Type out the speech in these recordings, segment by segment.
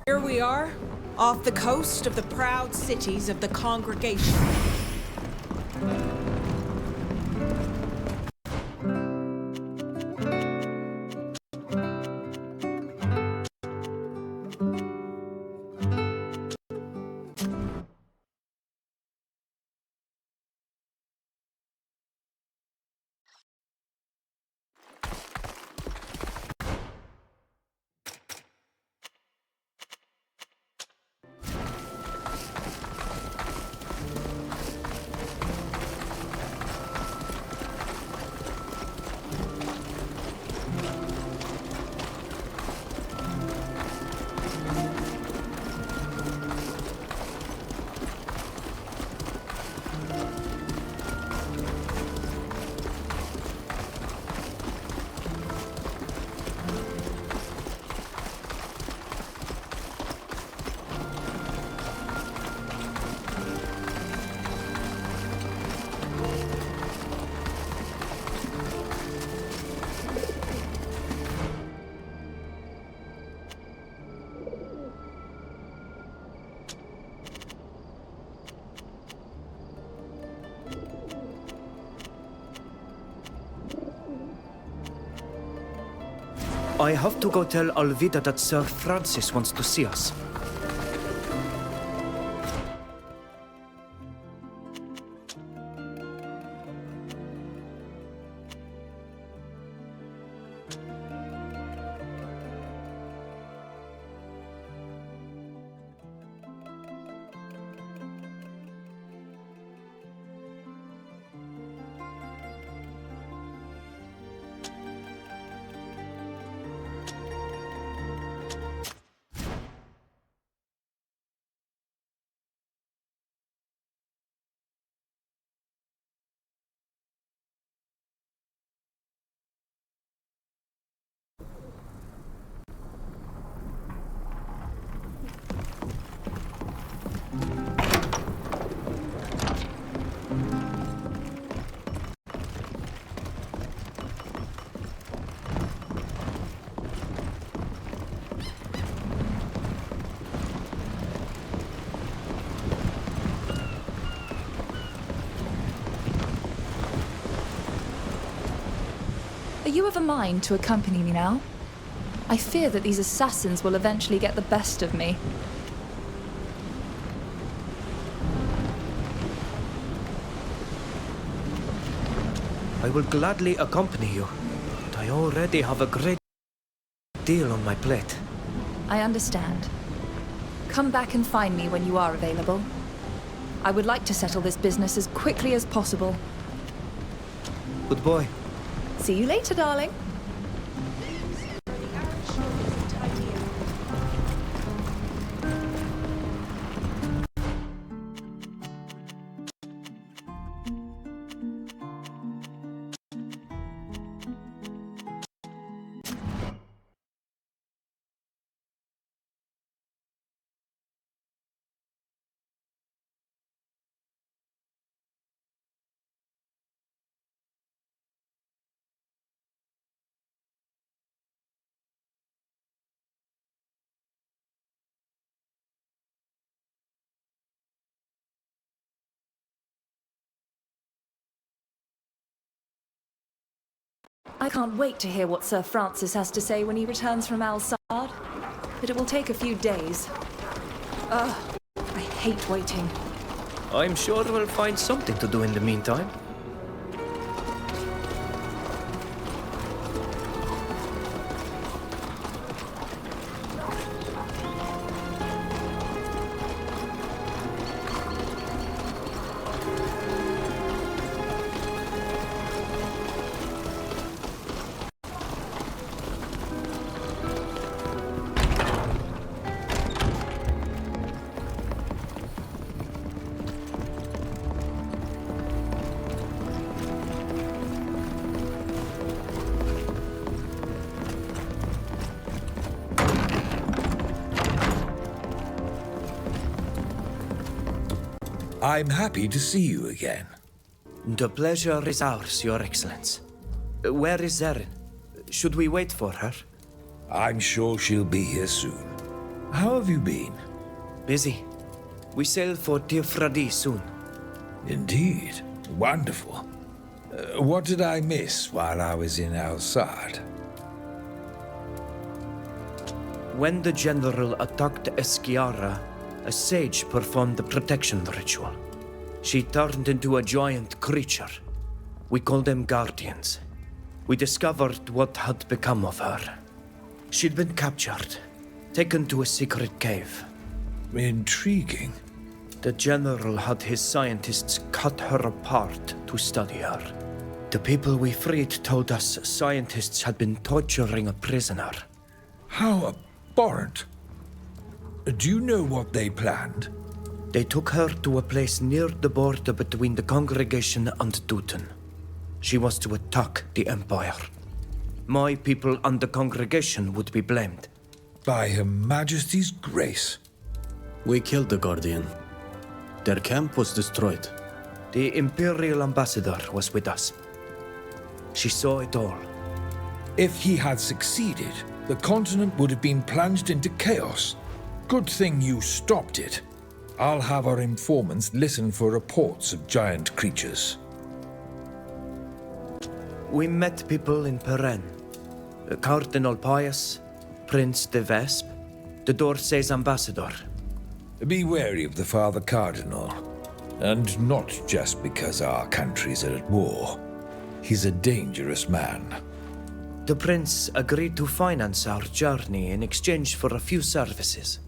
Here we are, off the coast of the proud cities of the Congregation. I have to go tell Alvida that Sir Francis wants to see us. Are you of a mind to accompany me now? I fear that these assassins will eventually get the best of me. I will gladly accompany you, but I already have a great deal on my plate. I understand. Come back and find me when you are available. I would like to settle this business as quickly as possible. Good boy. See you later, darling. I can't wait to hear what Sir Francis has to say when he returns from Al-Sad, but it will take a few days. Ugh, I hate waiting. I'm sure we'll find something to do in the meantime. I'm happy to see you again. The pleasure is ours, Your Excellence. Where is Zarin? Should we wait for her? I'm sure she'll be here soon. How have you been? Busy. We sail for Tirfradi soon. Indeed. Wonderful. What did I miss while I was in Al-Sad? When the general attacked Esquiara, a sage performed the protection ritual. She turned into a giant creature. We called them guardians. We discovered what had become of her. She'd been captured, taken to a secret cave. Intriguing. The general had his scientists cut her apart to study her. The people we freed told us scientists had been torturing a prisoner. How abhorrent. Do you know what they planned? They took her to a place near the border between the congregation and Teuton. She was to attack the Empire. My people and the congregation would be blamed. By Her Majesty's grace. We killed the Guardian. Their camp was destroyed. The Imperial Ambassador was with us. She saw it all. If he had succeeded, the continent would have been plunged into chaos. Good thing you stopped it. I'll have our informants listen for reports of giant creatures. We met people in Perrin. Cardinal Pius, Prince de Vespe, the D'Orsay's ambassador. Be wary of the Father Cardinal. And not just because our countries are at war. He's a dangerous man. The prince agreed to finance our journey in exchange for a few services.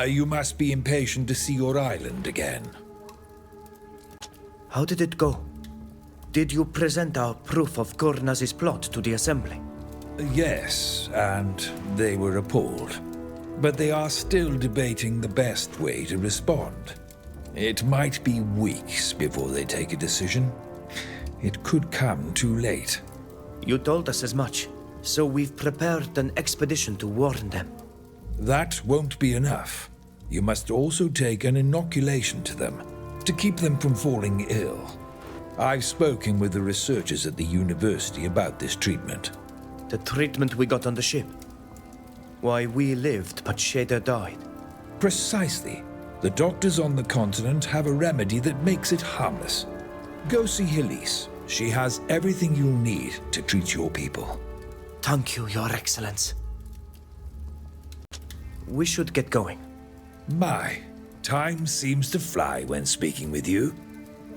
You must be impatient to see your island again. How did it go? Did you present our proof of Gurnaz's plot to the Assembly? Yes, and they were appalled. But they are still debating the best way to respond. It might be weeks before they take a decision. It could come too late. You told us as much, so we've prepared an expedition to warn them. That won't be enough. You must also take an inoculation to them, to keep them from falling ill. I've spoken with the researchers at the university about this treatment. The treatment we got on the ship. Why, we lived, but Shader died. Precisely. The doctors on the continent have a remedy that makes it harmless. Go see Helise. She has everything you'll need to treat your people. Thank you, Your Excellence. We should get going. My, time seems to fly when speaking with you.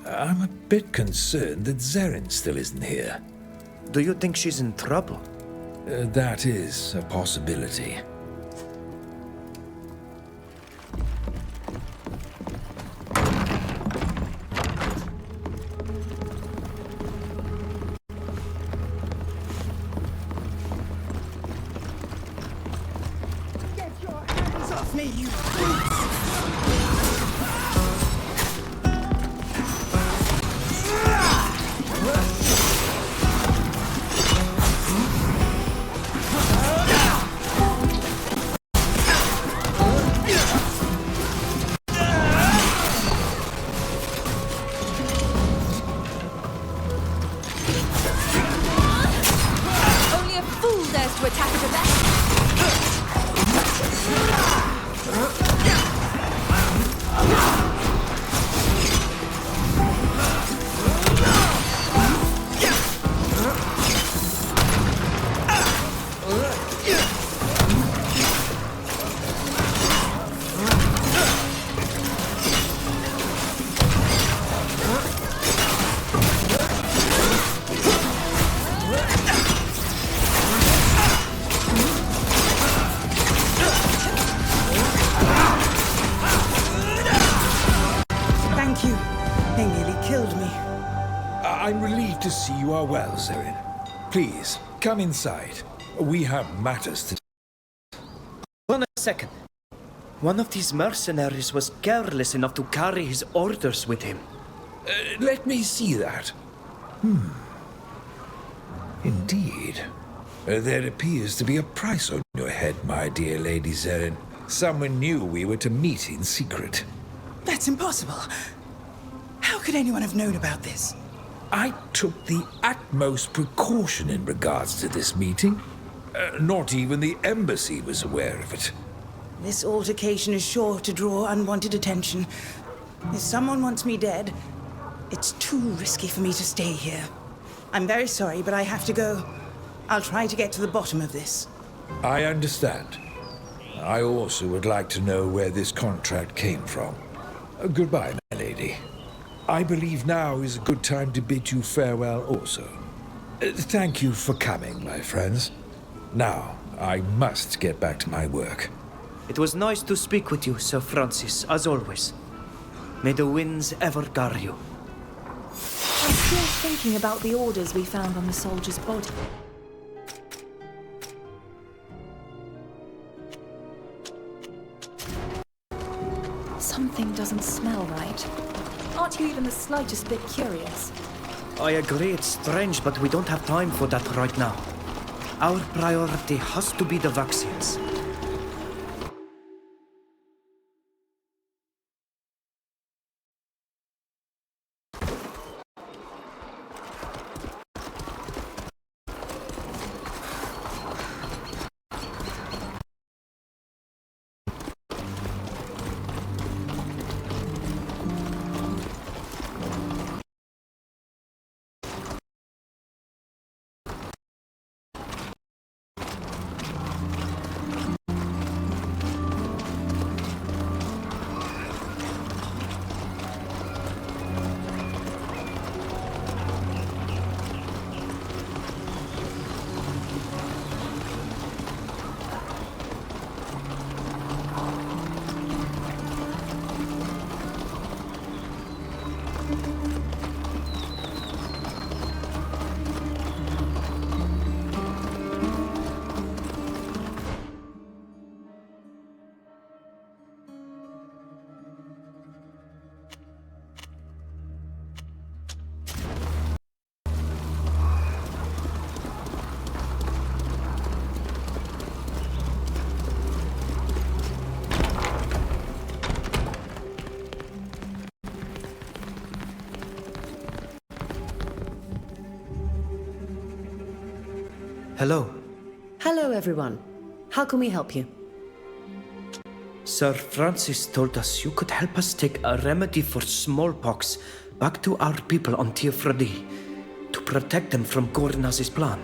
I'm a bit concerned that Zerrin still isn't here. Do you think she's in trouble? That is a possibility. Off me, you Only a fool dares to attack at a best. Thank you. They nearly killed me. I'm relieved to see you are well, Zerrin. Please, come inside. We have matters to... Hold on a second. One of these mercenaries was careless enough to carry his orders with him. Let me see that. Indeed. There appears to be a price on your head, my dear Lady Zerrin. Someone knew we were to meet in secret. That's impossible. How could anyone have known about this? I took the utmost precaution in regards to this meeting. Not even the embassy was aware of it. This altercation is sure to draw unwanted attention. If someone wants me dead, it's too risky for me to stay here. I'm very sorry, but I have to go. I'll try to get to the bottom of this. I understand. I also would like to know where this contract came from. Goodbye, my lady. I believe now is a good time to bid you farewell also. Thank you for coming, my friends. Now, I must get back to my work. It was nice to speak with you, Sir Francis, as always. May the winds ever guard you. I'm still thinking about the orders we found on the soldier's body. Something doesn't smell right. Aren't you even the slightest bit curious? I agree it's strange, but we don't have time for that right now. Our priority has to be the vaccines. Hello. Hello, everyone. How can we help you? Sir Francis told us you could help us take a remedy for smallpox back to our people on Tiefredi to protect them from Gornaz's plan.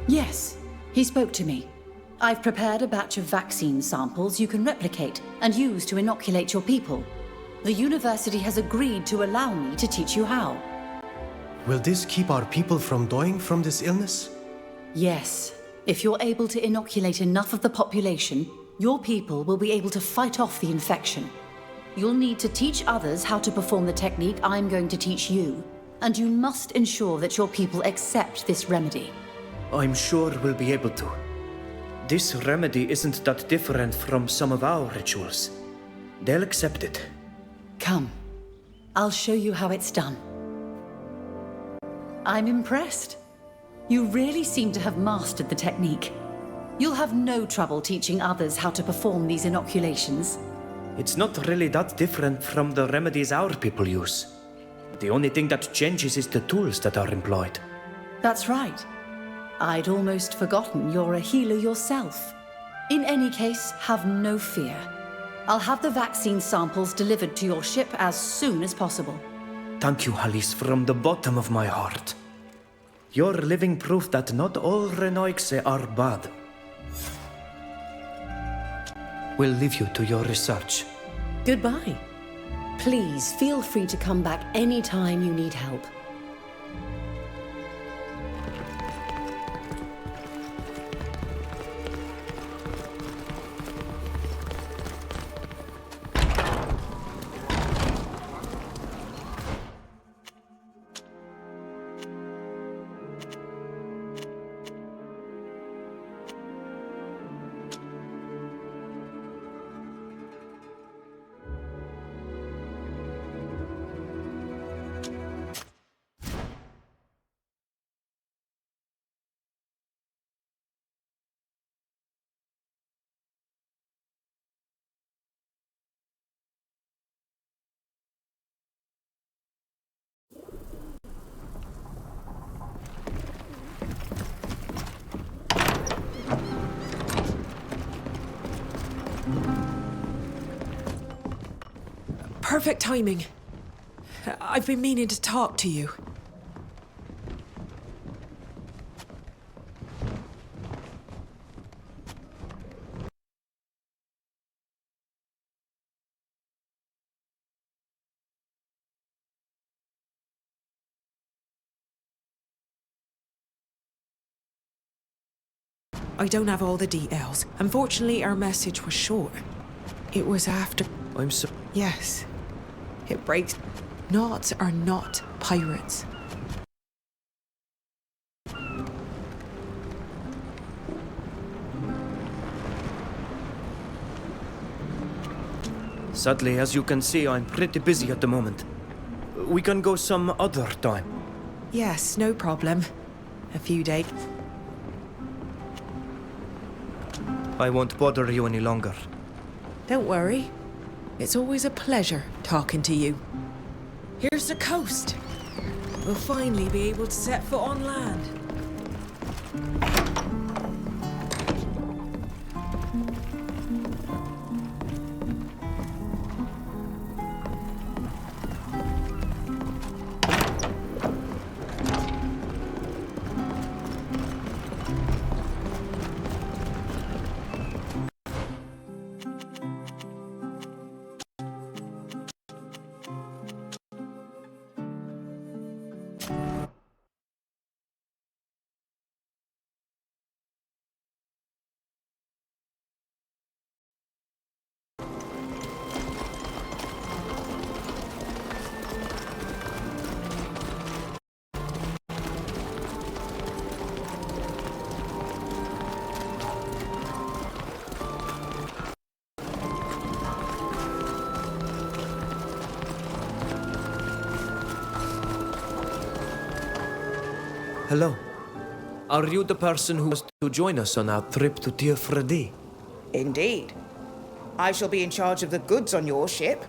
Yes, he spoke to me. I've prepared a batch of vaccine samples you can replicate and use to inoculate your people. The university has agreed to allow me to teach you how. Will this keep our people from dying from this illness? Yes. If you're able to inoculate enough of the population, your people will be able to fight off the infection. You'll need to teach others how to perform the technique I'm going to teach you, and you must ensure that your people accept this remedy. I'm sure we'll be able to. This remedy isn't that different from some of our rituals. They'll accept it. Come. I'll show you how it's done. I'm impressed. You really seem to have mastered the technique. You'll have no trouble teaching others how to perform these inoculations. It's not really that different from the remedies our people use. The only thing that changes is the tools that are employed. That's right. I'd almost forgotten you're a healer yourself. In any case, have no fear. I'll have the vaccine samples delivered to your ship as soon as possible. Thank you, Alice, from the bottom of my heart. You're living proof that not all Renoixe are bad. We'll leave you to your research. Goodbye. Please feel free to come back anytime you need help. Perfect timing. I've been meaning to talk to you. I don't have all the details. Unfortunately, our message was short. It was after... I'm so... Yes. It breaks... Knots are not pirates. Sadly, as you can see, I'm pretty busy at the moment. We can go some other time. Yes, no problem. A few days. I won't bother you any longer. Don't worry. It's always a pleasure talking to you. Here's the coast. We'll finally be able to set foot on land. Hello. Are you the person who was to join us on our trip to Tir Freddy? Indeed. I shall be in charge of the goods on your ship,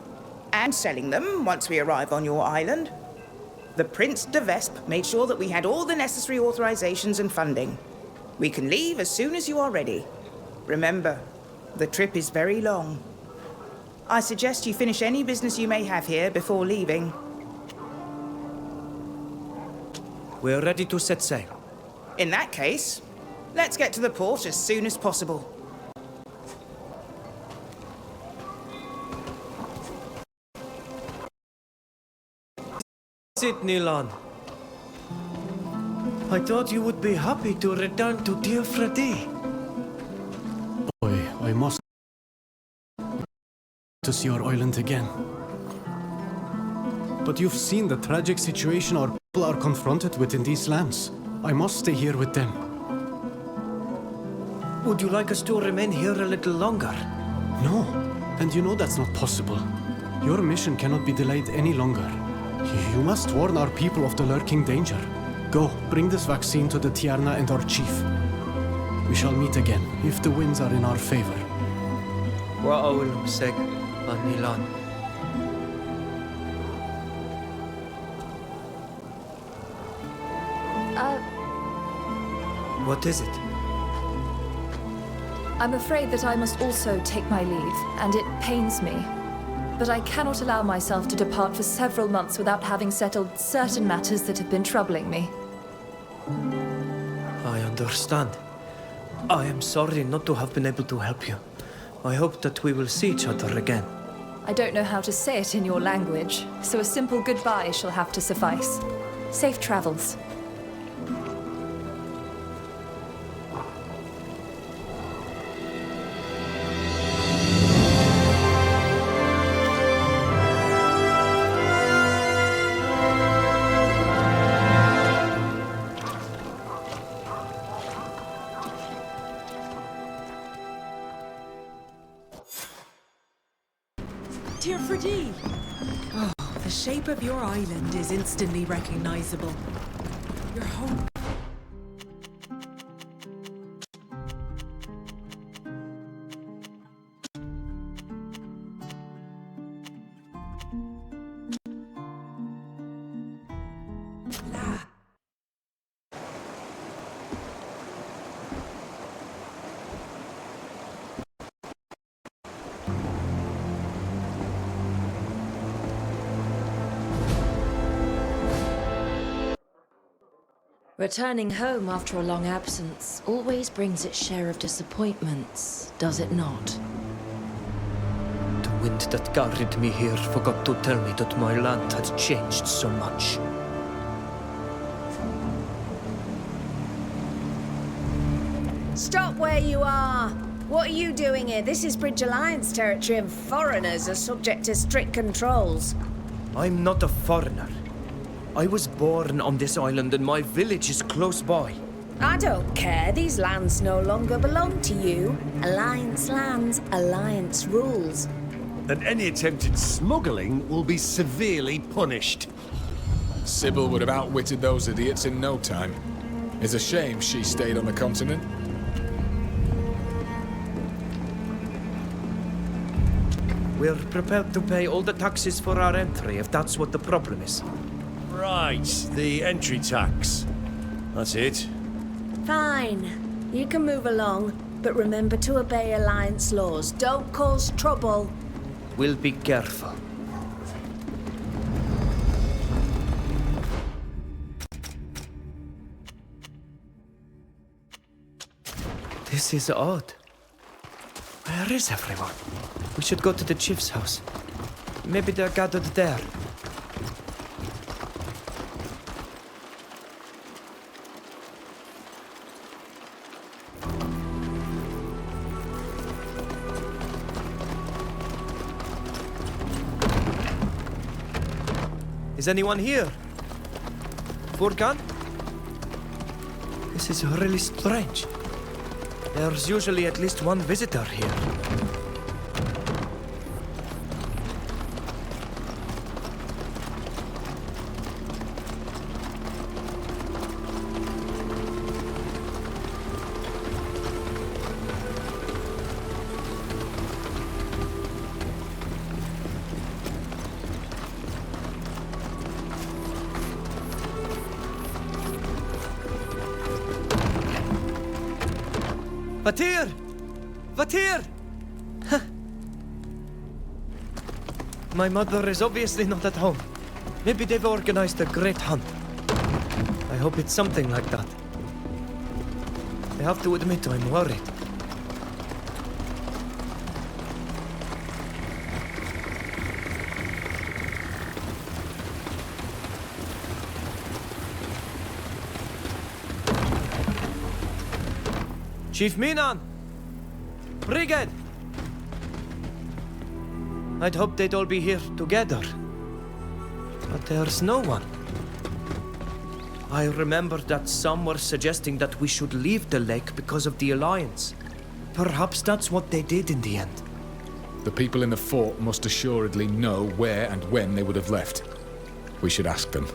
and selling them once we arrive on your island. The Prince de Vespe made sure that we had all the necessary authorizations and funding. We can leave as soon as you are ready. Remember, the trip is very long. I suggest you finish any business you may have here before leaving. We're ready to set sail. In that case, let's get to the port as soon as possible. Sit, Nilan. I thought you would be happy to return to Tir Freddy. Boy, I must to see our island again. But you've seen the tragic situation our people are confronted with in these lands. I must stay here with them. Would you like us to remain here a little longer? No, and you know that's not possible. Your mission cannot be delayed any longer. You must warn our people of the lurking danger. Go, bring this vaccine to the Tiarna and our chief. We shall meet again, if the winds are in our favor. Wa'awil seg, Nilan. What is it? I'm afraid that I must also take my leave, and it pains me. But I cannot allow myself to depart for several months without having settled certain matters that have been troubling me. I understand. I am sorry not to have been able to help you. I hope that we will see each other again. I don't know how to say it in your language, so a simple goodbye shall have to suffice. Safe travels. Tir Freddy! Oh, the shape of your island is instantly recognizable. Your home. Returning home after a long absence always brings its share of disappointments, does it not? The wind that carried me here forgot to tell me that my land had changed so much. Stop where you are! What are you doing here? This is Bridge Alliance territory and foreigners are subject to strict controls. I'm not a foreigner. I was born on this island and my village is close by. I don't care. These lands no longer belong to you. Alliance lands, Alliance rules. Then any attempted smuggling will be severely punished. Sybil would have outwitted those idiots in no time. It's a shame she stayed on the continent. We're prepared to pay all the taxes for our entry if that's what the problem is. Right, the entry tax. That's it. Fine. You can move along, but remember to obey Alliance laws. Don't cause trouble. We'll be careful. This is odd. Where is everyone? We should go to the chief's house. Maybe they're gathered there. Is anyone here? Furkan? This is really strange. There's usually at least one visitor here. Vatir! Vatir! My mother is obviously not at home. Maybe they've organized a great hunt. I hope it's something like that. I have to admit I'm worried. Chief Minan! Brigade! I'd hoped they'd all be here together. But there's no one. I remember that some were suggesting that we should leave the lake because of the Alliance. Perhaps that's what they did in the end. The people in the fort must assuredly know where and when they would have left. We should ask them.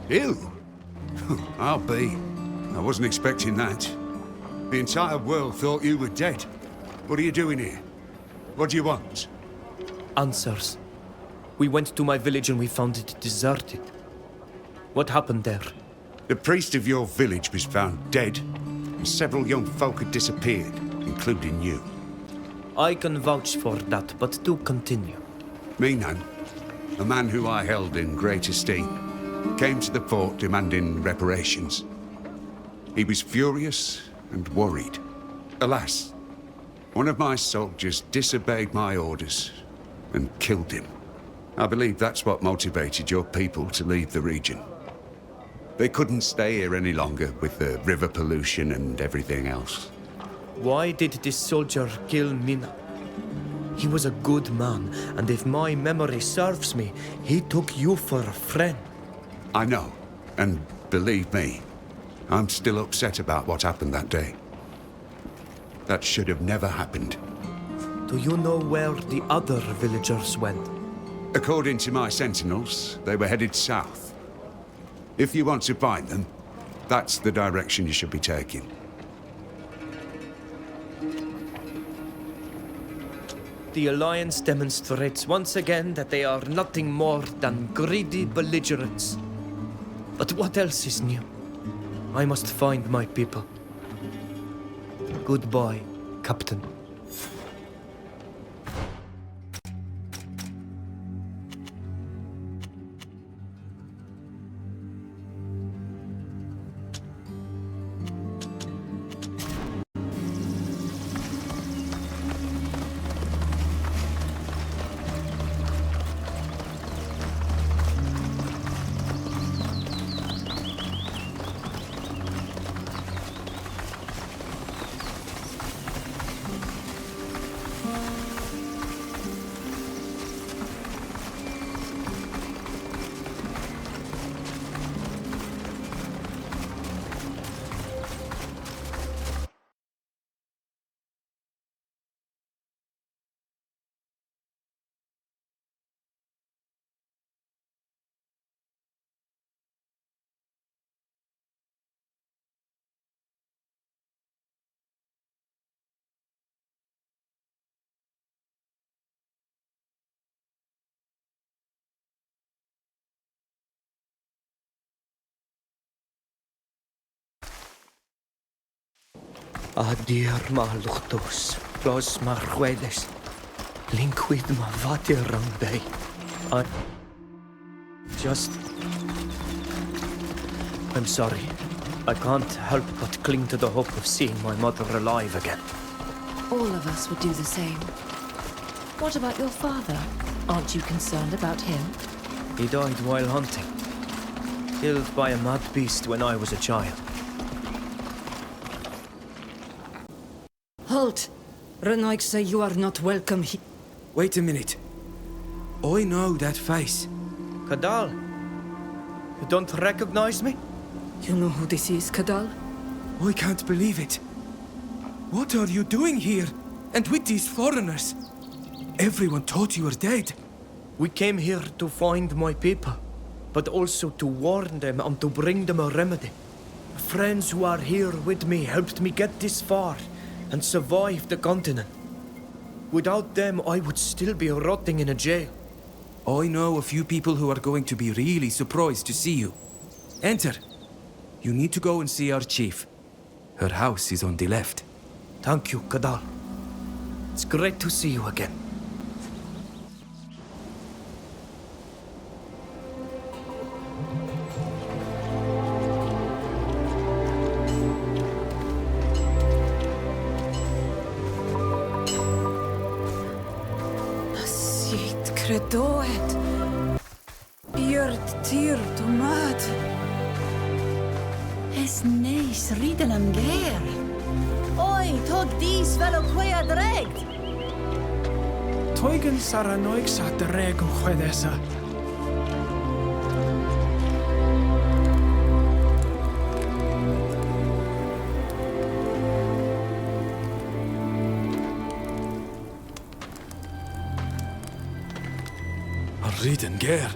You? I'll be. I wasn't expecting that. The entire world thought you were dead. What are you doing here? What do you want? Answers. We went to my village and we found it deserted. What happened there? The priest of your village was found dead, and several young folk had disappeared, including you. I can vouch for that, but do continue. Minan, a man who I held in great esteem, came to the fort demanding reparations. He was furious and worried. Alas, one of my soldiers disobeyed my orders and killed him. I believe that's what motivated your people to leave the region. They couldn't stay here any longer with the river pollution and everything else. Why did this soldier kill Mina? He was a good man, and if my memory serves me, he took you for a friend. I know, and believe me, I'm still upset about what happened that day. That should have never happened. Do you know where the other villagers went? According to my sentinels, they were headed south. If you want to find them, that's the direction you should be taking. The Alliance demonstrates once again that they are nothing more than greedy belligerents. But what else is new? I must find my people. Goodbye, Captain. Adir maluchtos, los marhuedes, linquid ma vatirambei. I'm sorry. I can't help but cling to the hope of seeing my mother alive again. All of us would do the same. What about your father? Aren't you concerned about him? He died while hunting. Killed by a mad beast when I was a child. Halt! Renoik say you are not welcome here. Wait a minute. I know that face. Kadal? You don't recognize me? You know who this is, Kadal? I can't believe it. What are you doing here? And with these foreigners? Everyone thought you were dead. We came here to find my people, but also to warn them and to bring them a remedy. Friends who are here with me helped me get this far and survive the continent. Without them, I would still be rotting in a jail. I know a few people who are going to be really surprised to see you. Enter. You need to go and see our chief. Her house is on the left. Thank you, Kadal. It's great to see you again. Credoet. Björt tyr tomat. Es neis riden am ger. Oi, tog dis velo quea dregt. Toigen saranoik sa dreg chwedesa. Riden ger.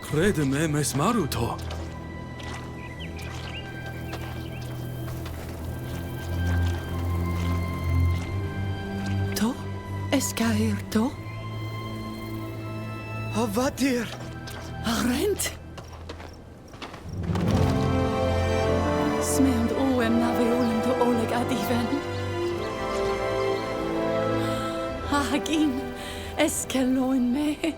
Credem emes maruto. To? Eskair to? Havadir! Arent? Smeond oem na veolen to oleg adiven. Hagin, eskeloin me.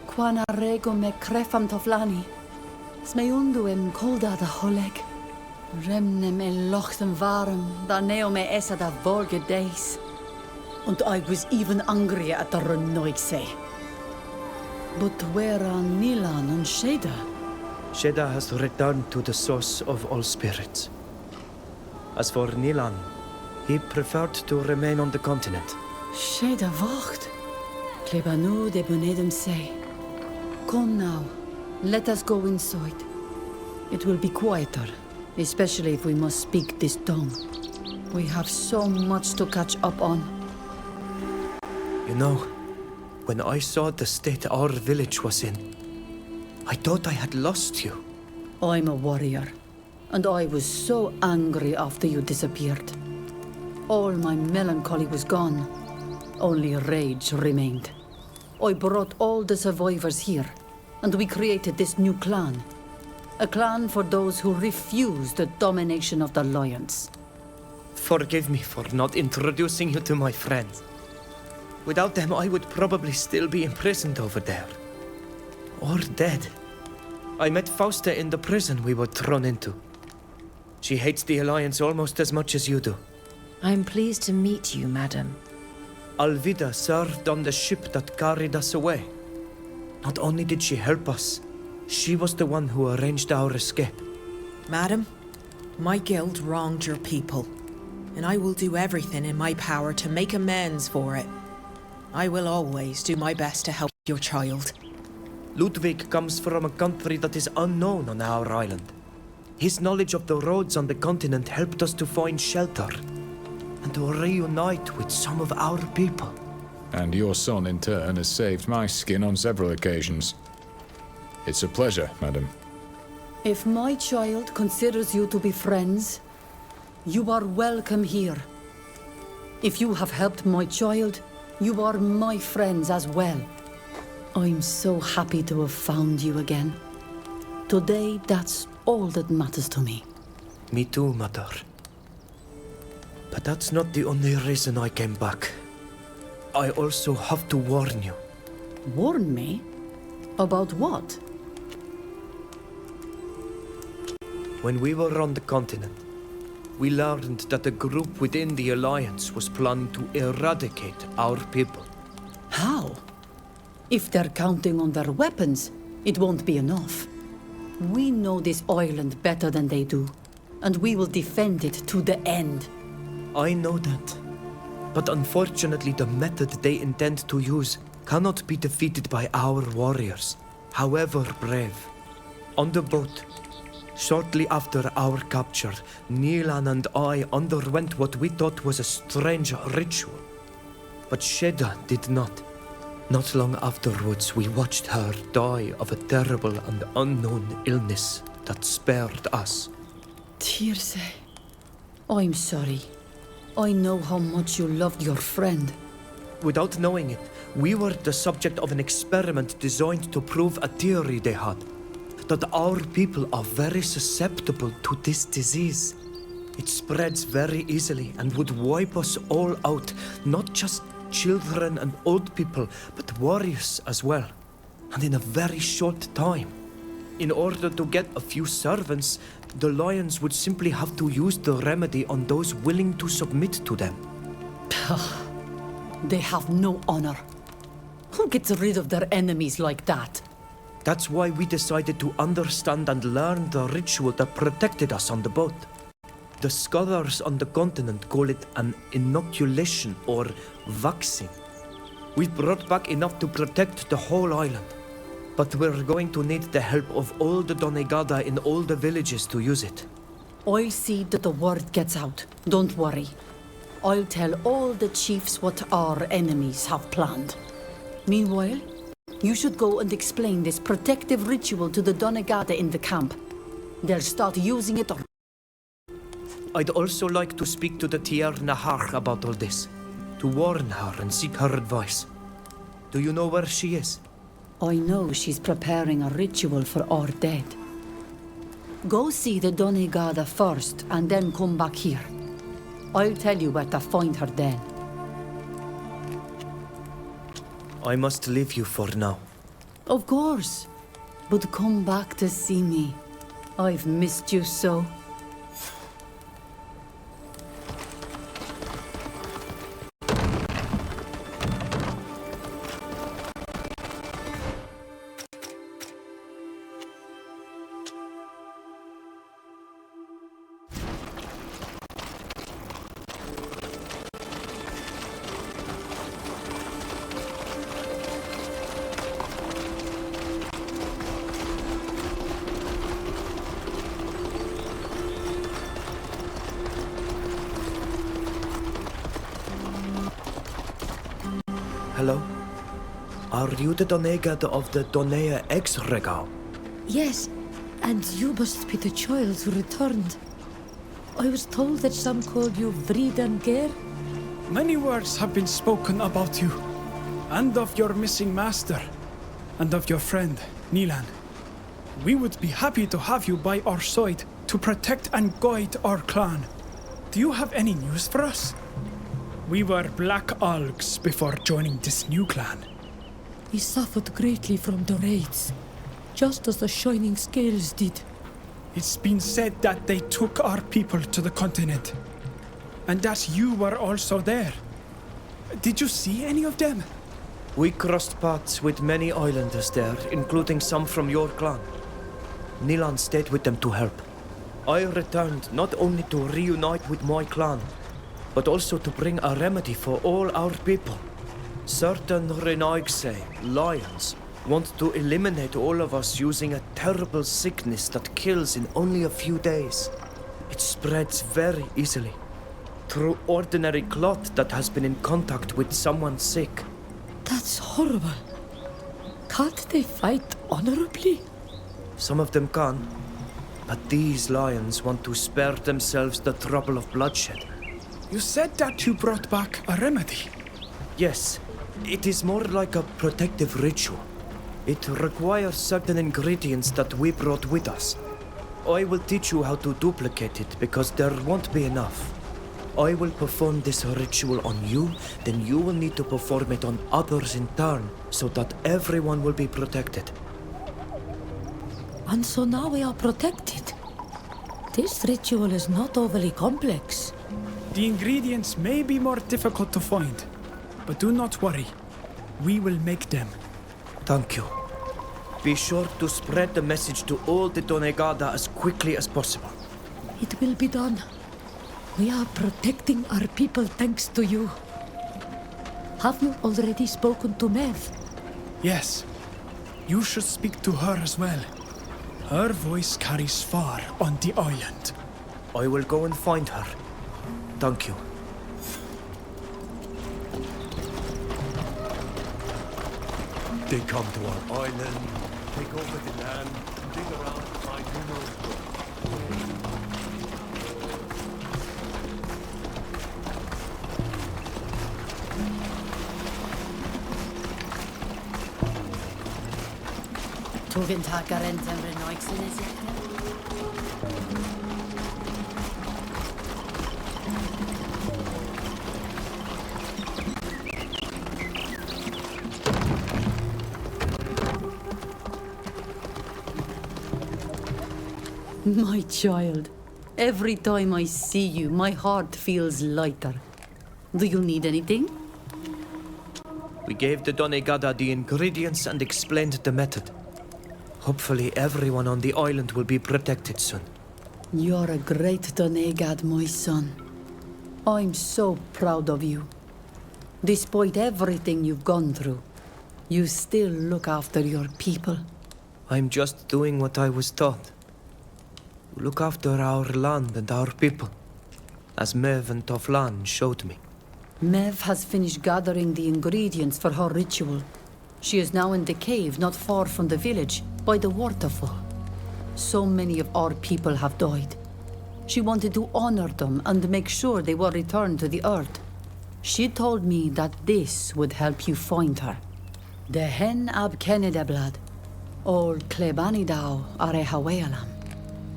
Quana rego me crefam toflani. Smeunduem kolda da holeg. Remne me lochten warm, da neo me essa da vorge days. And I was even angrier at the Renoikse. But where are Nilan and Sheda? Sheda has returned to the source of all spirits. As for Nilan, he preferred to remain on the continent. Sé de wacht. Klebanu de benedem say. Come now, let us go inside. It will be quieter, especially if we must speak this tongue. We have so much to catch up on. You know, when I saw the state our village was in, I thought I had lost you. I'm a warrior, and I was so angry after you disappeared. All my melancholy was gone. Only rage remained. I brought all the survivors here, and we created this new clan. A clan for those who refuse the domination of the Lions. Forgive me for not introducing you to my friends. Without them, I would probably still be imprisoned over there. Or dead. I met Fausta in the prison we were thrown into. She hates the Alliance almost as much as you do. I'm pleased to meet you, madam. Alvida served on the ship that carried us away. Not only did she help us, she was the one who arranged our escape. Madam, my guild wronged your people, and I will do everything in my power to make amends for it. I will always do my best to help your child. Ludwig comes from a country that is unknown on our island. His knowledge of the roads on the continent helped us to find shelter and to reunite with some of our people. And your son, in turn, has saved my skin on several occasions. It's a pleasure, madam. If my child considers you to be friends, you are welcome here. If you have helped my child, you are my friends as well. I'm so happy to have found you again. Today, that's all that matters to me. Me too, Mother. But that's not the only reason I came back. I also have to warn you. Warn me? About what? When we were on the continent, we learned that a group within the Alliance was planning to eradicate our people. How? If they're counting on their weapons, it won't be enough. We know this island better than they do, and we will defend it to the end. I know that. But unfortunately, the method they intend to use cannot be defeated by our warriors, however brave. On the boat, shortly after our capture, Nilan and I underwent what we thought was a strange ritual. But Sheda did not. Not long afterwards, we watched her die of a terrible and unknown illness that spared us. Tirce, I'm sorry. I know how much you loved your friend. Without knowing it, we were the subject of an experiment designed to prove a theory they had. That our people are very susceptible to this disease. It spreads very easily and would wipe us all out, not just children and old people, but warriors as well, and in a very short time. In order to get a few servants, the Lions would simply have to use the remedy on those willing to submit to them. They have no honor. Who gets rid of their enemies like that? That's why we decided to understand and learn the ritual that protected us on the boat. The scholars on the continent call it an inoculation or vaccine. We've brought back enough to protect the whole island. But we're going to need the help of all the Donegada in all the villages to use it. I'll see that the word gets out. Don't worry. I'll tell all the chiefs what our enemies have planned. Meanwhile, you should go and explain this protective ritual to the Donegada in the camp. They'll start using it on... I'd also like to speak to the Tier Nahar about all this, to warn her and seek her advice. Do you know where she is? I know she's preparing a ritual for our dead. Go see the Donegada first, and then come back here. I'll tell you where to find her then. I must leave you for now. Of course. But come back to see me. I've missed you so. Hello? Are you the Donegad of the Donea Ex-Regao? Yes, and you must be the child who returned. I was told that some called you Vridanger. Many words have been spoken about you, and of your missing master, and of your friend, Nilan. We would be happy to have you by our side to protect and guide our clan. Do you have any news for us? We were Black Algs before joining this new clan. We suffered greatly from the raids, just as the Shining Scales did. It's been said that they took our people to the continent, and that you were also there. Did you see any of them? We crossed paths with many islanders there, including some from your clan. Nilan stayed with them to help. I returned not only to reunite with my clan, but also to bring a remedy for all our people. Certain Renaigse, lions, want to eliminate all of us using a terrible sickness that kills in only a few days. It spreads very easily, through ordinary cloth that has been in contact with someone sick. That's horrible. Can't they fight honorably? Some of them can, but these lions want to spare themselves the trouble of bloodshed. You said that you brought back a remedy. Yes, it is more like a protective ritual. It requires certain ingredients that we brought with us. I will teach you how to duplicate it, because there won't be enough. I will perform this ritual on you, then you will need to perform it on others in turn, so that everyone will be protected. And so now we are protected. This ritual is not overly complex. The ingredients may be more difficult to find, but do not worry. We will make them. Thank you. Be sure to spread the message to all the Donegada as quickly as possible. It will be done. We are protecting our people thanks to you. Have you already spoken to Mev? Yes. You should speak to her as well. Her voice carries far on the island. I will go and find her. Thank you. They come to our island, take over the land, dig around, find who knows what. Tugin takarent en renoixen is it? My child, every time I see you, my heart feels lighter. Do you need anything? We gave the Donegada the ingredients and explained the method. Hopefully everyone on the island will be protected soon. You're a great Donegad, my son. I'm so proud of you. Despite everything you've gone through, you still look after your people. I'm just doing what I was taught. Look after our land and our people, as Mev and Toflan showed me. Mev has finished gathering the ingredients for her ritual. She is now in the cave not far from the village, by the waterfall. So many of our people have died. She wanted to honor them and make sure they were returned to the earth. She told me that this would help you find her. The hen ab Kennedeblad, ol Klebanidau are Hawealam.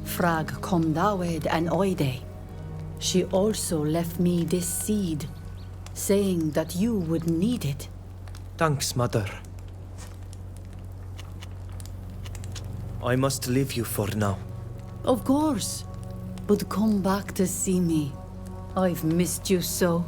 Frag kom dawed and oide. She also left me this seed, saying that you would need it. Thanks, Mother. I must leave you for now. Of course, but come back to see me. I've missed you so.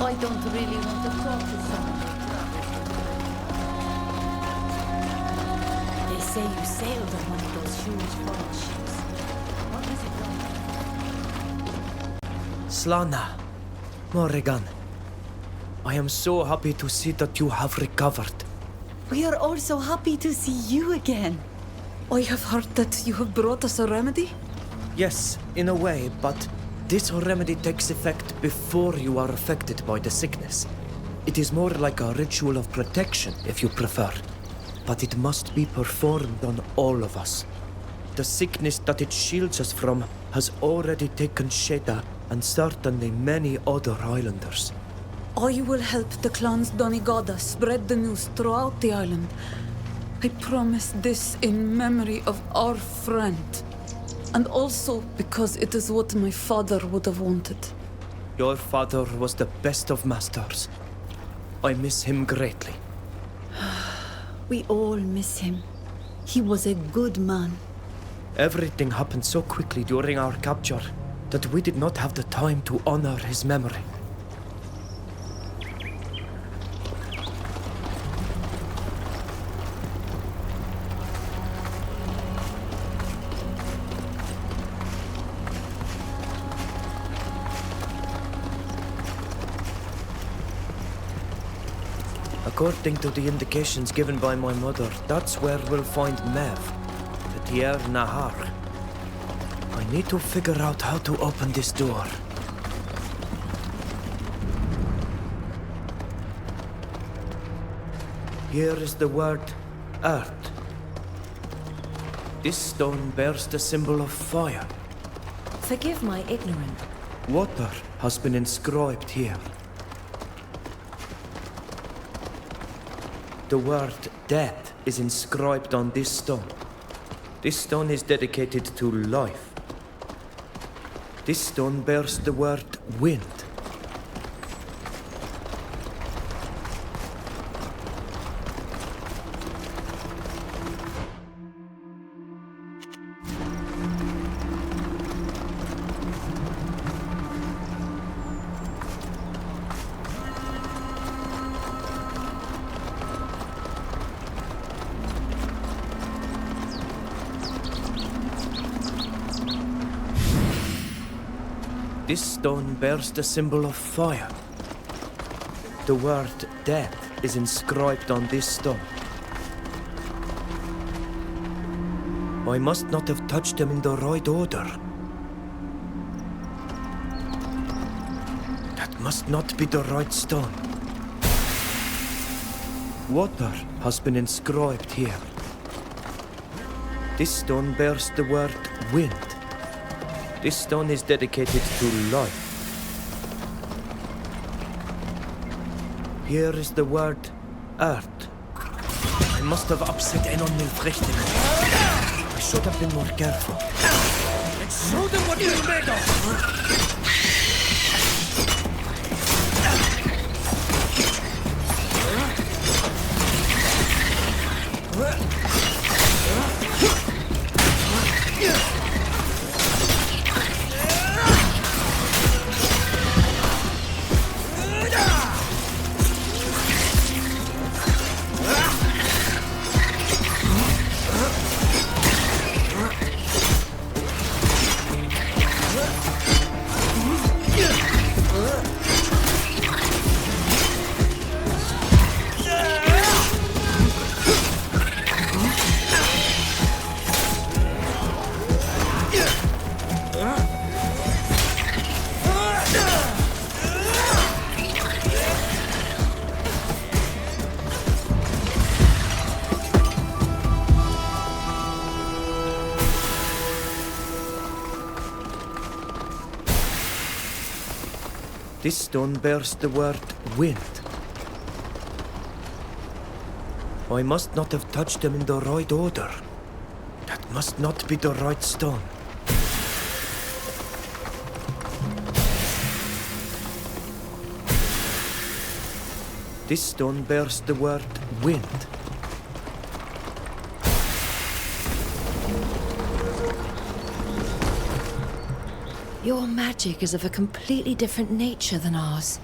I don't really want to talk to someone. They say you sailed on one of those huge foreign ships. What is it like? Slana, Morrigan, I am so happy to see that you have recovered. We are all so happy to see you again. I have heard that you have brought us a remedy. Yes, in a way, but this remedy takes effect before you are affected by the sickness. It is more like a ritual of protection, if you prefer. But it must be performed on all of us. The sickness that it shields us from has already taken Sheda and certainly many other islanders. I will help the clans Donigada spread the news throughout the island. I promise this in memory of our friend. And also because it is what my father would have wanted. Your father was the best of masters. I miss him greatly. We all miss him. He was a good man. Everything happened so quickly during our capture that we did not have the time to honor his memory. According to the indications given by my mother, that's where we'll find Mev, the Tier Nahar. I need to figure out how to open this door. Here is the word Earth. This stone bears the symbol of fire. Forgive my ignorance. Water has been inscribed here. The word death is inscribed on this stone. This stone is dedicated to life. This stone bears the word wind. This stone bears the symbol of fire. The word death is inscribed on this stone. I must not have touched them in the right order. That must not be the right stone. Water has been inscribed here. This stone bears the word wind. This stone is dedicated to life. Here is the word earth. I must have upset Enon Milfrichtingen. I should have been more careful. Let's show them what we're made of! This stone bears the word wind. I must not have touched them in the right order. That must not be the right stone. This stone bears the word wind. Your magic is of a completely different nature than ours.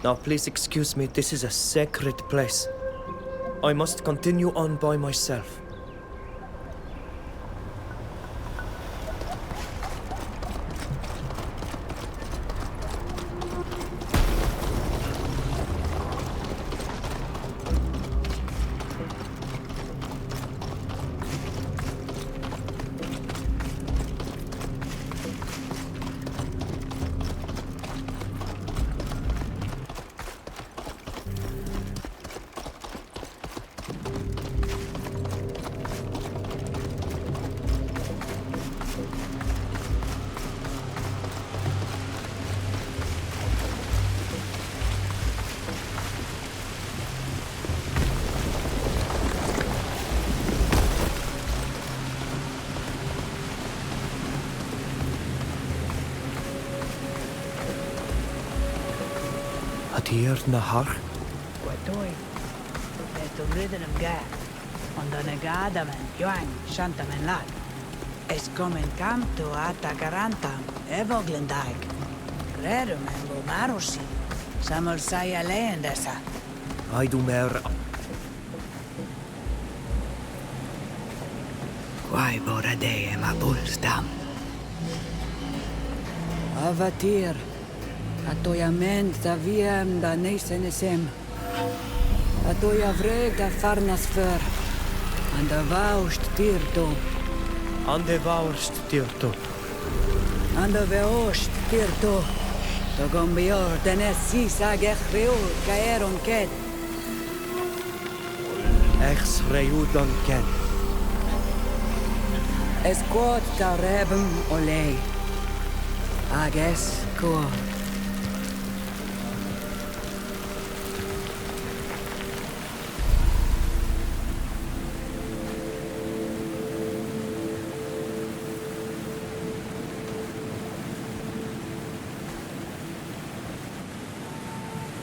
Now please excuse me, this is a sacred place. I must continue on by myself. Hier na har. Quatoi. Esto rhythm ga. Onda negada men joan shanta men lat. Es komen kam to ata garantam evoglendag. Credo men bo marosi. Samol saya leendesa. I do mer. Quai bora de ma bulstam. Avatir. Atoyament da wiem da nesenesem. Atoya vreg da farnas för. And da vaust tirto. Ande vaust tirto. And da veost tirto. Da gombior denes sisa gechreu caeron ket. Ex reudon ken. Es quod da rebem ole. Ages quod.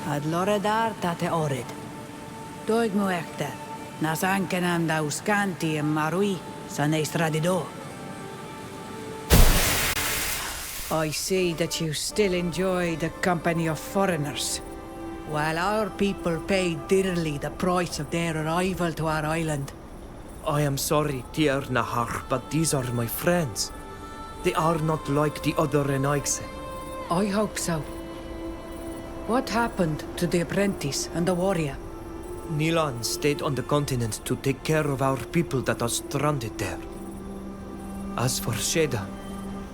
Ad loredar tate orid. Doig muecte. Nas ankenam da uscanti e marui san estradido. I see that you still enjoy the company of foreigners, while our people pay dearly the price of their arrival to our island. I am sorry, dear Nahar, but these are my friends. They are not like the other Renaigse. I hope so. What happened to the apprentice and the warrior? Nilan stayed on the continent to take care of our people that are stranded there. As for Sheda...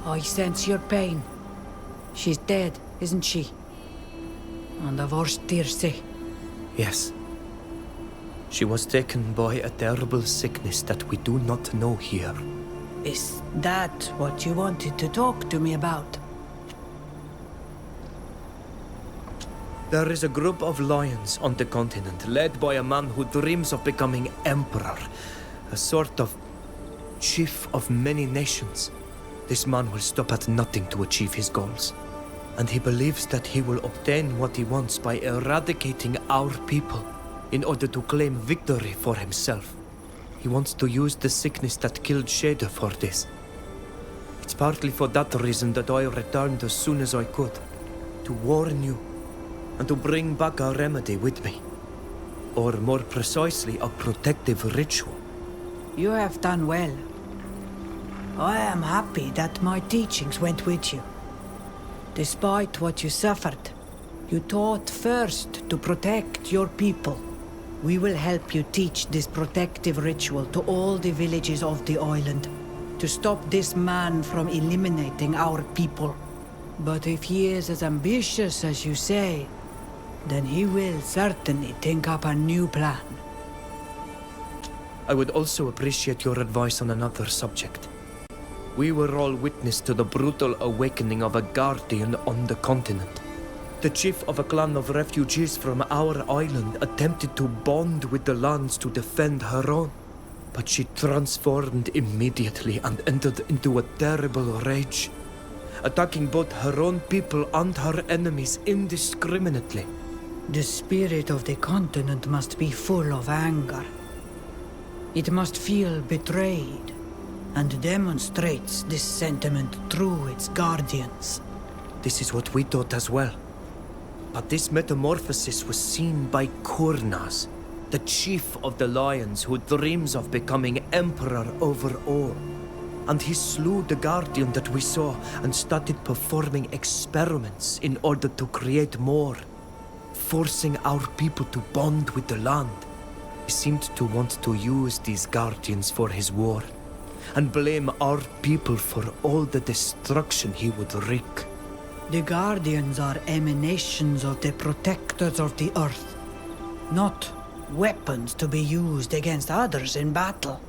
I sense your pain. She's dead, isn't she? And the worst Tirse. Yes. She was taken by a terrible sickness that we do not know here. Is that what you wanted to talk to me about? There is a group of lions on the continent, led by a man who dreams of becoming emperor. A sort of chief of many nations. This man will stop at nothing to achieve his goals. And he believes that he will obtain what he wants by eradicating our people in order to claim victory for himself. He wants to use the sickness that killed Shader for this. It's partly for that reason that I returned as soon as I could. To warn you, and to bring back a remedy with me. Or more precisely, a protective ritual. You have done well. I am happy that my teachings went with you. Despite what you suffered, you taught first to protect your people. We will help you teach this protective ritual to all the villages of the island, to stop this man from eliminating our people. But if he is as ambitious as you say, then he will certainly think up a new plan. I would also appreciate your advice on another subject. We were all witness to the brutal awakening of a guardian on the continent. The chief of a clan of refugees from our island attempted to bond with the lands to defend her own. But she transformed immediately and entered into a terrible rage, attacking both her own people and her enemies indiscriminately. The spirit of the continent must be full of anger. It must feel betrayed, and demonstrates this sentiment through its guardians. This is what we thought as well. But this metamorphosis was seen by Kurnas, the chief of the lions who dreams of becoming emperor over all. And he slew the guardian that we saw and started performing experiments in order to create more, forcing our people to bond with the land. He seemed to want to use these guardians for his war, and blame our people for all the destruction he would wreak. The Guardians are emanations of the protectors of the Earth, not weapons to be used against others in battle.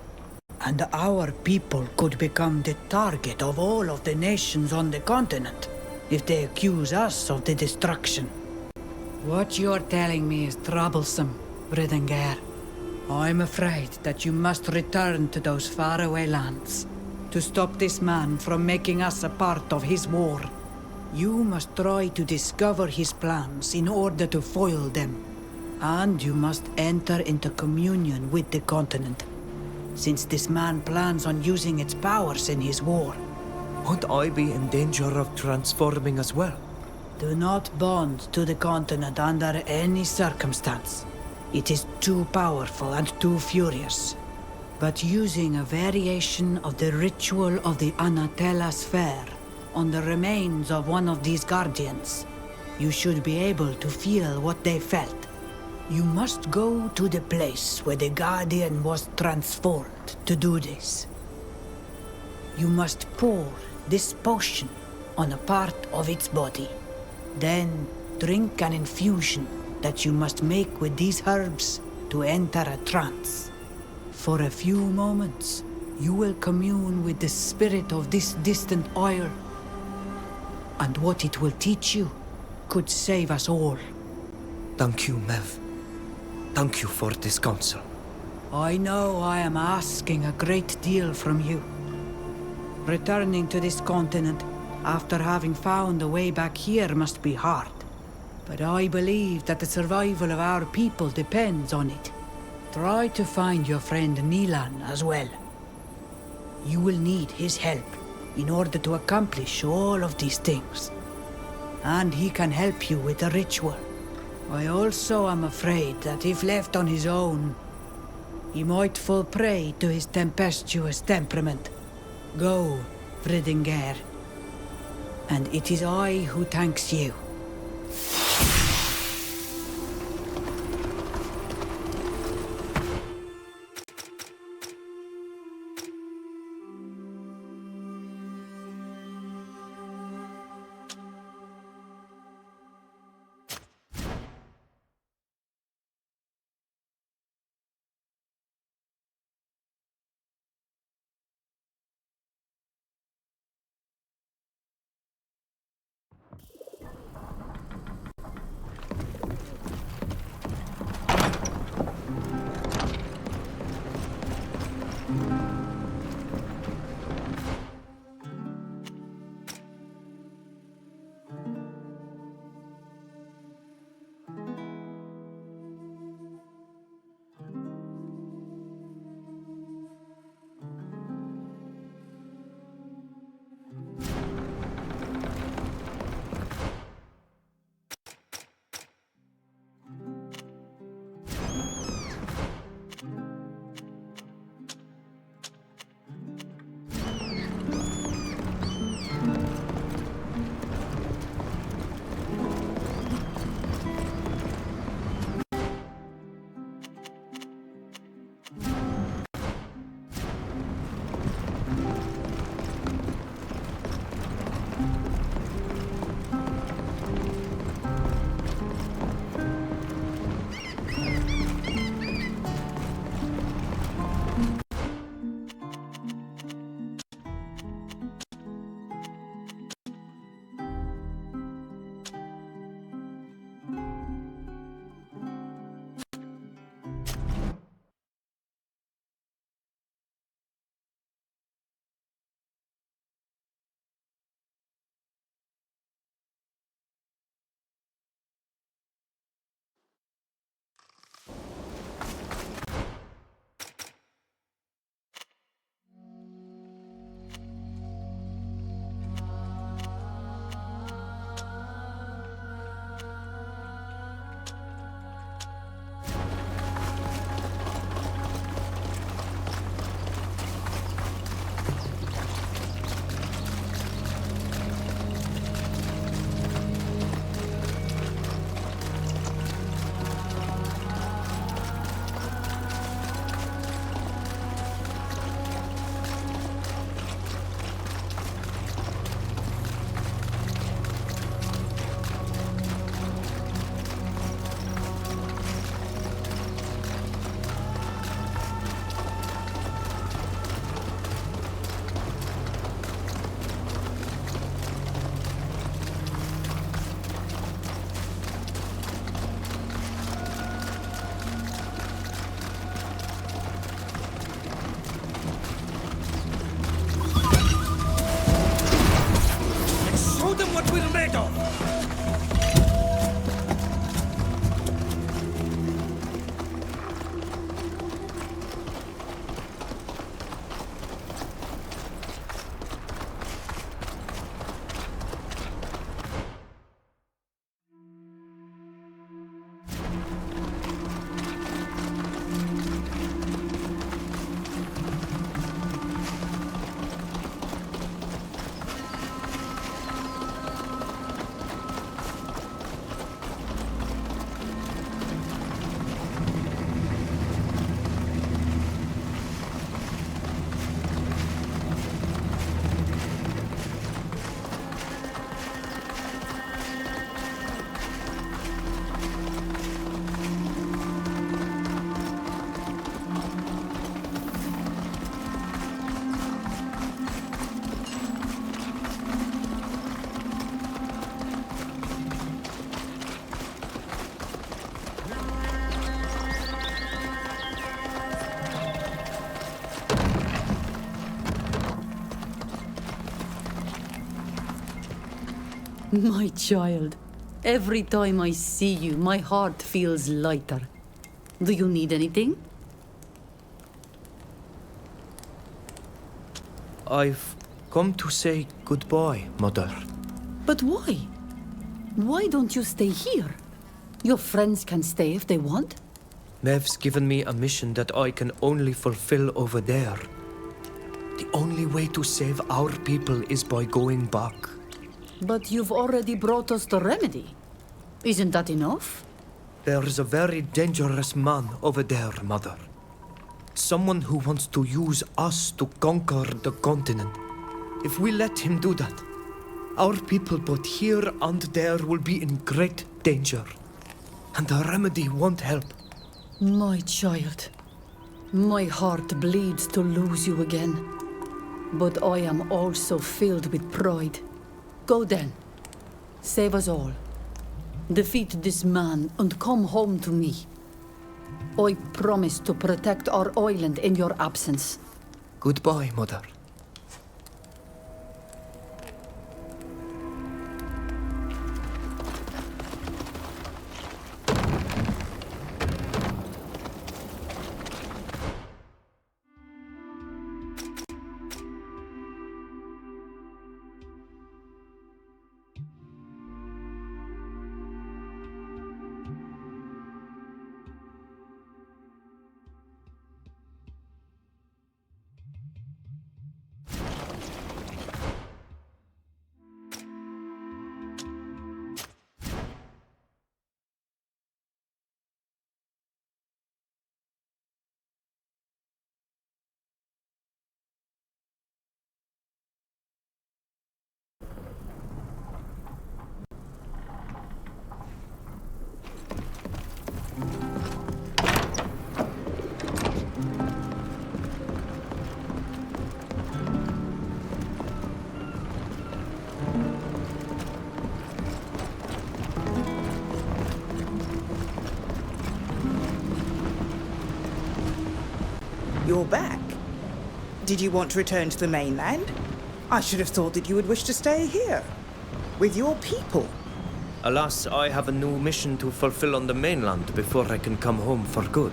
And our people could become the target of all of the nations on the continent if they accuse us of the destruction. What you're telling me is troublesome, Bridengar. I'm afraid that you must return to those faraway lands to stop this man from making us a part of his war. You must try to discover his plans in order to foil them. And you must enter into communion with the continent, since this man plans on using its powers in his war. Would I be in danger of transforming as well? Do not bond to the continent under any circumstance. It is too powerful and too furious. But using a variation of the ritual of the Anatella sphere on the remains of one of these guardians, you should be able to feel what they felt. You must go to the place where the guardian was transformed to do this. You must pour this potion on a part of its body. Then drink an infusion that you must make with these herbs to enter a trance. For a few moments, you will commune with the spirit of this distant oil. And what it will teach you could save us all. Thank you, Mev. Thank you for this counsel. I know I am asking a great deal from you. Returning to this continent after having found a way back here must be hard. But I believe that the survival of our people depends on it. Try to find your friend Nilan as well. You will need his help in order to accomplish all of these things. And he can help you with the ritual. I also am afraid that if left on his own, he might fall prey to his tempestuous temperament. Go, Fridinger. And it is I who thanks you. My child, every time I see you, my heart feels lighter. Do you need anything? I've come to say goodbye, Mother. But why? Why don't you stay here? Your friends can stay if they want. Mev's given me a mission that I can only fulfill over there. The only way to save our people is by going back. But you've already brought us the remedy. Isn't that enough? There's a very dangerous man over there, Mother. Someone who wants to use us to conquer the continent. If we let him do that, our people both here and there will be in great danger. And the remedy won't help. My child, my heart bleeds to lose you again. But I am also filled with pride. Go then. Save us all. Defeat this man and come home to me. I promise to protect our island in your absence. Goodbye, Mother. You're back. Did you want to return to the mainland? I should have thought that you would wish to stay here. With your people. Alas, I have a new mission to fulfill on the mainland before I can come home for good.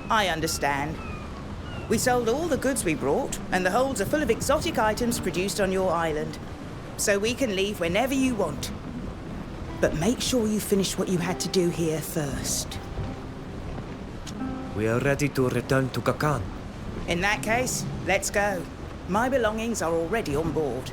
I understand. We sold all the goods we brought, and the holds are full of exotic items produced on your island. So we can leave whenever you want. But make sure you finish what you had to do here first. We are ready to return to Kakan. In that case, let's go. My belongings are already on board.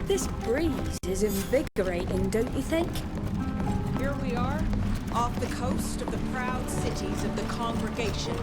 This breeze is invigorating, don't you think? Here we are, off the coast of the proud cities of the Congregation.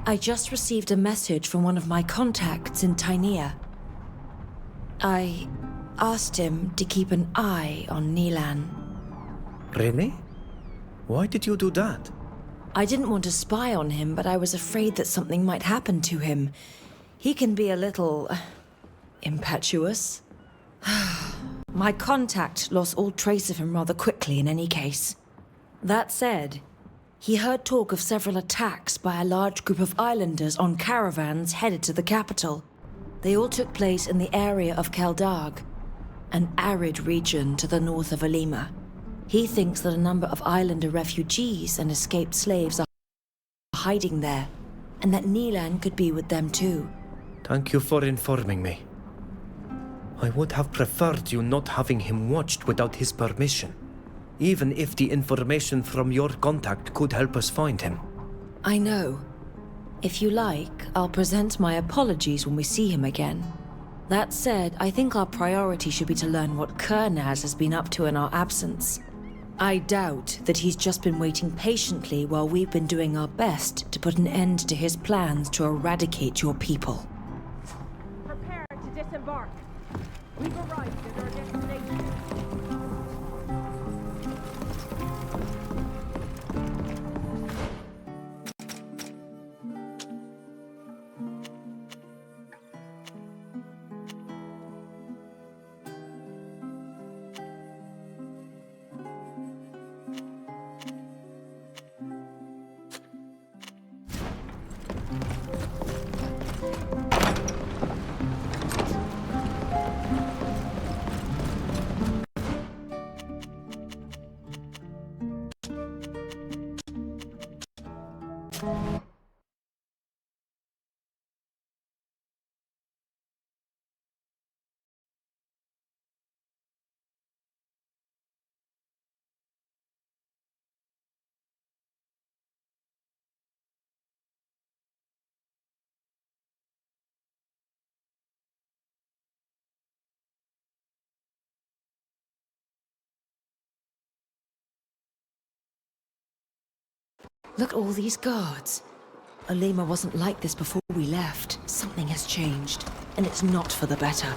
I just received a message from one of my contacts in Thyne. I asked him to keep an eye on Nilan. Really? Why did you do that? I didn't want to spy on him, but I was afraid that something might happen to him. He can be a little impetuous. My contact lost all trace of him rather quickly in any case. That said, he heard talk of several attacks by a large group of islanders on caravans headed to the capital. They all took place in the area of Keldag, an arid region to the north of Alima. He thinks that a number of islander refugees and escaped slaves are hiding there, and that Nilan could be with them too. Thank you for informing me. I would have preferred you not having him watched without his permission, even if the information from your contact could help us find him. I know. If you like, I'll present my apologies when we see him again. That said, I think our priority should be to learn what Kernaz has been up to in our absence. I doubt that he's just been waiting patiently while we've been doing our best to put an end to his plans to eradicate your people. Prepare to disembark. We've arrived at our destination. Look at all these guards. Alima wasn't like this before we left. Something has changed, and it's not for the better.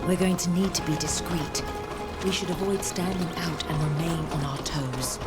We're going to need to be discreet. We should avoid standing out and remain on our toes.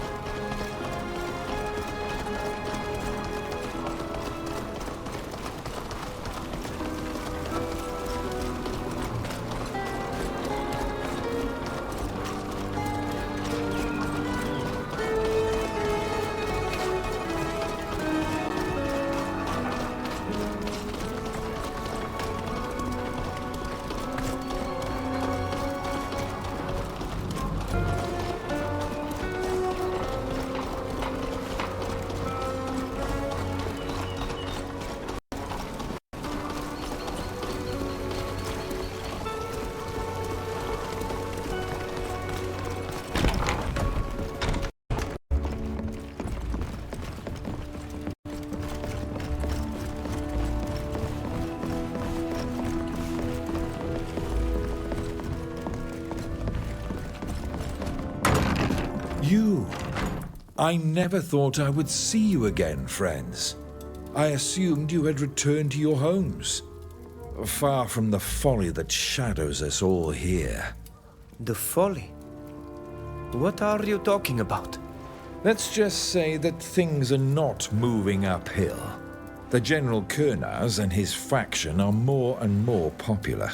You! I never thought I would see you again, friends. I assumed you had returned to your homes. Far from the folly that shadows us all here. The folly? What are you talking about? Let's just say that things are not moving uphill. The General Kernaz and his faction are more and more popular.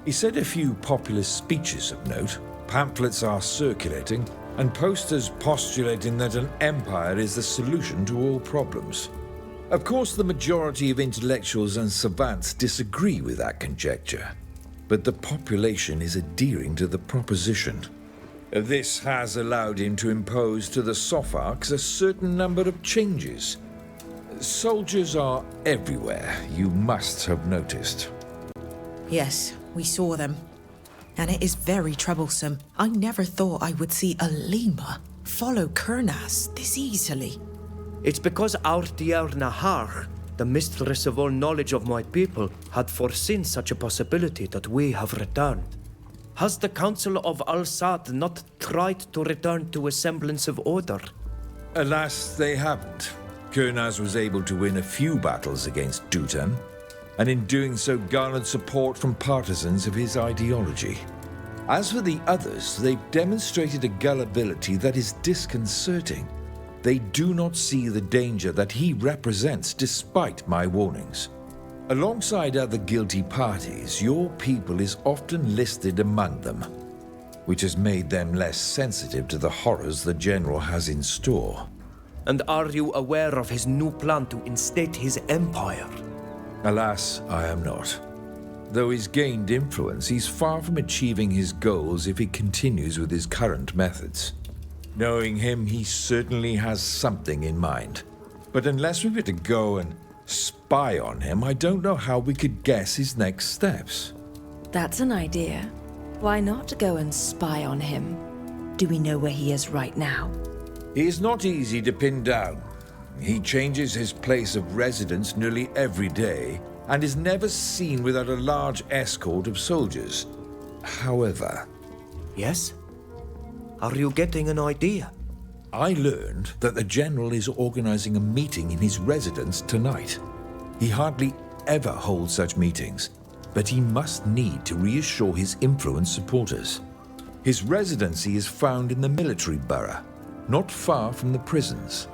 He said a few populist speeches of note, pamphlets are circulating, and posters postulating that an empire is the solution to all problems. Of course, the majority of intellectuals and savants disagree with that conjecture, but the population is adhering to the proposition. This has allowed him to impose to the Sopharks a certain number of changes. Soldiers are everywhere, you must have noticed. Yes, we saw them. And it is very troublesome. I never thought I would see Alima follow Kernaz this easily. It's because our Diar Nahar the mistress of all knowledge of my people, had foreseen such a possibility that we have returned. Has the Council of Al-Sad not tried to return to a semblance of order? Alas, they haven't. Kurnaz was able to win a few battles against Dutan, and in doing so garnered support from partisans of his ideology. As for the others, they've demonstrated a gullibility that is disconcerting. They do not see the danger that he represents despite my warnings. Alongside other guilty parties, your people is often listed among them, which has made them less sensitive to the horrors the General has in store. And are you aware of his new plan to instate his empire? Alas, I am not. Though he's gained influence, he's far from achieving his goals if he continues with his current methods. Knowing him, he certainly has something in mind. But unless we were to go and spy on him, I don't know how we could guess his next steps. That's an idea. Why not go and spy on him? Do we know where he is right now? He is not easy to pin down. He changes his place of residence nearly every day, and is never seen without a large escort of soldiers. However... Yes? Are you getting an idea? I learned that the General is organizing a meeting in his residence tonight. He hardly ever holds such meetings, but he must need to reassure his influence supporters. His residency is found in the military borough, not far from the prisons.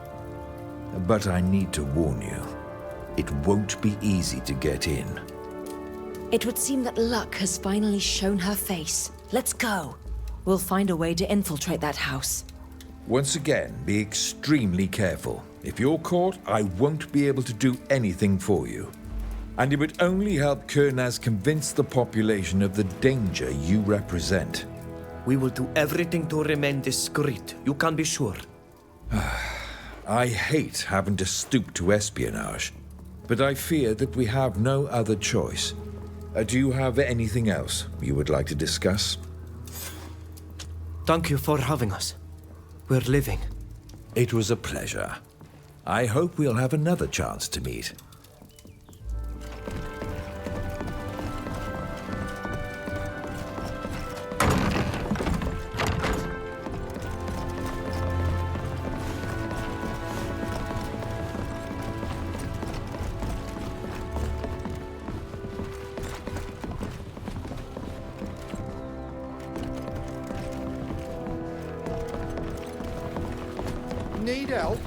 But I need to warn you, it won't be easy to get in. It would seem that luck has finally shown her face. Let's go. We'll find a way to infiltrate that house. Once again, be extremely careful. If you're caught, I won't be able to do anything for you. And it would only help Kurnaz convince the population of the danger you represent. We will do everything to remain discreet, you can be sure. I hate having to stoop to espionage, but I fear that we have no other choice. Do you have anything else you would like to discuss? Thank you for having us. We're leaving. It was a pleasure. I hope we'll have another chance to meet. Need help?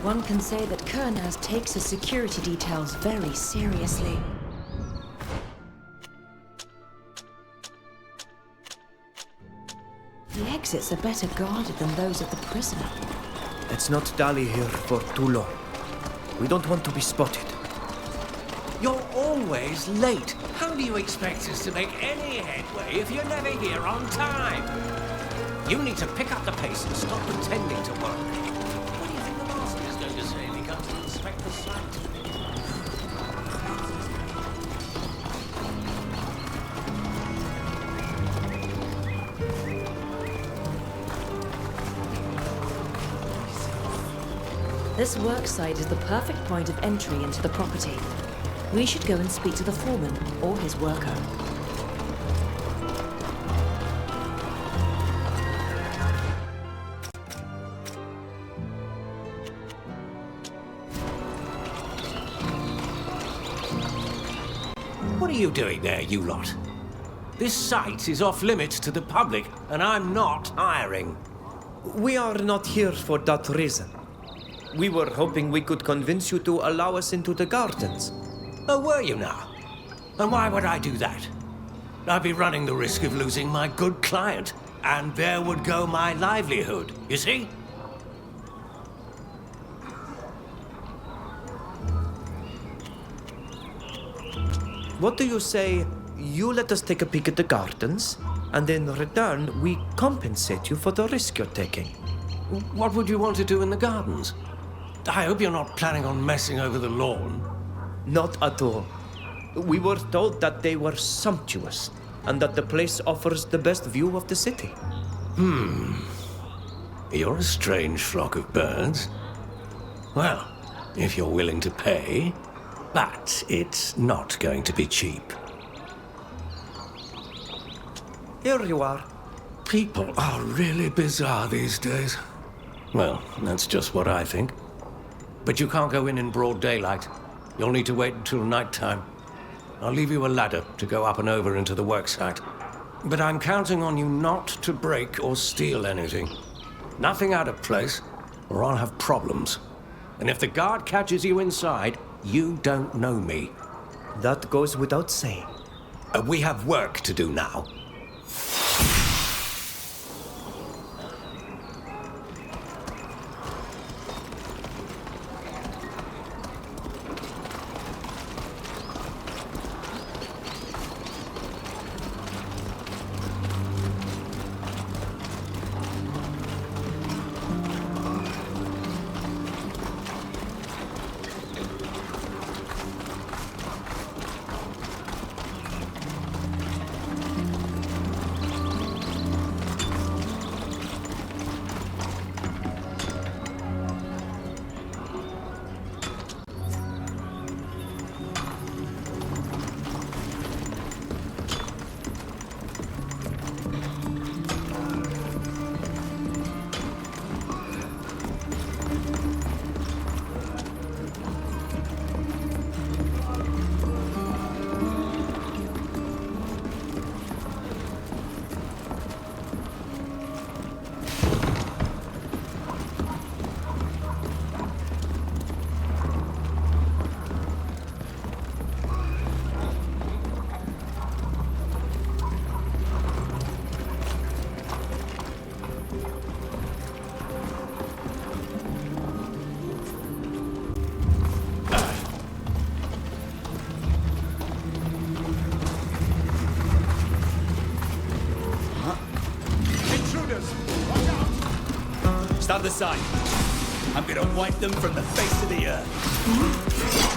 One can say that Kurnaz takes his security details very seriously. The exits are better guarded than those of the prison. Let's not dally here for too long. We don't want to be spotted. You're always late. How do you expect us to make any headway if you're never here on time? You need to pick up the pace and stop pretending to work. What do you think the master is going to say if he comes to inspect the site? This worksite is the perfect point of entry into the property. We should go and speak to the foreman or his worker. What are you doing there, you lot? This site is off limits to the public, and I'm not hiring. We are not here for that reason. We were hoping we could convince you to allow us into the gardens. Oh, were you now? And why would I do that? I'd be running the risk of losing my good client, and there would go my livelihood, you see? What do you say you let us take a peek at the gardens, and in return we compensate you for the risk you're taking? What would you want to do in the gardens? I hope you're not planning on messing over the lawn. Not at all. We were told that they were sumptuous, and that the place offers the best view of the city. You're a strange flock of birds. Well, if you're willing to pay, but it's not going to be cheap. Here you are. People are really bizarre these days. Well, that's just what I think. But you can't go in broad daylight. You'll need to wait until nighttime. I'll leave you a ladder to go up and over into the worksite. But I'm counting on you not to break or steal anything. Nothing out of place, or I'll have problems. And if the guard catches you inside, you don't know me. That goes without saying. We have work to do now. Stand aside. I'm gonna wipe them from the face of the earth.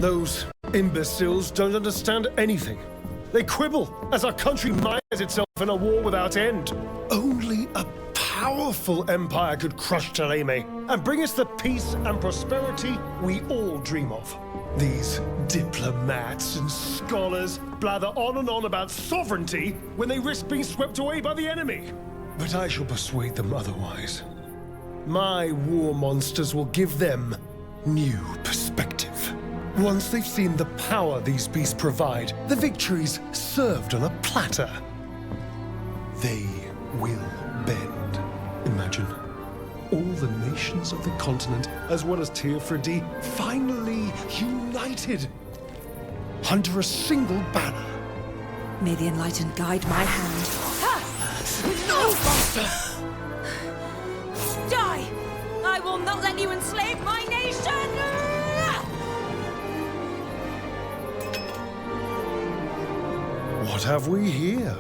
Those imbeciles don't understand anything. They quibble as our country mires itself in a war without end. Only a powerful empire could crush Thyne and bring us the peace and prosperity we all dream of. These diplomats and scholars blather on and on about sovereignty when they risk being swept away by the enemy. But I shall persuade them otherwise. My war monsters will give them new perspective. Once they've seen the power these beasts provide, the victories served on a platter, they will bend. Imagine all the nations of the continent, as well as Teofridi, finally united under a single banner. May the Enlightened guide my hand. No, master! Die! I will not let you enslave my nation! What have we here?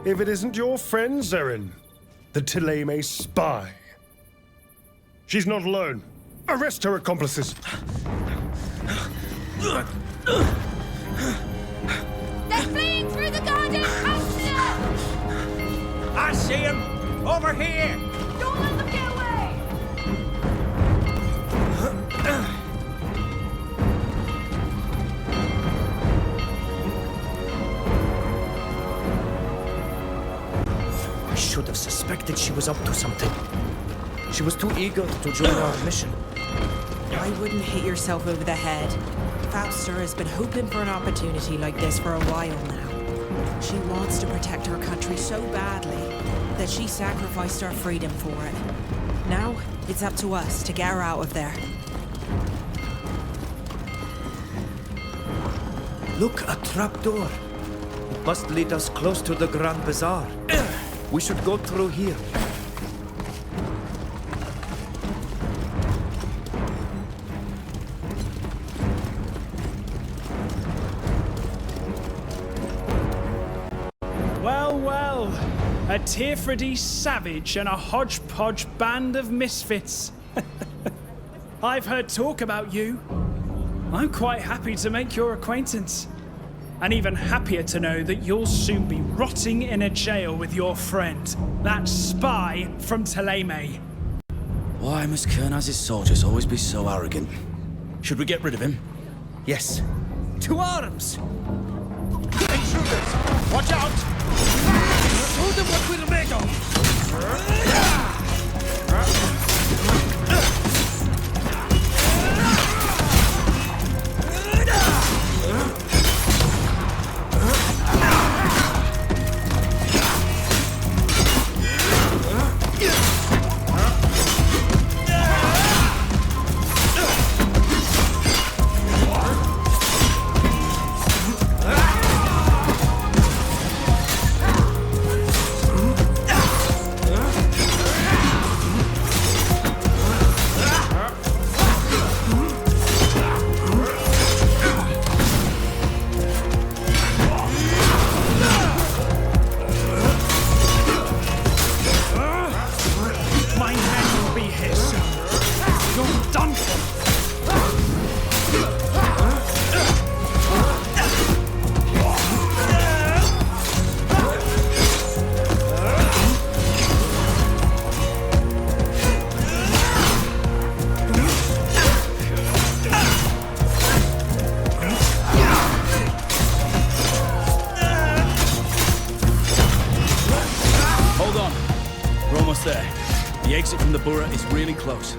If it isn't your friend, Zerin, the Thyne spy. She's not alone. Arrest her accomplices. They're fleeing through the garden! I see him! Over here! Don't let them get away! I should have suspected she was up to something. She was too eager to join our mission. I wouldn't hit yourself over the head. Fausta has been hoping for an opportunity like this for a while now. She wants to protect her country so badly that she sacrificed her freedom for it. Now, it's up to us to get her out of there. Look, a trapdoor. It must lead us close to the Grand Bazaar. We should go through here. Well, well. A Teofridi savage and a hodgepodge band of misfits. I've heard talk about you. I'm quite happy to make your acquaintance. And even happier to know that you'll soon be rotting in a jail with your friend, that spy from Thyne. Why must Kernaz's soldiers always be so arrogant? Should we get rid of him? Yes. To arms! Intruders! Watch out! Show them what we're made of! The exit from the borough is really close.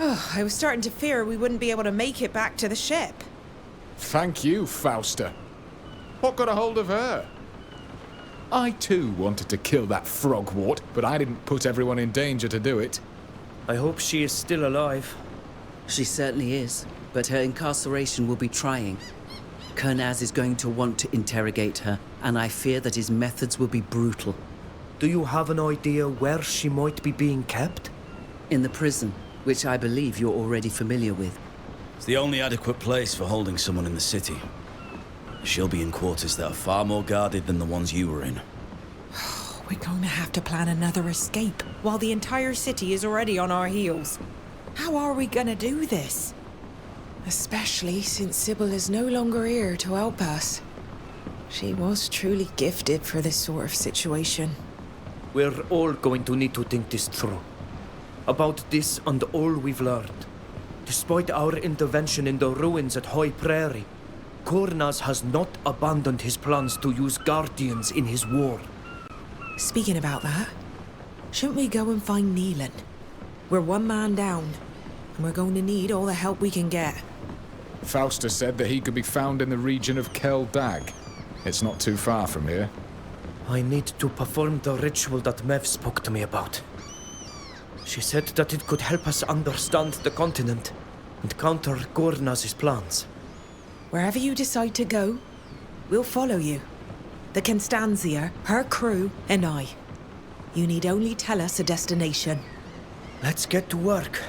Oh, I was starting to fear we wouldn't be able to make it back to the ship. Thank you, Fausta. What got a hold of her? I too wanted to kill that frogwort, but I didn't put everyone in danger to do it. I hope she is still alive. She certainly is, but her incarceration will be trying. Kernaz is going to want to interrogate her, and I fear that his methods will be brutal. Do you have an idea where she might be being kept? In the prison, which I believe you're already familiar with. It's the only adequate place for holding someone in the city. She'll be in quarters that are far more guarded than the ones you were in. We're going to have to plan another escape while the entire city is already on our heels. How are we gonna do this? Especially since Sybil is no longer here to help us. She was truly gifted for this sort of situation. We're all going to need to think this through. About this and all we've learned. Despite our intervention in the ruins at High Prairie, Kernaz has not abandoned his plans to use Guardians in his war. Speaking about that, shouldn't we go and find Neelan? We're one man down, and we're going to need all the help we can get. Fausta said that he could be found in the region of Kel Dag. It's not too far from here. I need to perform the ritual that Mev spoke to me about. She said that it could help us understand the continent and counter Kernaz's plans. Wherever you decide to go, we'll follow you. The Constanzia, her crew, and I. You need only tell us a destination. Let's get to work.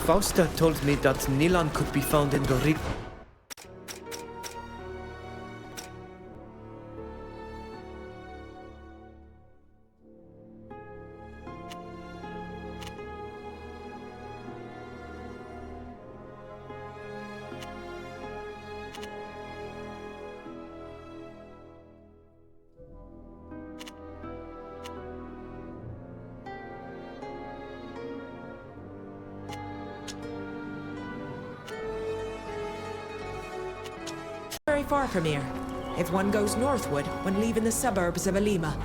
Fausta told me that Nilan could be found in the Very far from here, if one goes northward when leaving the suburbs of Alima.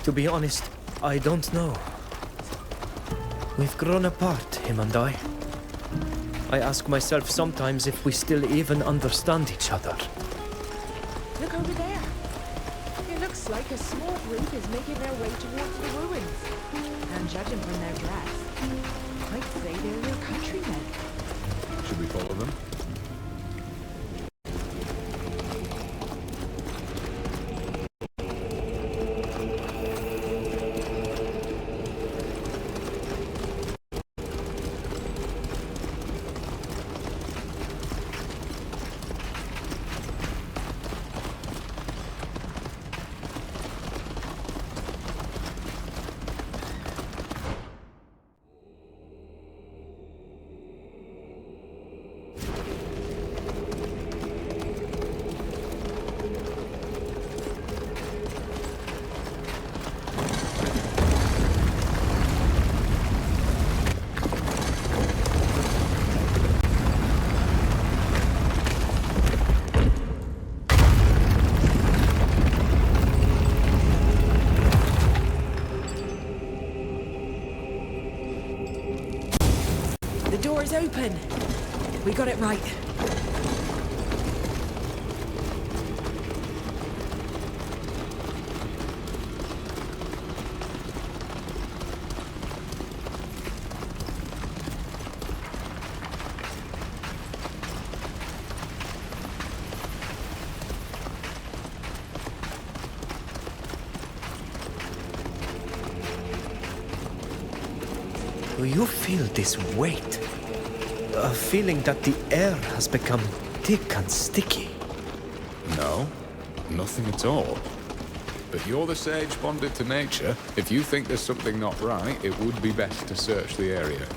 To be honest, I don't know. We've grown apart, him and I. I ask myself sometimes if we still even understand each other. Look over there. It looks like a small group is making their way towards the ruins. And judging from their dress, I'd say they're your countrymen. Should we follow them? Door's open. We got it right. Do you feel this weight? A feeling that the air has become thick and sticky. No, nothing at all. But you're the sage bonded to nature. If you think there's something not right, it would be best to search the area.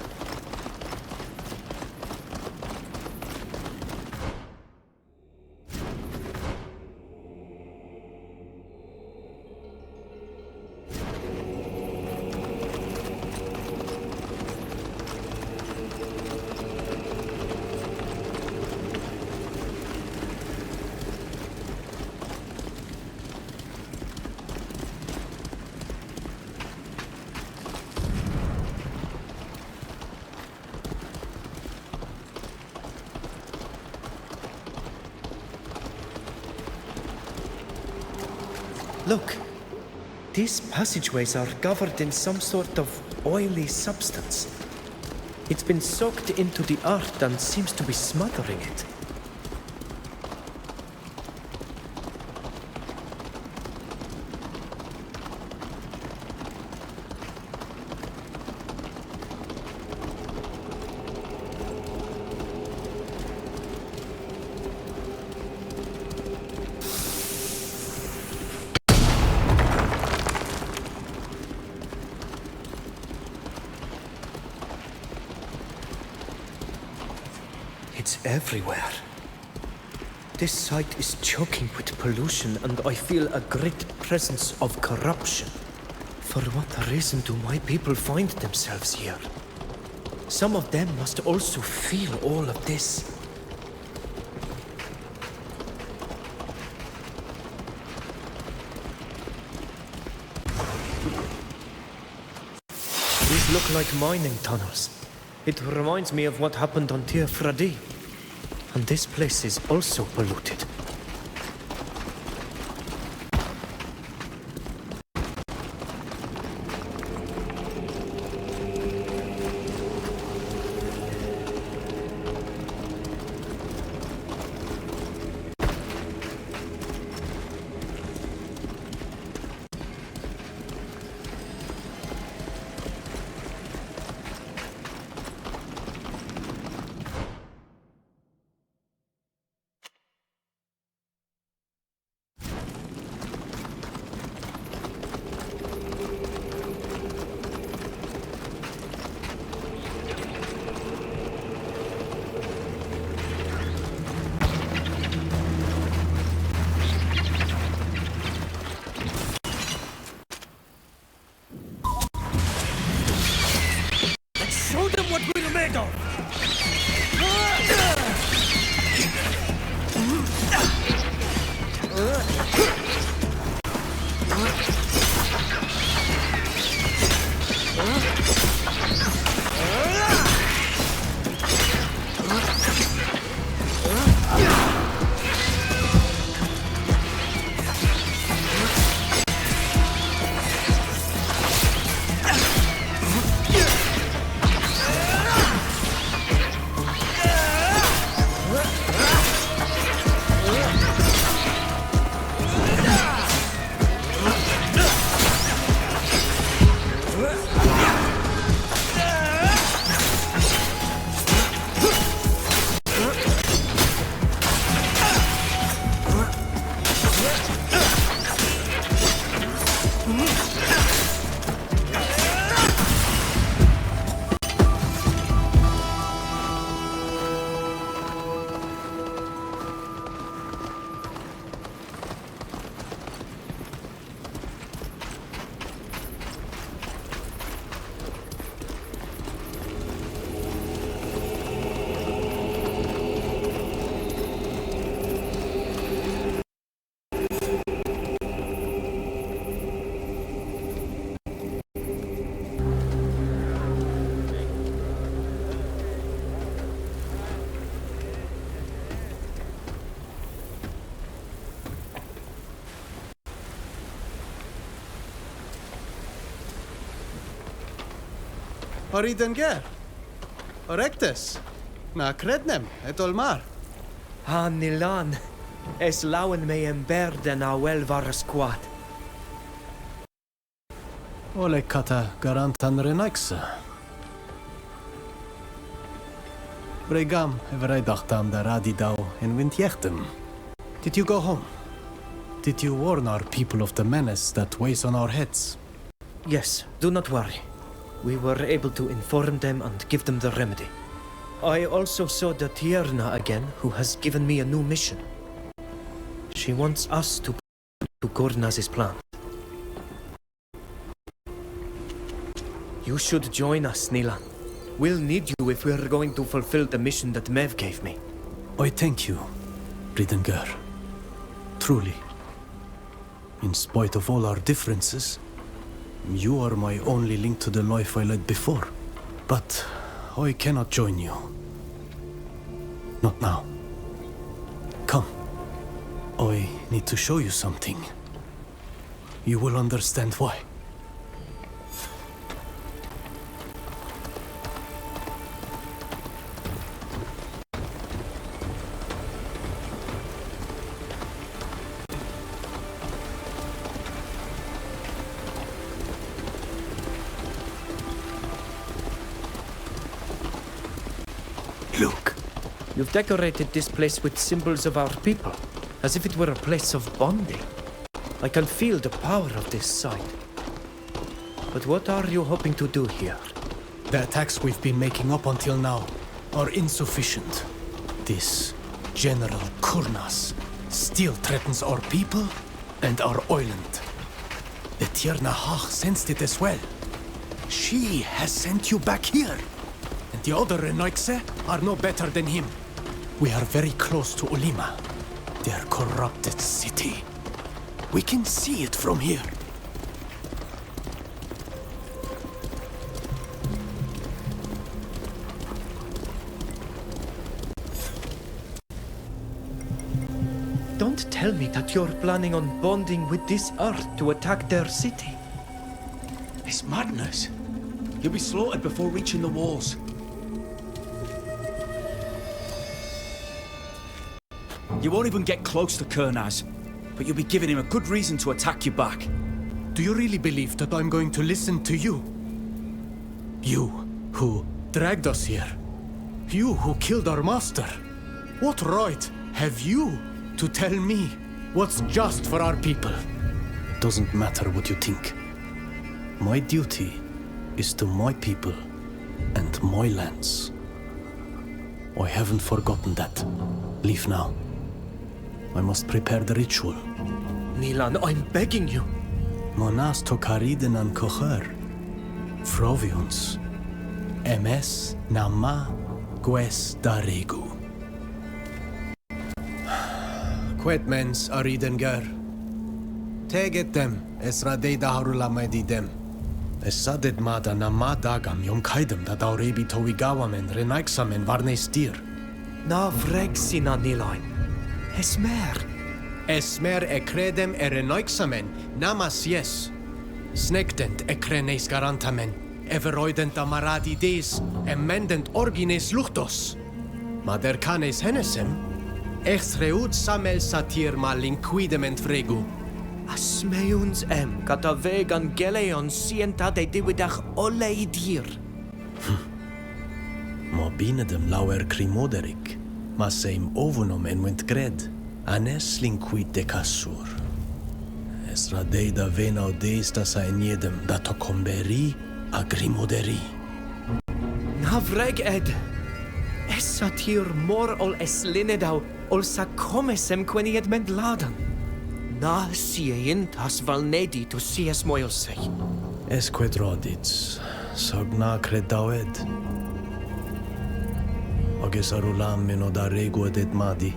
Look. These passageways are covered in some sort of oily substance. It's been soaked into the earth and seems to be smothering it. It's everywhere. This site is choking with pollution, and I feel a great presence of corruption. For what reason do my people find themselves here? Some of them must also feel all of this. These look like mining tunnels. It reminds me of what happened on Tir Fradi. And this place is also polluted. Show them what we're made of! Oridenger. Orectus. Na crednem, et olmar. Ha nilan. Es lauen me emberden a welvar squad. Ole kata garantan renaxa. Bregam evreidachtam da radidau en wintjechtem. Did you go home? Did you warn our people of the menace that weighs on our heads? Yes, do not worry. We were able to inform them and give them the remedy. I also saw the Tierna again, who has given me a new mission. She wants us to Gornaz's plan. You should join us, Nilan. We'll need you if we're going to fulfill the mission that Mev gave me. I thank you, Ridengar. Truly. In spite of all our differences, you are my only link to the life I led before. But I cannot join you. Not now. Come. I need to show you something. You will understand why. Look. You've decorated this place with symbols of our people, as if it were a place of bonding. I can feel the power of this site. But what are you hoping to do here? The attacks we've been making up until now are insufficient. This General Kurnas still threatens our people and our island. The Tierna Hach sensed it as well. She has sent you back here. And the other Renoixe are no better than him. We are very close to Ulima, their corrupted city. We can see it from here. Don't tell me that you're planning on bonding with this earth to attack their city. It's madness. You'll be slaughtered before reaching the walls. You won't even get close to Kurnaz, but you'll be giving him a good reason to attack you back. Do you really believe that I'm going to listen to you? You, who dragged us here. You, who killed our master. What right have you to tell me what's just for our people? It doesn't matter what you think. My duty is to my people and my lands. I haven't forgotten that. Leave now. I must prepare the ritual. Nilan, I'm begging you. Monas to kariden an kocher. Frovions. MS nama gues daregu. Quetmens aridengar. Teget dem, esradei daharula medidem. Esadet mada nama dagam yom kaidem da daurebi towigawamen renaiksamen varnestir. Na vregsina Nilan. Esmer. Esmer ekredem renaiksamen namas yes. Snekdent ekrenes garantamen. Everoident amaradi des, emendent orgines luchtos. Madercanes henesem, exreut samel satir malinquidem fregu. Asmeuns gata vegan geleon sienta de diwidach oleidir. Ma binedem lauer crimoderik, ma seim ovunum enwent gred, anes linquid de cassur. Esra deida venau deista sa eniedem da tocomberi a grimoderi. Navreg ed. Es satir mor ol es linedau ol sa comesem queni ed ment ladan. Na sieint has valnedi to sies moilsei. Es quedrodits, sogna credaued. Oges arulam meno da regu ed madi.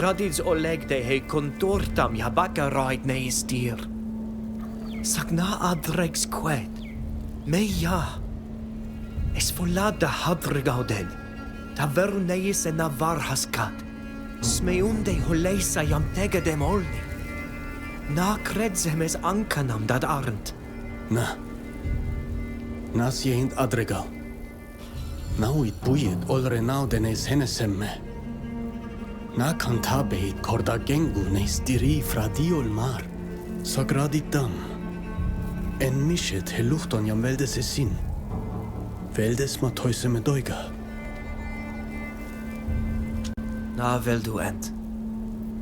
Radids oleg de he contortam jabaka raid neis dir. Sagna adregs qued. Me ja. Es volad da hadregauden. Ta veru neis en varhaskat. Smeunde holeisa jam tege dem olni. Na credzem es ankanam dat arnt. Na. Nas jehint adregal. Nauit buyet ol renauden es henesem me. Na cantabeit corda gengu nes diri fradiol mar. Sagradit dam. En mishet heluchton jam veldes esin. Veldes ma toise me doiga. Na vel du ent.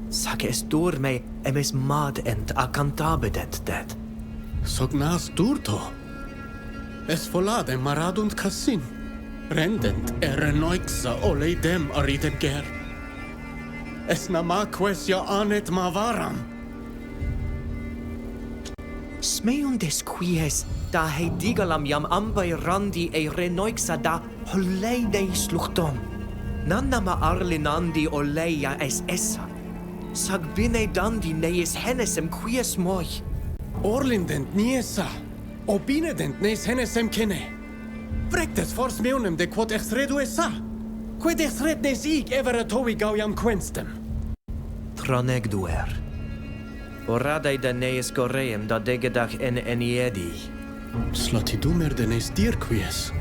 Sag es dur me emes mad ent a cantabedent det. Sognas durto. Es volade maradunt cassin. Rendent renoixa oleidem ariden ger. Es namaques ja anet mavaram. Smeundes quies da he digalam jam ambai randi e renoixa da holeideis luchtom. Nannama arlinandi oleia es essa. Sag bine dandi neis henesem quies moi. Orlindent niesa. Obinedent nes henesem kene. Vrectes fors meunem de quod ex redu essa. Quid threat des ik ever a towi gau jam quenstem? Traneg duer. Oradai da neis goreim da degedag en eniedi. Slati dumer de nes dirquies.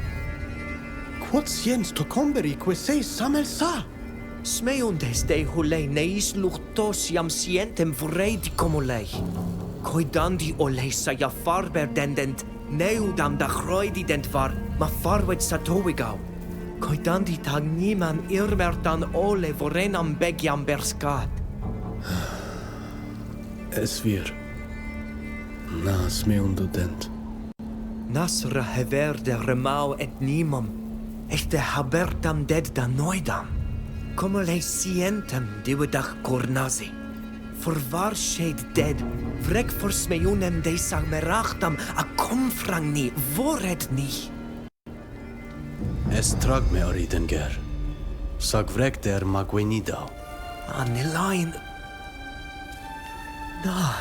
Quots jens to comberi que se samel sa? Smeundes de hulei neis luchtos jam sientem vredi comolei. Koidandi olei sa ja farber dendent, neudam da chroidi dent var, ma farwed sa towigau. Koidandi tag niman irmertan ole vorenam begiam berskat. Es wir. Nas me undudent. Nasra hever de remau et nimam, echte habertam ded da noidam. Como lei sientem diwedach cornazi. For var shed dead, vrek for smeunem de sag merachtam a komfrang ni, vored ni. Es trag me oridenger. Sag vrek der magwenidau. Anilain. Da.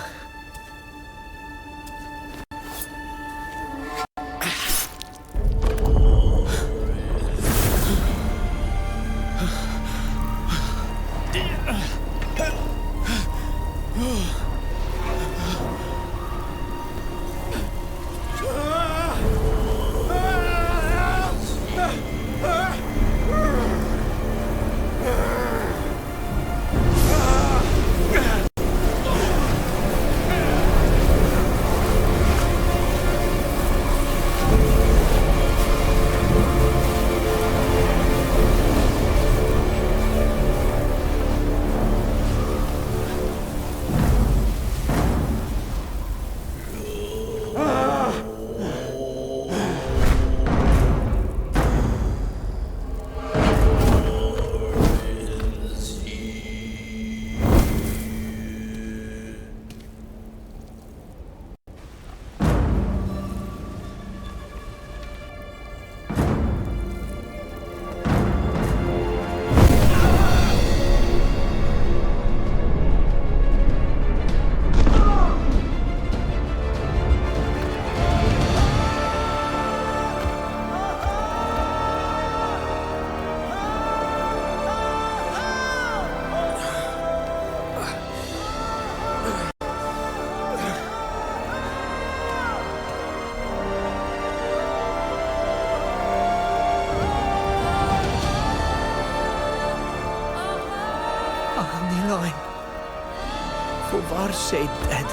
For var shed dead.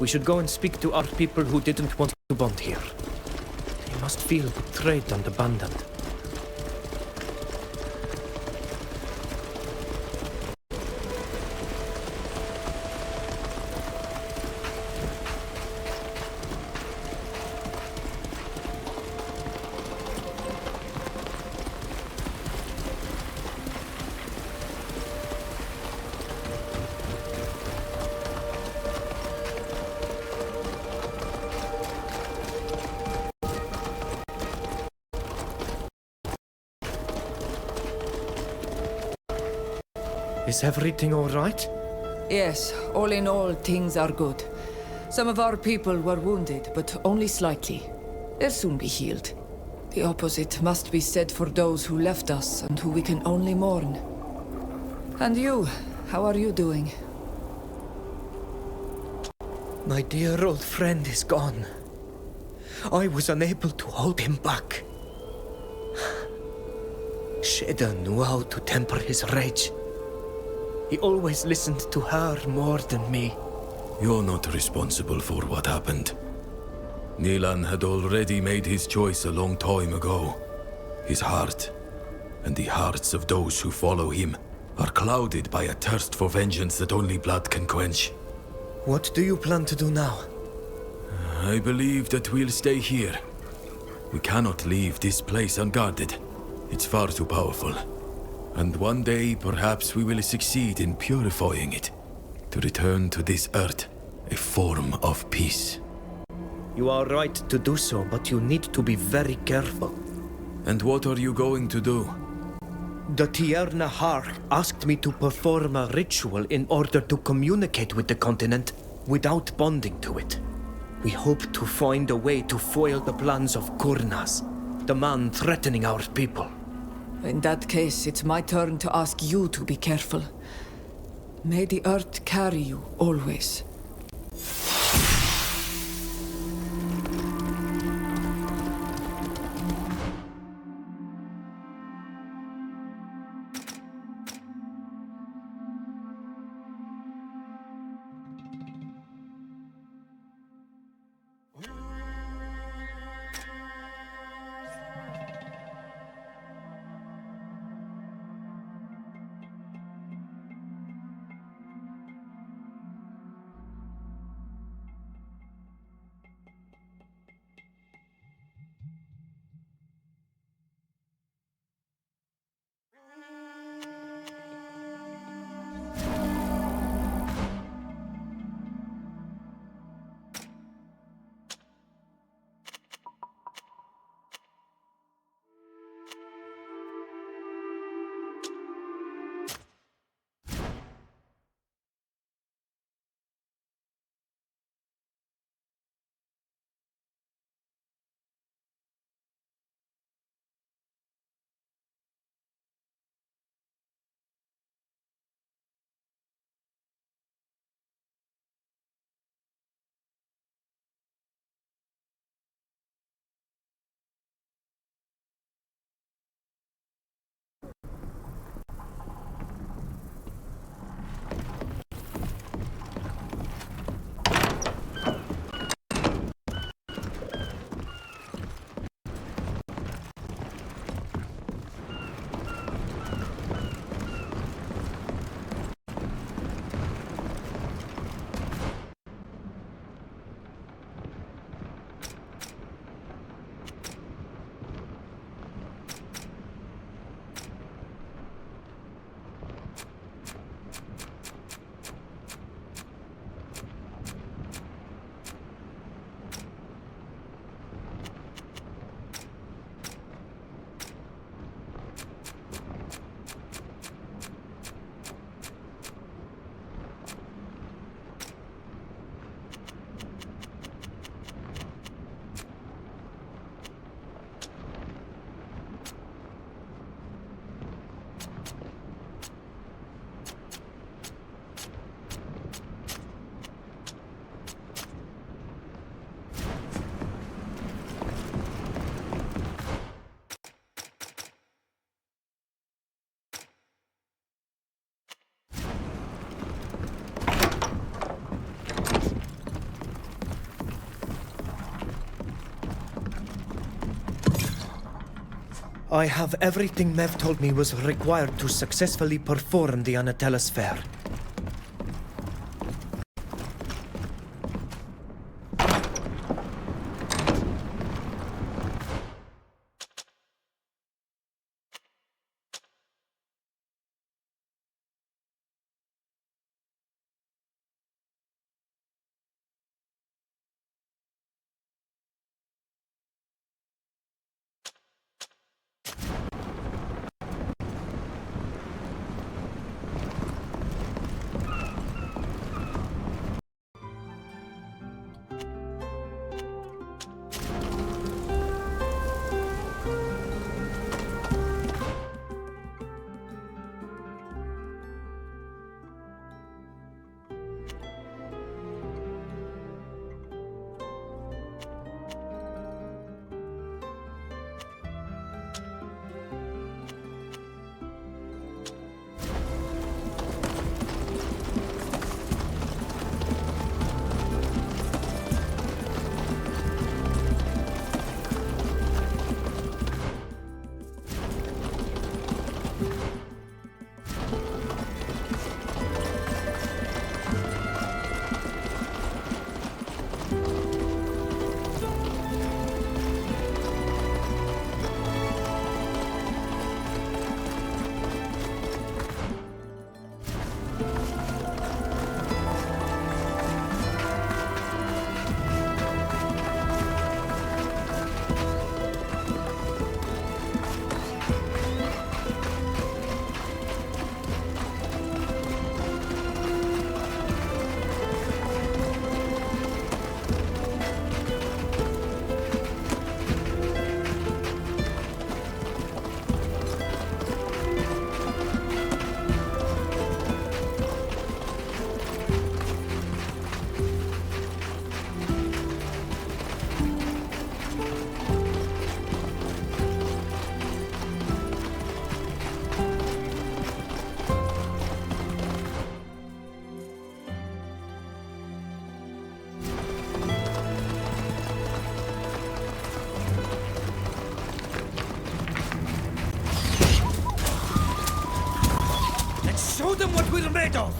We should go and speak to our people who didn't want to bond here. They must feel betrayed and abandoned. Is everything all right? Yes, all in all, things are good. Some of our people were wounded, but only slightly. They'll soon be healed. The opposite must be said for those who left us and who we can only mourn. And you, how are you doing? My dear old friend is gone. I was unable to hold him back. Sheda knew how to temper his rage. He always listened to her more than me. You're not responsible for what happened. Nilan had already made his choice a long time ago. His heart, and the hearts of those who follow him, are clouded by a thirst for vengeance that only blood can quench. What do you plan to do now? I believe that we'll stay here. We cannot leave this place unguarded. It's far too powerful. And one day, perhaps we will succeed in purifying it, to return to this earth a form of peace. You are right to do so, but you need to be very careful. And what are you going to do? The Tierna Har asked me to perform a ritual in order to communicate with the continent without bonding to it. We hope to find a way to foil the plans of Kurnas, the man threatening our people. In that case, it's my turn to ask you to be careful. May the earth carry you always. I have everything Mev told me was required to successfully perform the Anatella Sphere. what we're made of!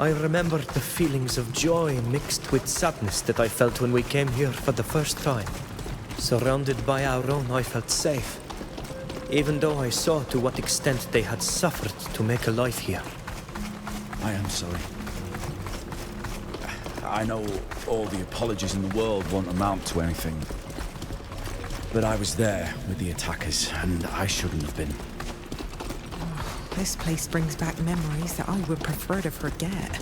I remembered the feelings of joy mixed with sadness that I felt when we came here for the first time. Surrounded by our own, I felt safe, even though I saw to what extent they had suffered to make a life here. I am sorry. I know all the apologies in the world won't amount to anything. But I was there with the attackers, and I shouldn't have been. This place brings back memories that I would prefer to forget.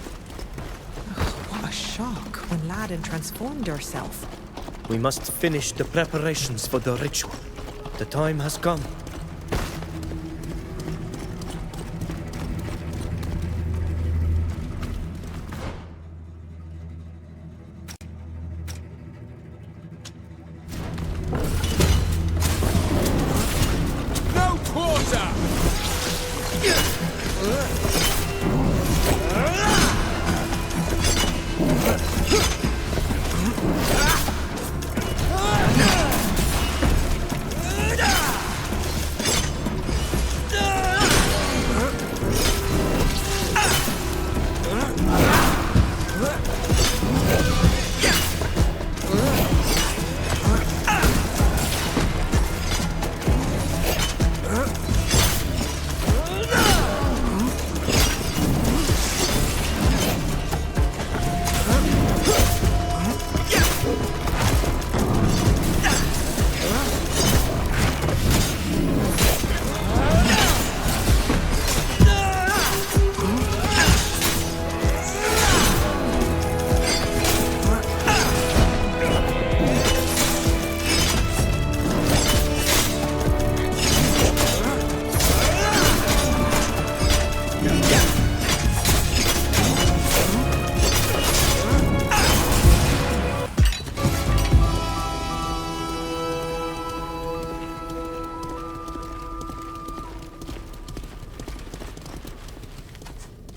Oh, what a shock when Ladin transformed herself. We must finish the preparations for the ritual. The time has come. No quarter!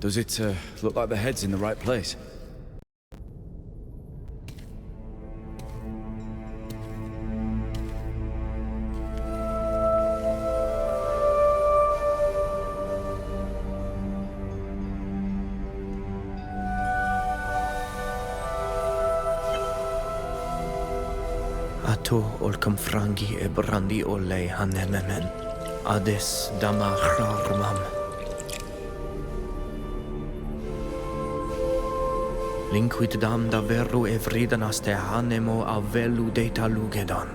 Does it look like the head's in the right place? Ato olcam frangi e brandi ole hanememen. Ades dama harmam. Linquid dam da veru evridanas te hanemo avelu data lugedon.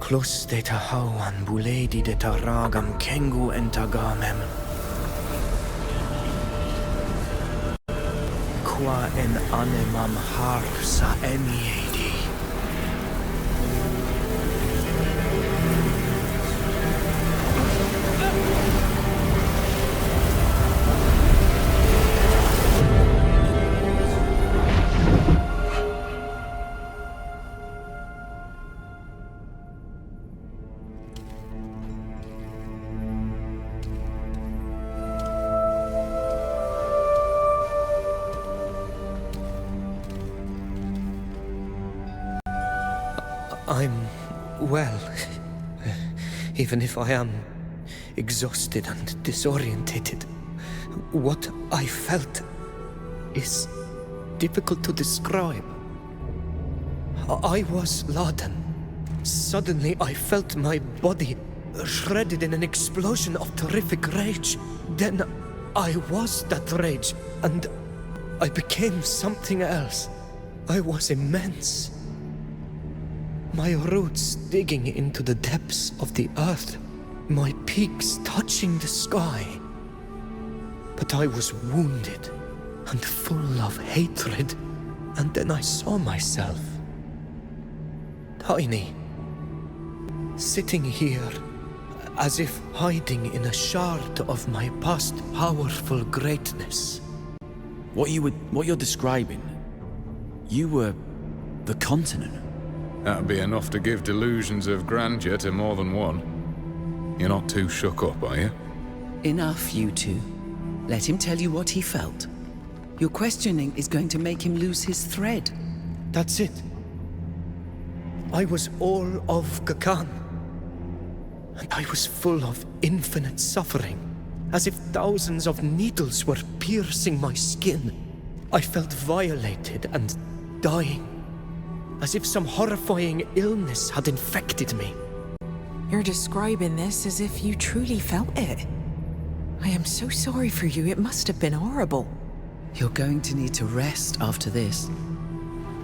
Klus data hauan buledi data ragam kengu entagamem. Qua en anemam har sa emiedi. I'm well, even if I am exhausted and disorientated. What I felt is difficult to describe. I was Laden, Suddenly, I felt my body shredded in an explosion of terrific rage. Then I was that rage, and I became something else. I was immense. My roots digging into the depths of the earth, my peaks touching the sky. But I was wounded and full of hatred, and then I saw myself. Tiny, sitting here, as if hiding in a shard of my past powerful greatness. What you're describing, you were the continent. That'd be enough to give delusions of grandeur to more than one. You're not too shook up, are you? Enough, you two. Let him tell you what he felt. Your questioning is going to make him lose his thread. That's it. I was all of Kakan. And I was full of infinite suffering, as if thousands of needles were piercing my skin. I felt violated and dying, as if some horrifying illness had infected me. You're describing this as if you truly felt it. I am so sorry for you. It must have been horrible. You're going to need to rest after this.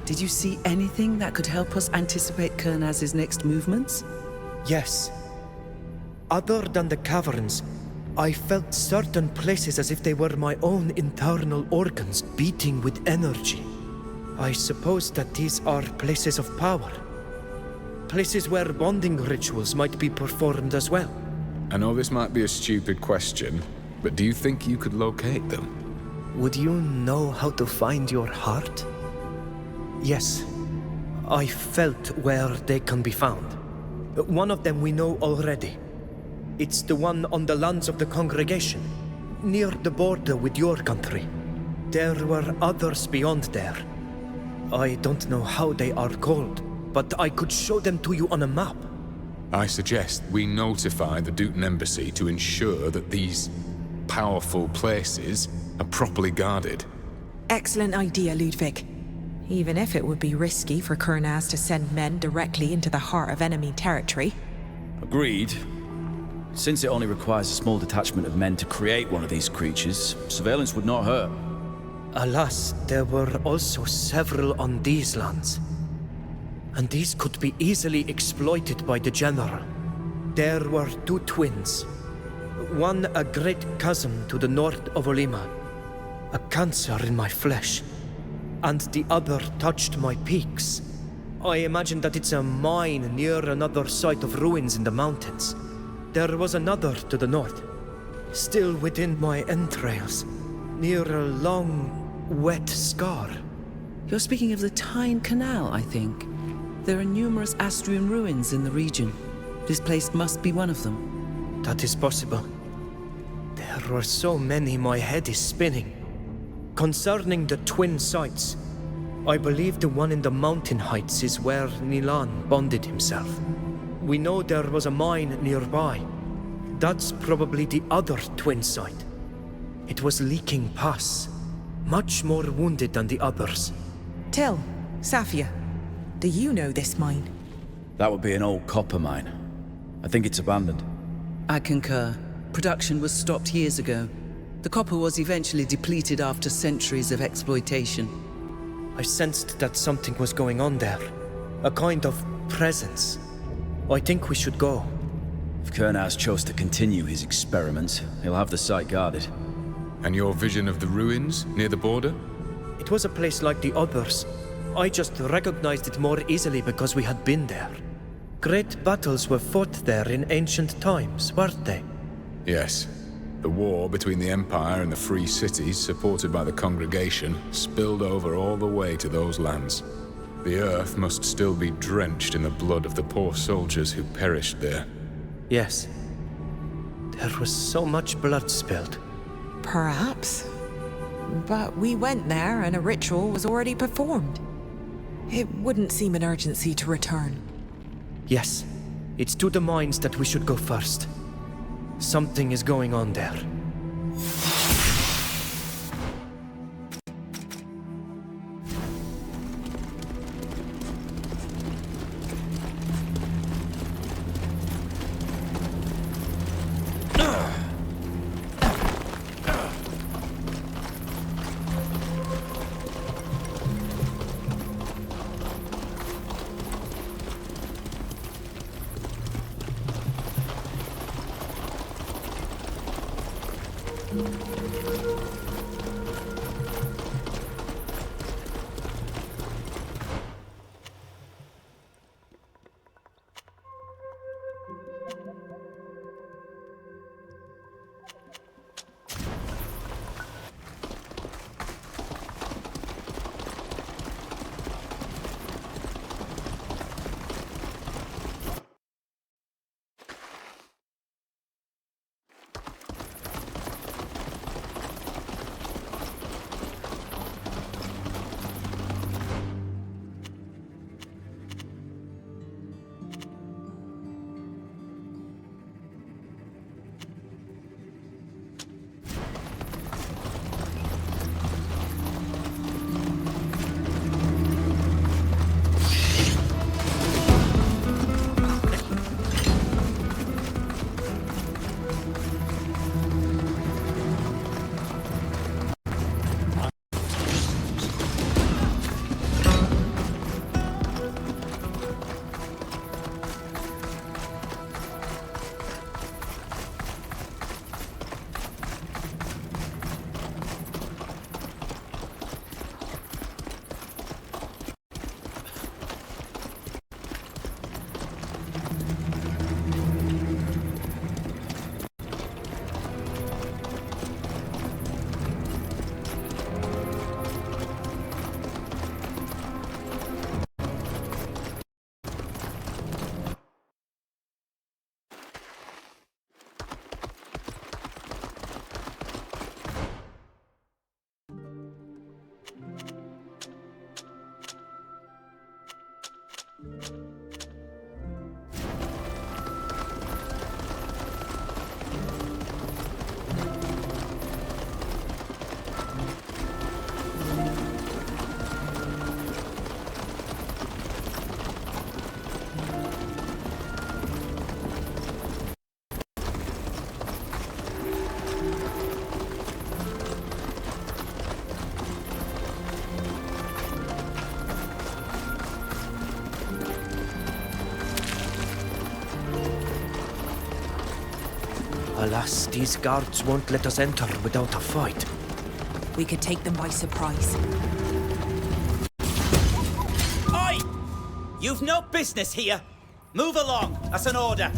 Did you see anything that could help us anticipate Kernaz's next movements? Yes. Other than the caverns, I felt certain places as if they were my own internal organs beating with energy. I suppose that these are places of power. Places where bonding rituals might be performed as well. I know this might be a stupid question, but do you think you could locate them? Would you know how to find your heart? Yes. I felt where they can be found. One of them we know already. It's the one on the lands of the congregation, near the border with your country. There were others beyond there. I don't know how they are called, but I could show them to you on a map. I suggest we notify the Dutan Embassy to ensure that these powerful places are properly guarded. Excellent idea, Ludwig. Even if it would be risky for Kernaz to send men directly into the heart of enemy territory. Agreed. Since it only requires a small detachment of men to create one of these creatures, surveillance would not hurt. Alas, there were also several on these lands. And these could be easily exploited by the General. There were two twins. One a great cousin to the north of Olima, a cancer in my flesh, and the other touched my peaks. I imagine that it's a mine near another site of ruins in the mountains. There was another to the north, still within my entrails, near a long, wet scar. You're speaking of the Thyne Canal, I think. There are numerous Astrian ruins in the region. This place must be one of them. That is possible. There are so many, my head is spinning. Concerning the twin sites, I believe the one in the mountain heights is where Nilan bonded himself. We know there was a mine nearby. That's probably the other twin site. It was leaking pus, much more wounded than the others. Till, Safia, do you know this mine? That would be an old copper mine. I think it's abandoned. I concur. Production was stopped years ago. The copper was eventually depleted after centuries of exploitation. I sensed that something was going on there. A kind of presence. I think we should go. If Kernaz chose to continue his experiments, he'll have the site guarded. And your vision of the ruins near the border? It was a place like the others. I just recognized it more easily because we had been there. Great battles were fought there in ancient times, weren't they? Yes. The war between the Empire and the Free Cities, supported by the Congregation, spilled over all the way to those lands. The earth must still be drenched in the blood of the poor soldiers who perished there. Yes. There was so much blood spilled. Perhaps. But we went there and a ritual was already performed. It wouldn't seem an urgency to return. Yes. It's to the mines that we should go first. Something is going on there. Alas, these guards won't let us enter without a fight. We could take them by surprise. Oi! You've no business here. Move along, that's an order.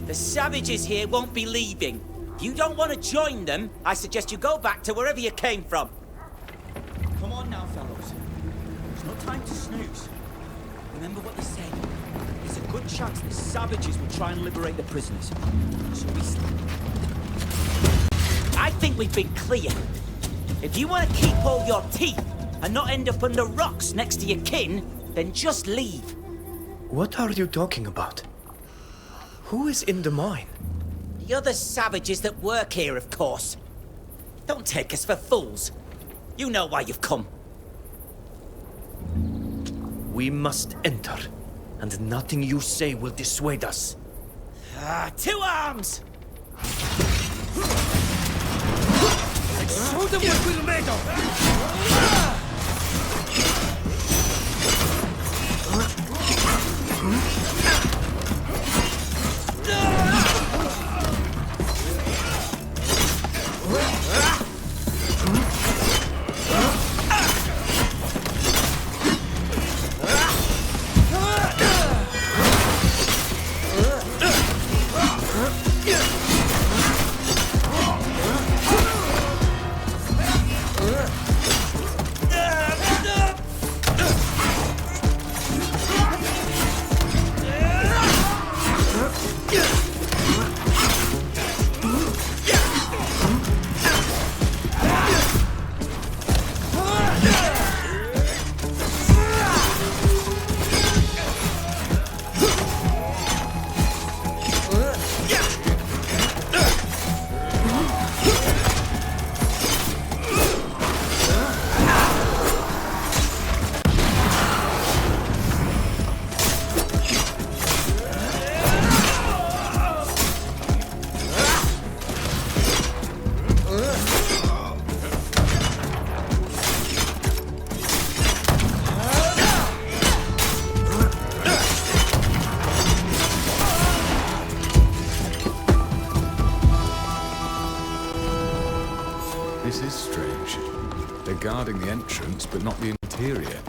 The savages here won't be leaving. If you don't want to join them, I suggest you go back to wherever you came from. Come on now, fellows. There's no time to snooze. Remember what they said. There's a good chance the savages will try and liberate the prisoners. So I think we've been clear. If you want to keep all your teeth and not end up under rocks next to your kin, then just leave. What are you talking about? Who is in the mine? The other savages that work here, of course. Don't take us for fools. You know why you've come. We must enter, and nothing you say will dissuade us. To arms! Show them what we're made of! This is strange. They're guarding the entrance, but not the interior.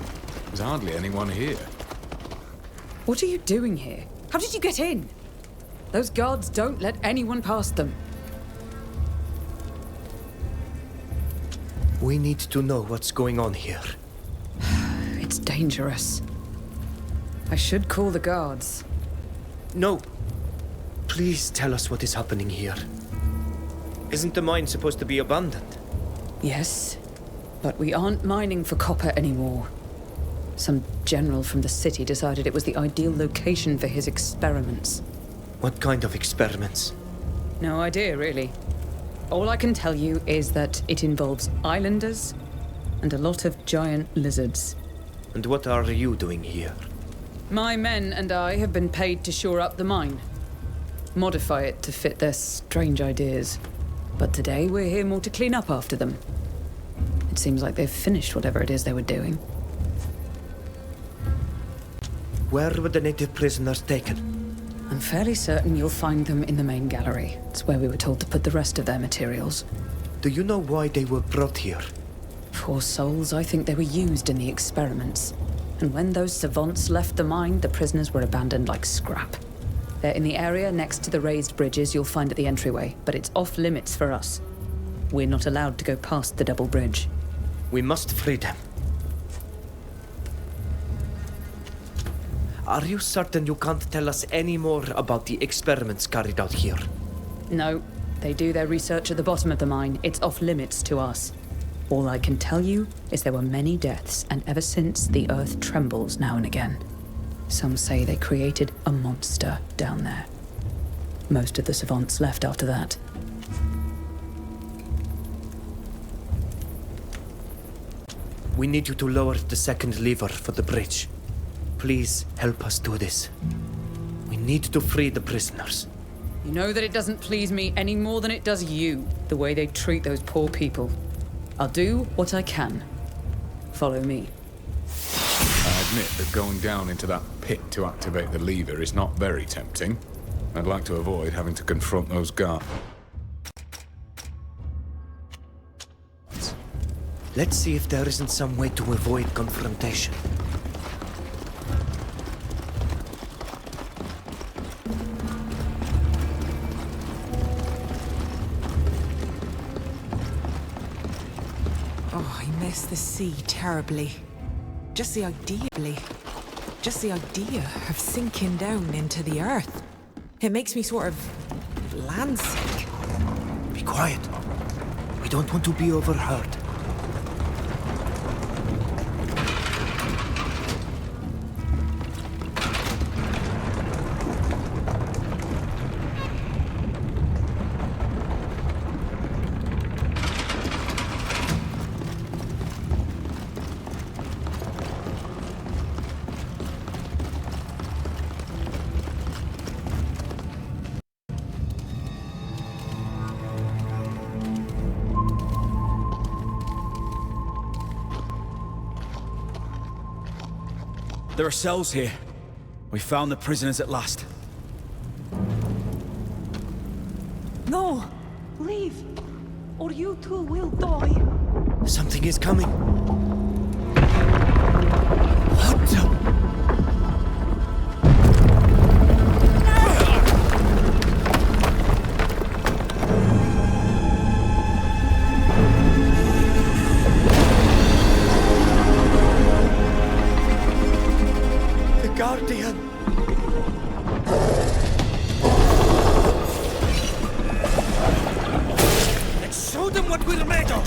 There's hardly anyone here. What are you doing here? How did you get in? Those guards don't let anyone past them. We need to know what's going on here. It's dangerous. I should call the guards. No. Please tell us what is happening here. Isn't the mine supposed to be abandoned? Yes, but we aren't mining for copper anymore. Some general from the city decided it was the ideal location for his experiments. What kind of experiments? No idea, really. All I can tell you is that it involves islanders and a lot of giant lizards. And what are you doing here? My men and I have been paid to shore up the mine. Modify it to fit their strange ideas. But today we're here more to clean up after them. It seems like they've finished whatever it is they were doing. Where were the native prisoners taken? I'm fairly certain you'll find them in the main gallery. It's where we were told to put the rest of their materials. Do you know why they were brought here? Poor souls, I think they were used in the experiments. And when those savants left the mine, the prisoners were abandoned like scrap. They're in the area next to the raised bridges you'll find at the entryway, but it's off limits for us. We're not allowed to go past the double bridge. We must free them. Are you certain you can't tell us any more about the experiments carried out here? No, they do their research at the bottom of the mine. It's off limits to us. All I can tell you is there were many deaths, and ever since, the earth trembles now and again. Some say they created a monster down there. Most of the savants left after that. We need you to lower the second lever for the bridge. Please help us do this. We need to free the prisoners. You know that it doesn't please me any more than it does you, the way they treat those poor people. I'll do what I can. Follow me. I admit that going down into that pit to activate the lever is not very tempting. I'd like to avoid having to confront those guards. Let's see if there isn't some way to avoid confrontation. Oh, I miss the sea terribly. Just the idea of sinking down into the earth. It makes me sort of landsick. Be quiet. We don't want to be overheard. There are cells here. We found the prisoners at last. No! Leave! Or you too will die. Something is coming. Guardian! Let's show them what we're made of!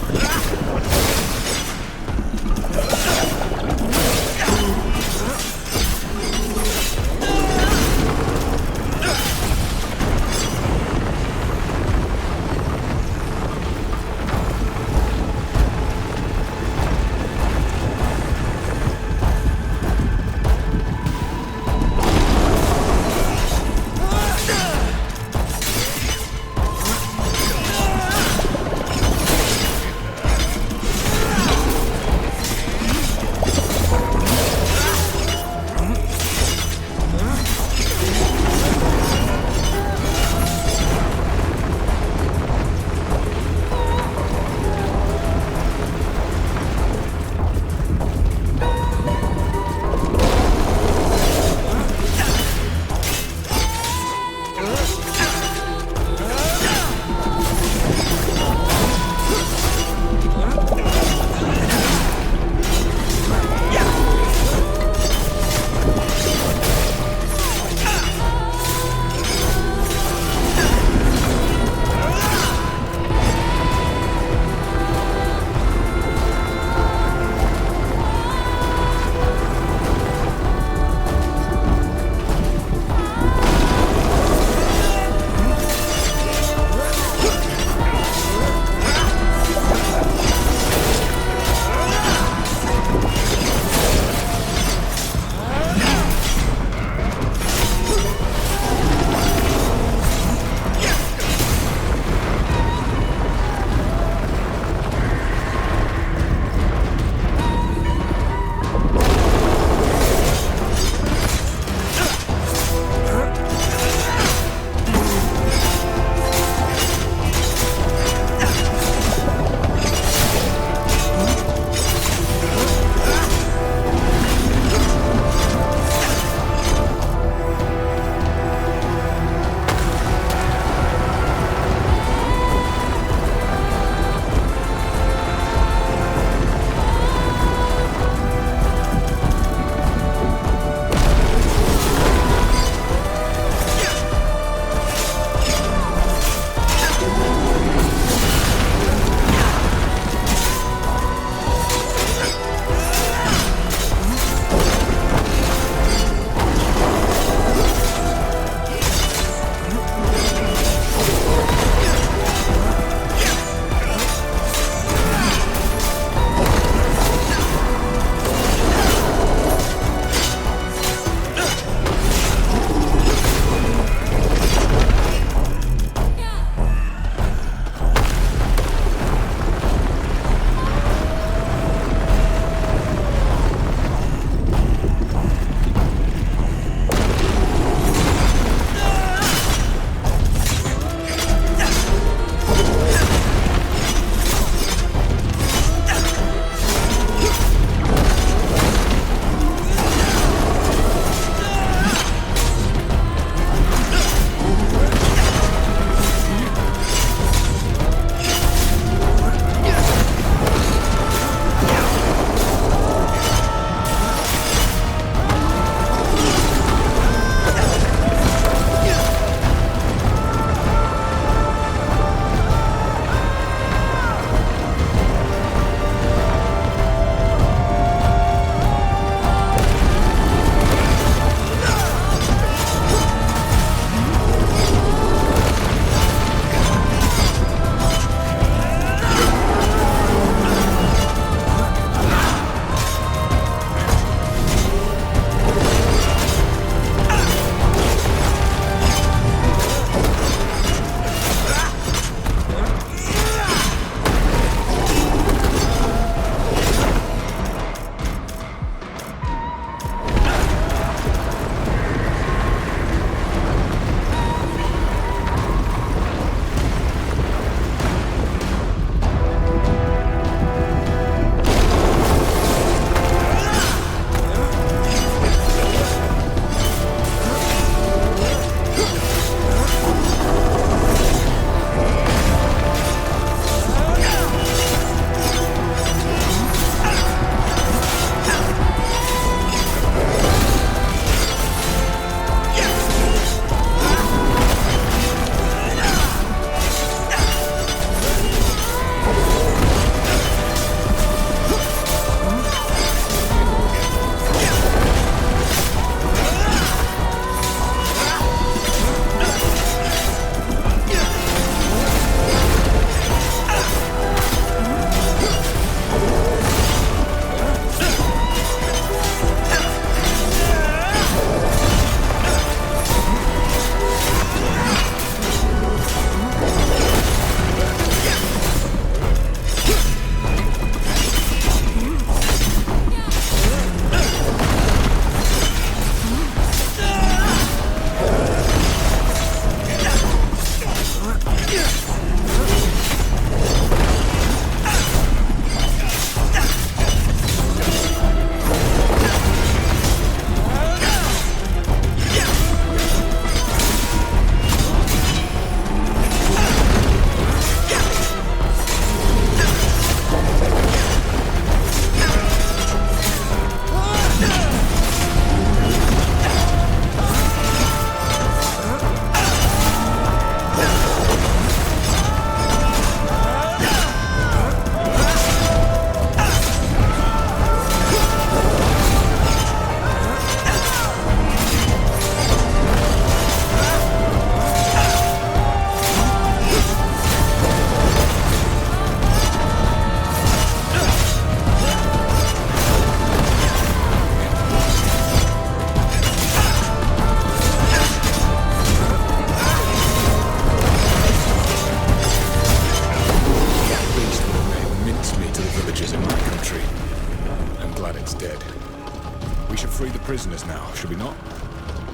We should free the prisoners now, should we not?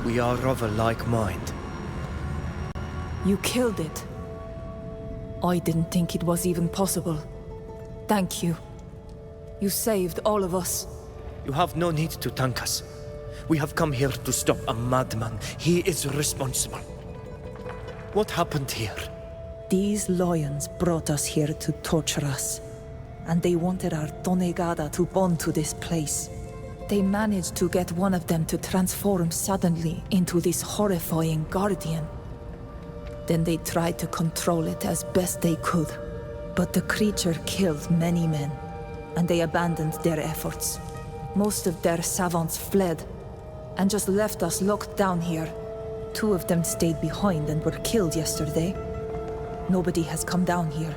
We are of a like mind. You killed it. I didn't think it was even possible. Thank you. You saved all of us. You have no need to thank us. We have come here to stop a madman. He is responsible. What happened here? These lions brought us here to torture us. And they wanted our Donegada to bond to this place. They managed to get one of them to transform suddenly into this horrifying guardian. Then they tried to control it as best they could. But the creature killed many men, and they abandoned their efforts. Most of their savants fled, and just left us locked down here. 2 of them stayed behind and were killed yesterday. Nobody has come down here.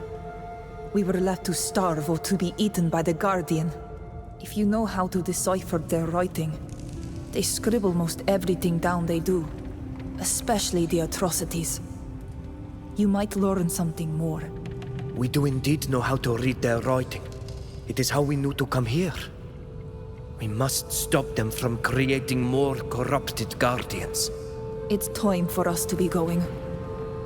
We were left to starve or to be eaten by the Guardian. If you know how to decipher their writing, they scribble most everything down they do, especially the atrocities. You might learn something more. We do indeed know how to read their writing. It is how we knew to come here. We must stop them from creating more corrupted guardians. It's time for us to be going.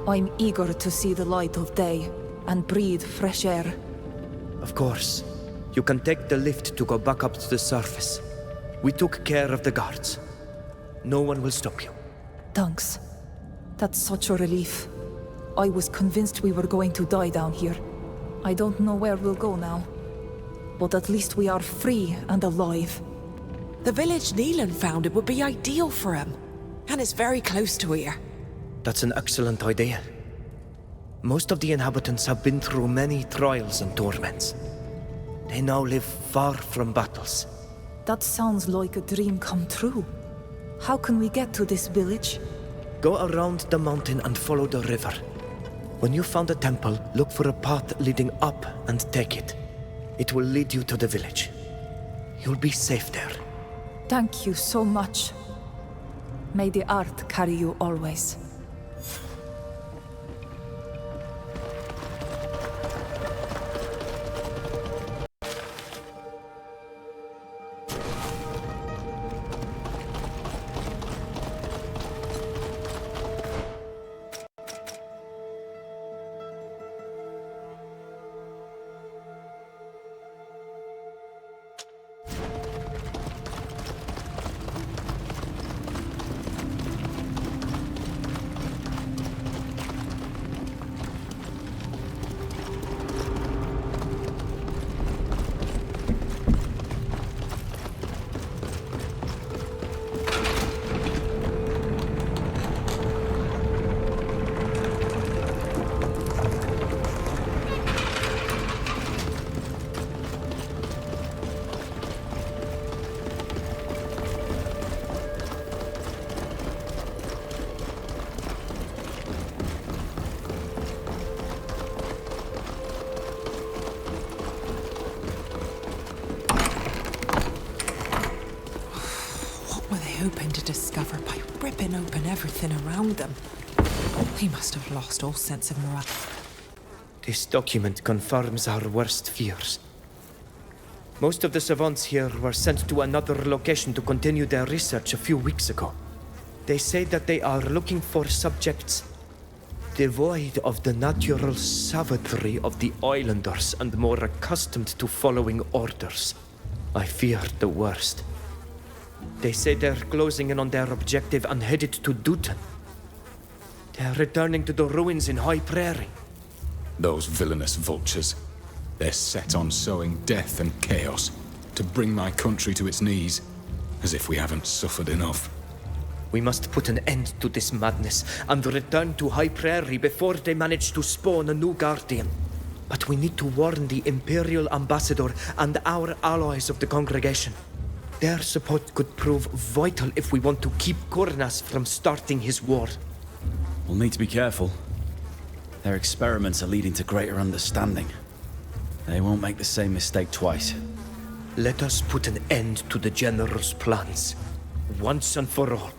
I'm eager to see the light of day and breathe fresh air. Of course. You can take the lift to go back up to the surface. We took care of the guards. No one will stop you. Thanks. That's such a relief. I was convinced we were going to die down here. I don't know where we'll go now. But at least we are free and alive. The village Neelan founded would be ideal for him. And it's very close to here. That's an excellent idea. Most of the inhabitants have been through many trials and torments. They now live far from battles. That sounds like a dream come true. How can we get to this village? Go around the mountain and follow the river. When you found a temple, look for a path leading up and take it. It will lead you to the village. You'll be safe there. Thank you so much. May the art carry you always. Hoping to discover by ripping open everything around them. He must have lost all sense of morale. This document confirms our worst fears. Most of the savants here were sent to another location to continue their research a few weeks ago. They say that they are looking for subjects devoid of the natural savagery of the islanders and more accustomed to following orders. I fear the worst. They say they're closing in on their objective and headed to Dutton. They're returning to the ruins in High Prairie. Those villainous vultures. They're set on sowing death and chaos to bring my country to its knees, as if we haven't suffered enough. We must put an end to this madness and return to High Prairie before they manage to spawn a new guardian. But we need to warn the Imperial Ambassador and our allies of the congregation. Their support could prove vital if we want to keep Kurnas from starting his war. We'll need to be careful. Their experiments are leading to greater understanding. They won't make the same mistake twice. Let us put an end to the General's plans, once and for all.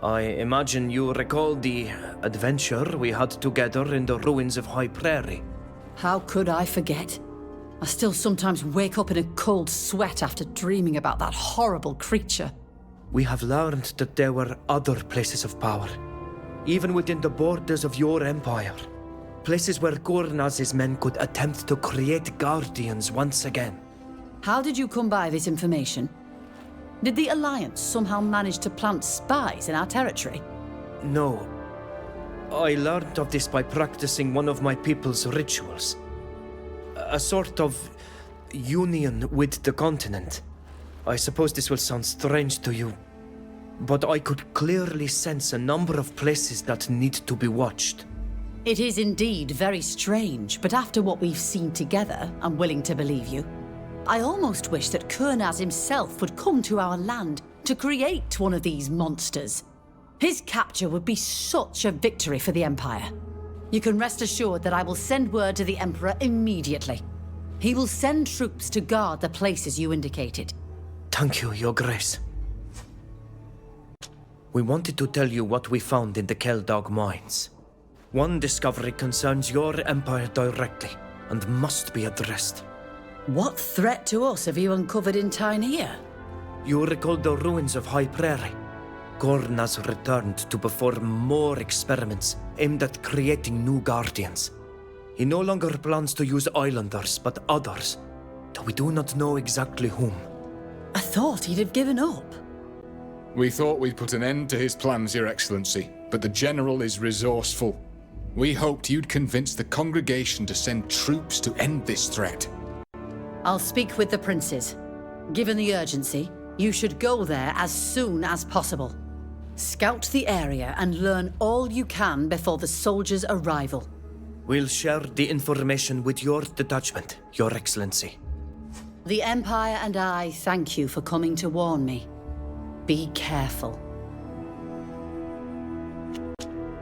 I imagine you recall the adventure we had together in the ruins of High Prairie. How could I forget? I still sometimes wake up in a cold sweat after dreaming about that horrible creature. We have learned that there were other places of power, even within the borders of your empire. Places where Gornaz's men could attempt to create Guardians once again. How did you come by this information? Did the Alliance somehow manage to plant spies in our territory? No. I learned of this by practicing one of my people's rituals. A sort of union with the continent. I suppose this will sound strange to you, but I could clearly sense a number of places that need to be watched. It is indeed very strange, but after what we've seen together, I'm willing to believe you. I almost wish that Kurnaz himself would come to our land to create one of these monsters. His capture would be such a victory for the Empire. You can rest assured that I will send word to the Emperor immediately. He will send troops to guard the places you indicated. Thank you, Your Grace. We wanted to tell you what we found in the Keldog mines. One discovery concerns your empire directly and must be addressed. What threat to us have you uncovered in Thyne? You recall the ruins of High Prairie? Gornaz returned to perform more experiments aimed at creating new Guardians. He no longer plans to use islanders, but others, though we do not know exactly whom. I thought he'd have given up. We thought we'd put an end to his plans, Your Excellency, but the General is resourceful. We hoped you'd convince the congregation to send troops to end this threat. I'll speak with the princes. Given the urgency, you should go there as soon as possible. Scout the area and learn all you can before the soldiers' arrival. We'll share the information with your detachment, Your Excellency. The Empire and I thank you for coming to warn me. Be careful.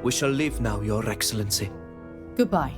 We shall leave now, Your Excellency. Goodbye.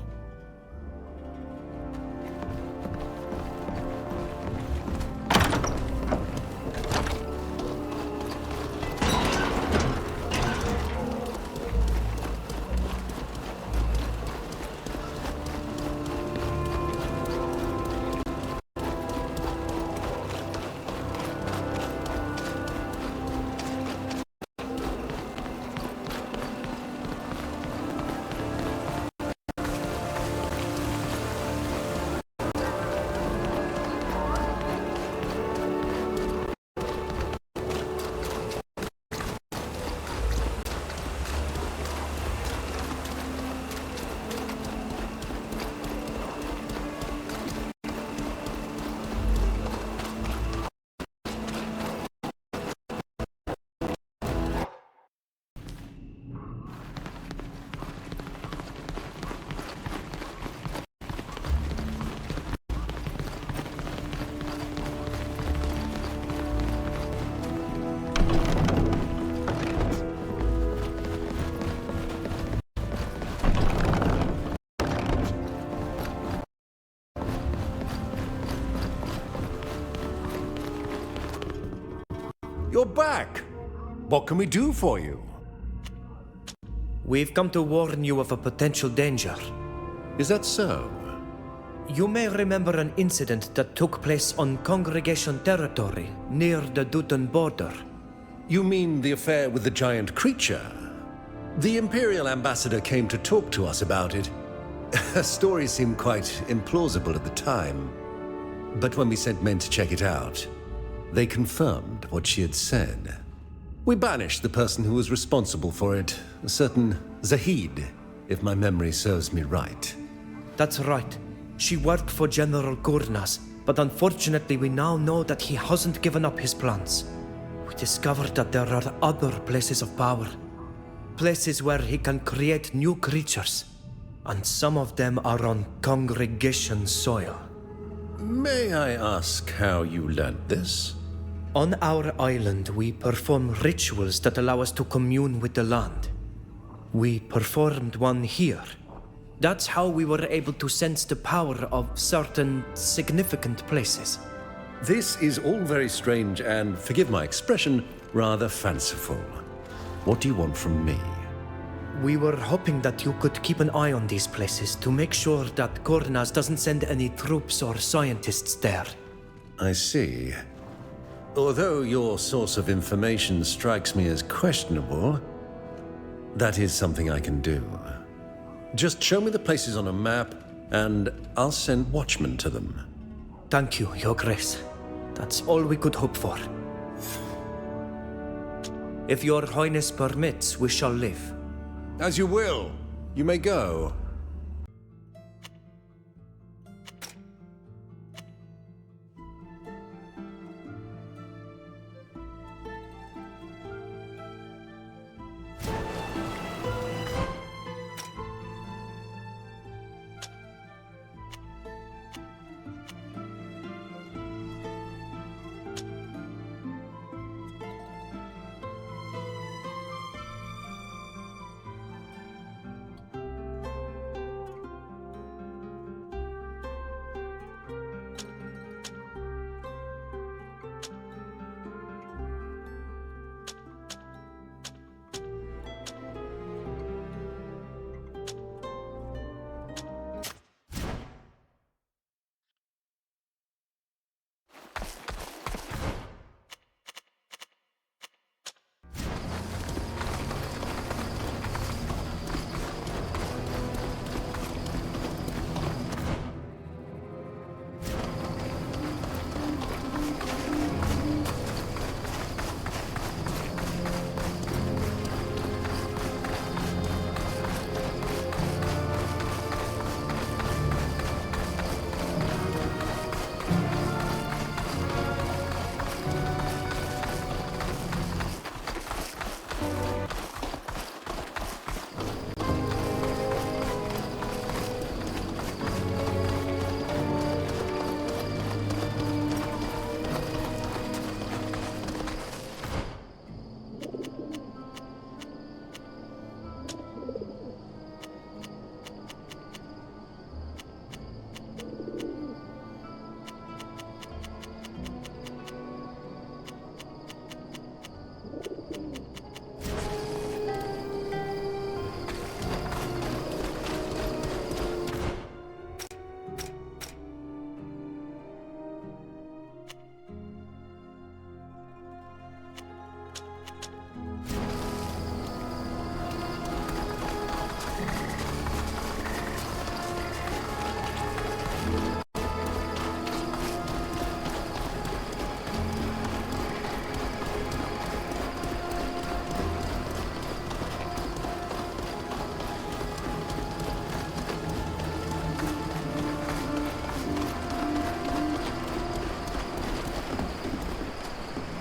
You're back! What can we do for you? We've come to warn you of a potential danger. Is that so? You may remember an incident that took place on Congregation territory near the Dutan border. You mean the affair with the giant creature? The Imperial Ambassador came to talk to us about it. Her story seemed quite implausible at the time. But when we sent men to check it out, they confirmed what she had said. We banished the person who was responsible for it, a certain Zahid, if my memory serves me right. That's right. She worked for General Gurnas, but unfortunately we now know that he hasn't given up his plans. We discovered that there are other places of power. Places where he can create new creatures. And some of them are on Congregation soil. May I ask how you learned this? On our island, we perform rituals that allow us to commune with the land. We performed one here. That's how we were able to sense the power of certain significant places. This is all very strange and, forgive my expression, rather fanciful. What do you want from me? We were hoping that you could keep an eye on these places to make sure that Gurnas doesn't send any troops or scientists there. I see. Although your source of information strikes me as questionable, that is something I can do. Just show me the places on a map, and I'll send watchmen to them. Thank you, Your Grace. That's all we could hope for. If Your Highness permits, we shall leave. As you will. You may go.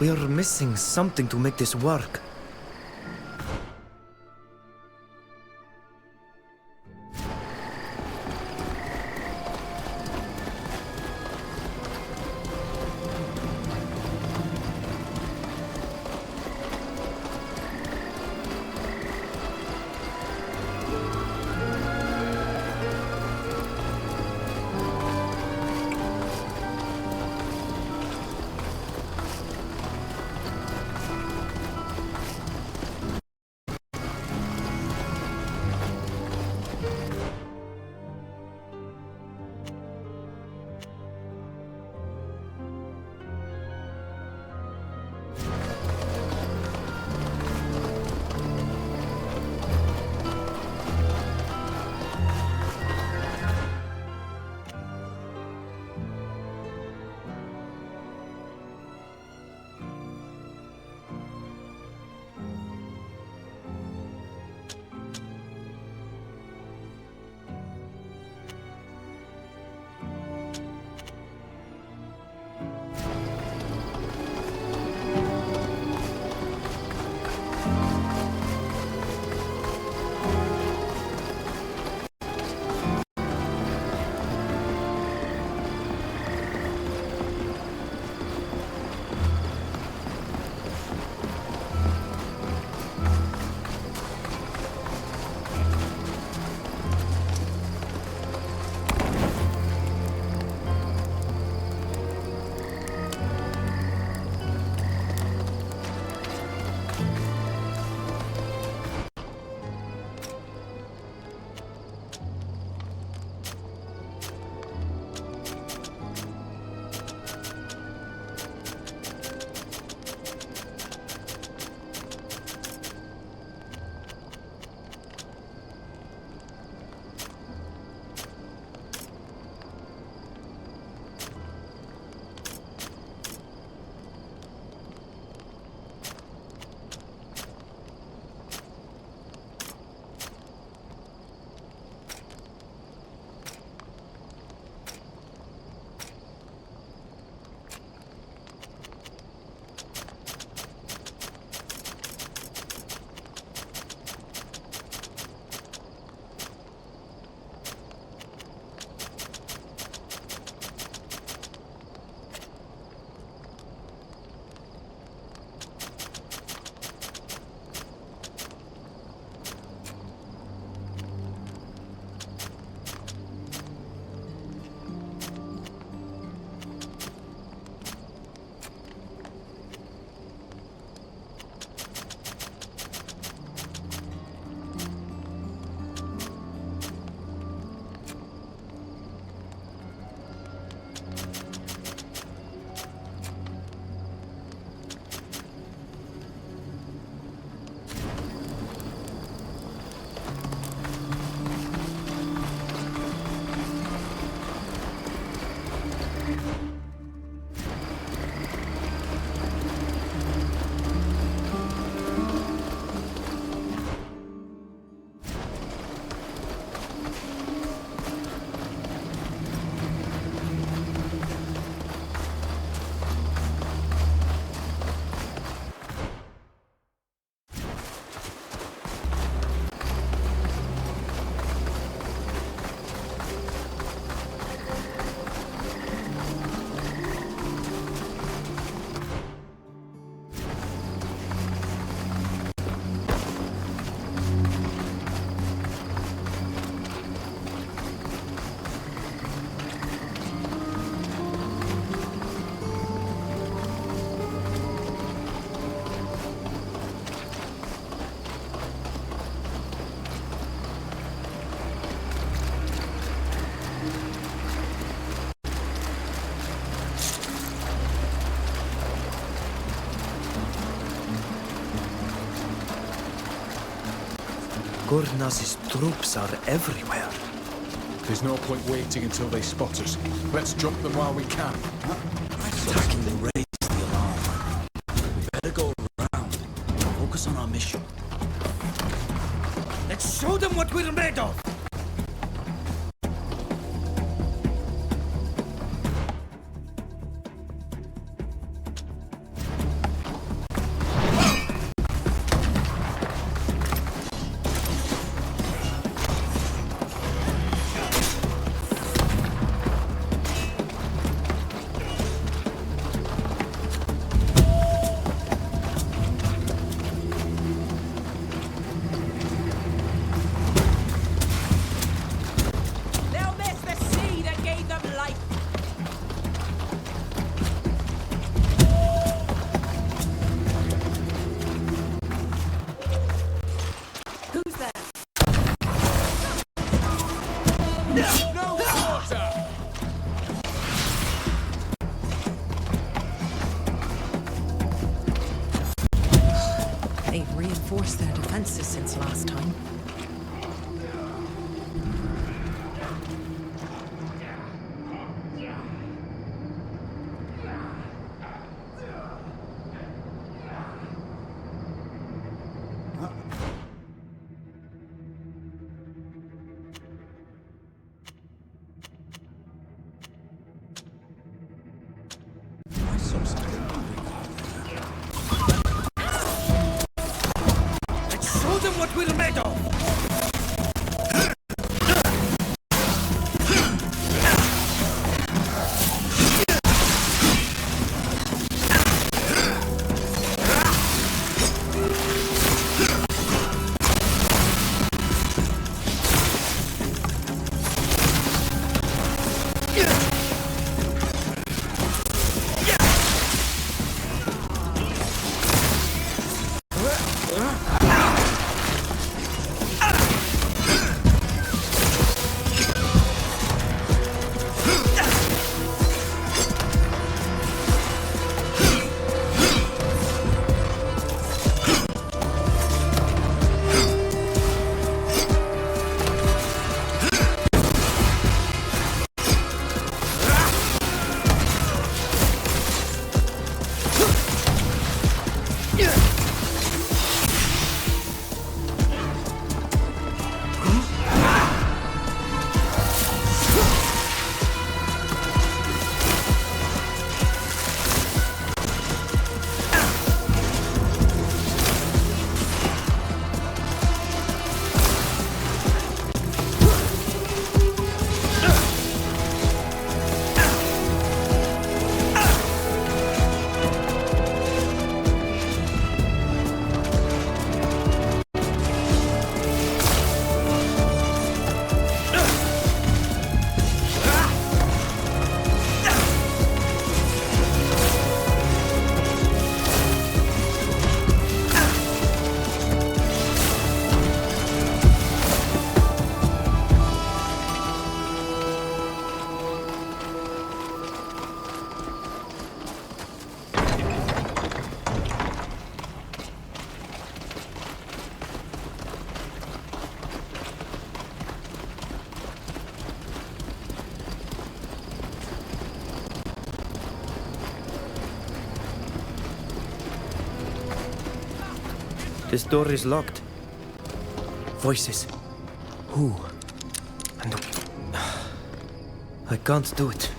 We are missing something to make this work. Gurnaz's troops are everywhere. There's no point waiting until they spot us. Let's jump them while we can. Attacking will raise the alarm. We better go around. Focus on our mission. Let's show them what we're made of! No quarter! They've reinforced their defenses since last time. Show them what we're made of! This door is locked. Voices. Who? And I can't do it.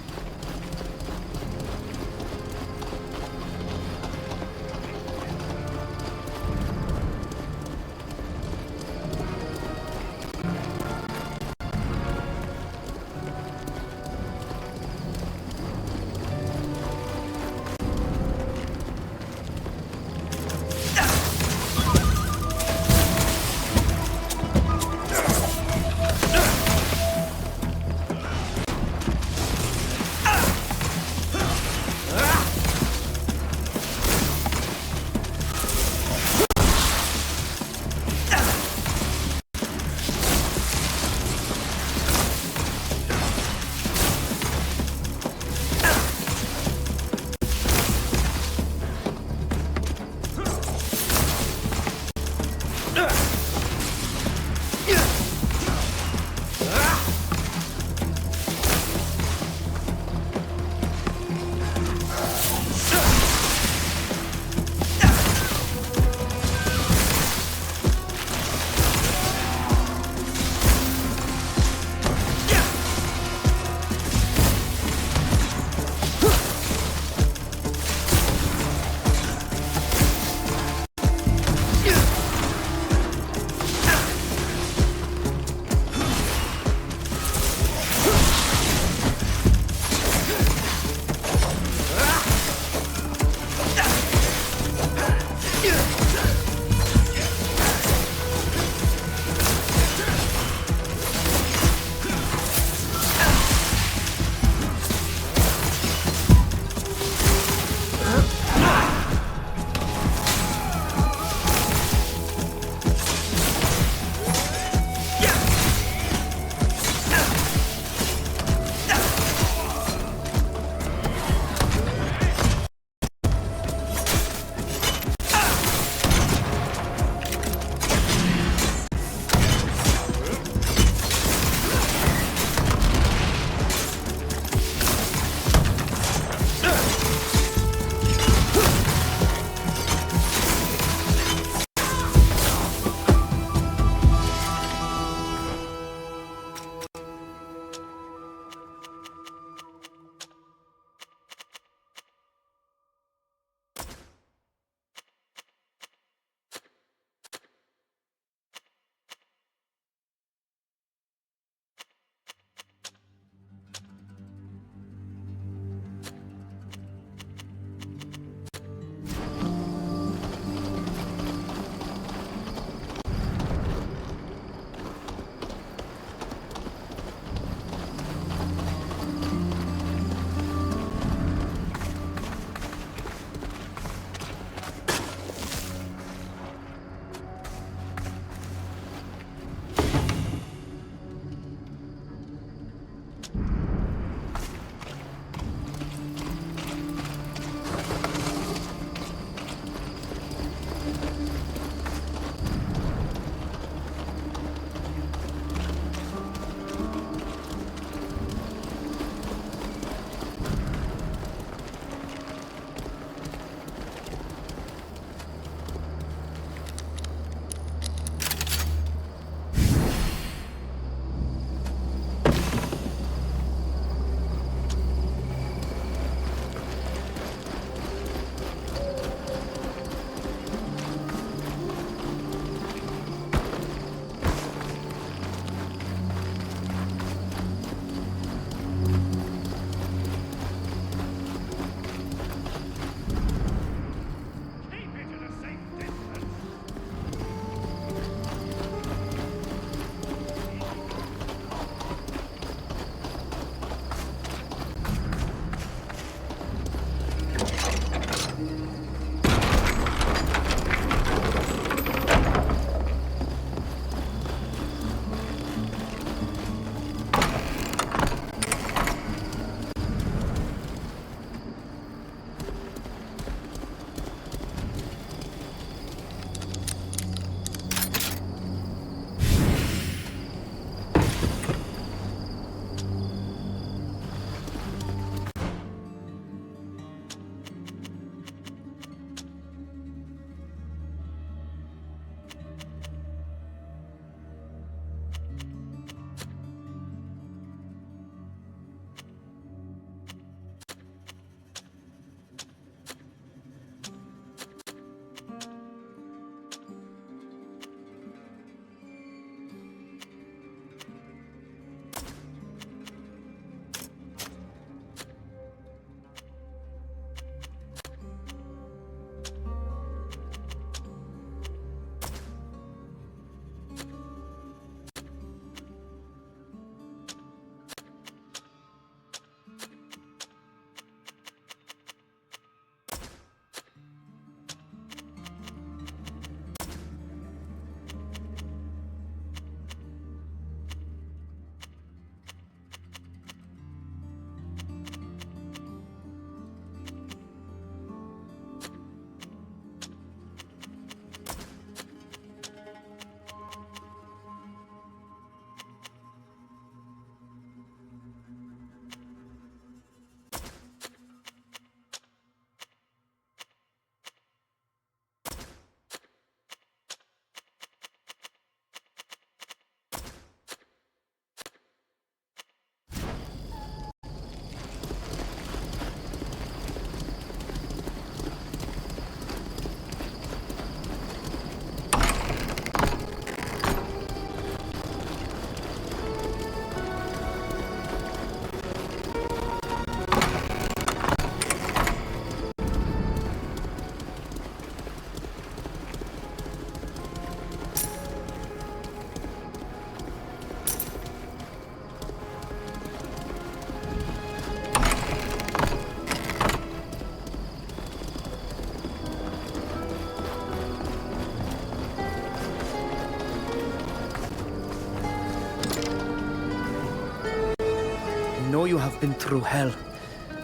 know you have been through hell,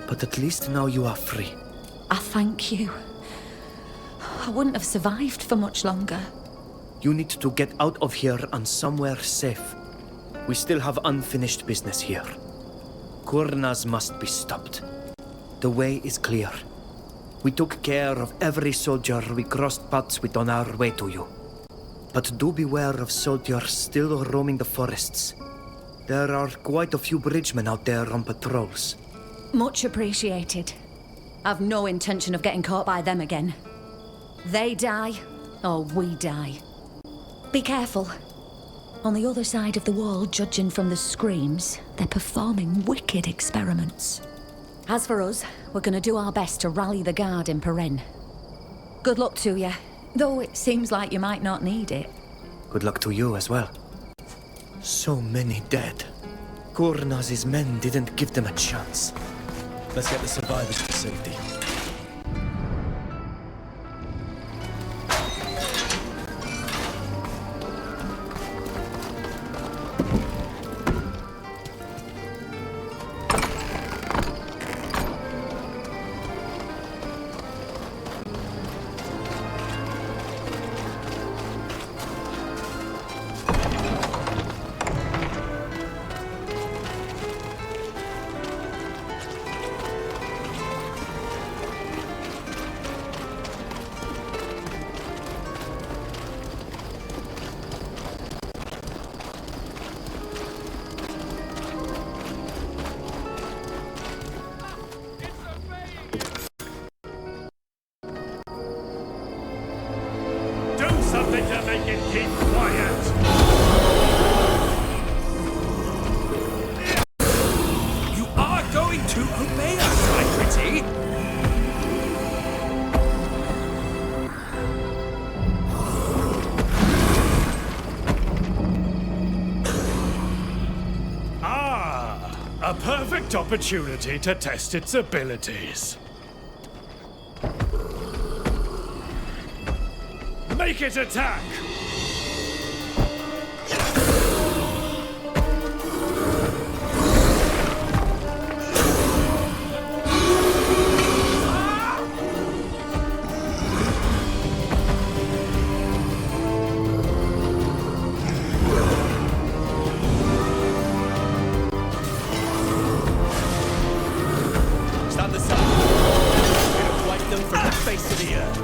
but at least now you are free. I thank you. I wouldn't have survived for much longer. You need to get out of here and somewhere safe. We still have unfinished business here. Kurnaz must be stopped. The way is clear. We took care of every soldier we crossed paths with on our way to you. But do beware of soldiers still roaming the forests. There are quite a few bridgemen out there on patrols. Much appreciated. I've no intention of getting caught by them again. They die, or we die. Be careful. On the other side of the wall, judging from the screams, they're performing wicked experiments. As for us, we're gonna do our best to rally the guard in Peren. Good luck to you, though it seems like you might not need it. Good luck to you as well. So many dead. Kurnaz's men didn't give them a chance. Let's get the survivors to safety. Something to make it keep quiet! You are going to obey us, my pretty! Ah, a perfect opportunity to test its abilities. Make it attack! Stand aside. We're gonna wipe them from the face of the earth.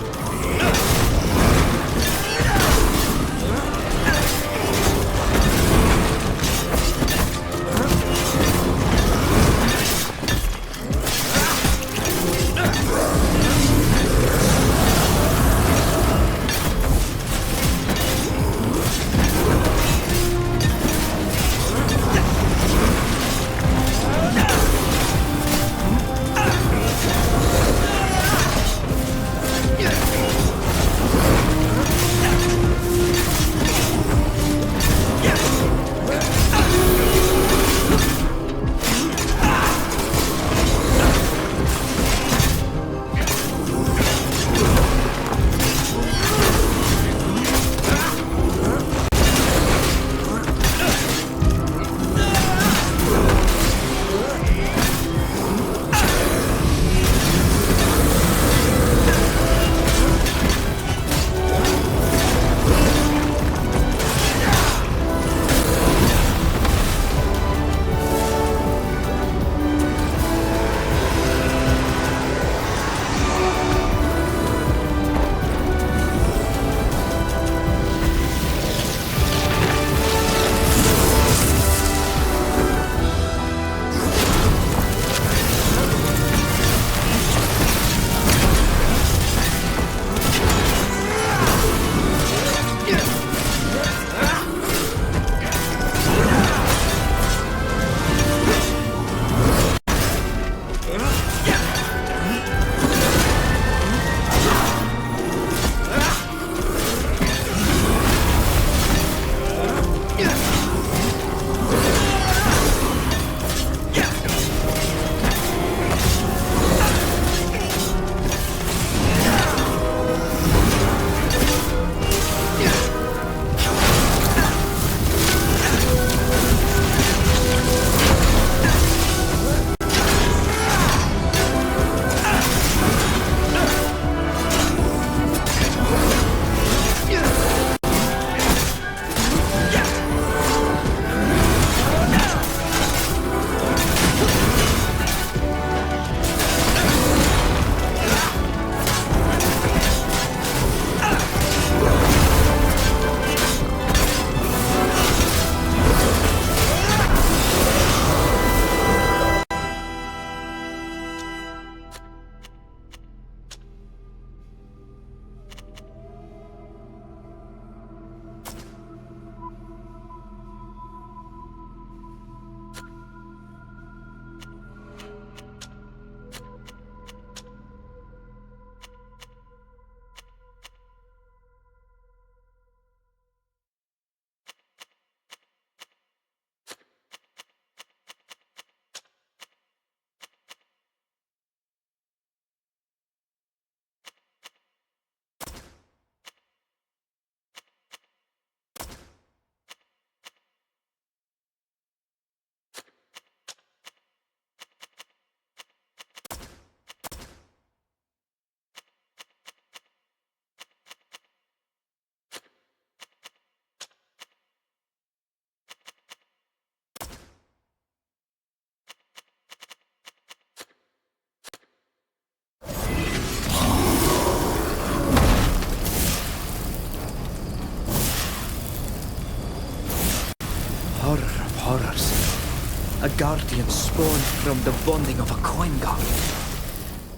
A guardian spawned from the bonding of a coin god.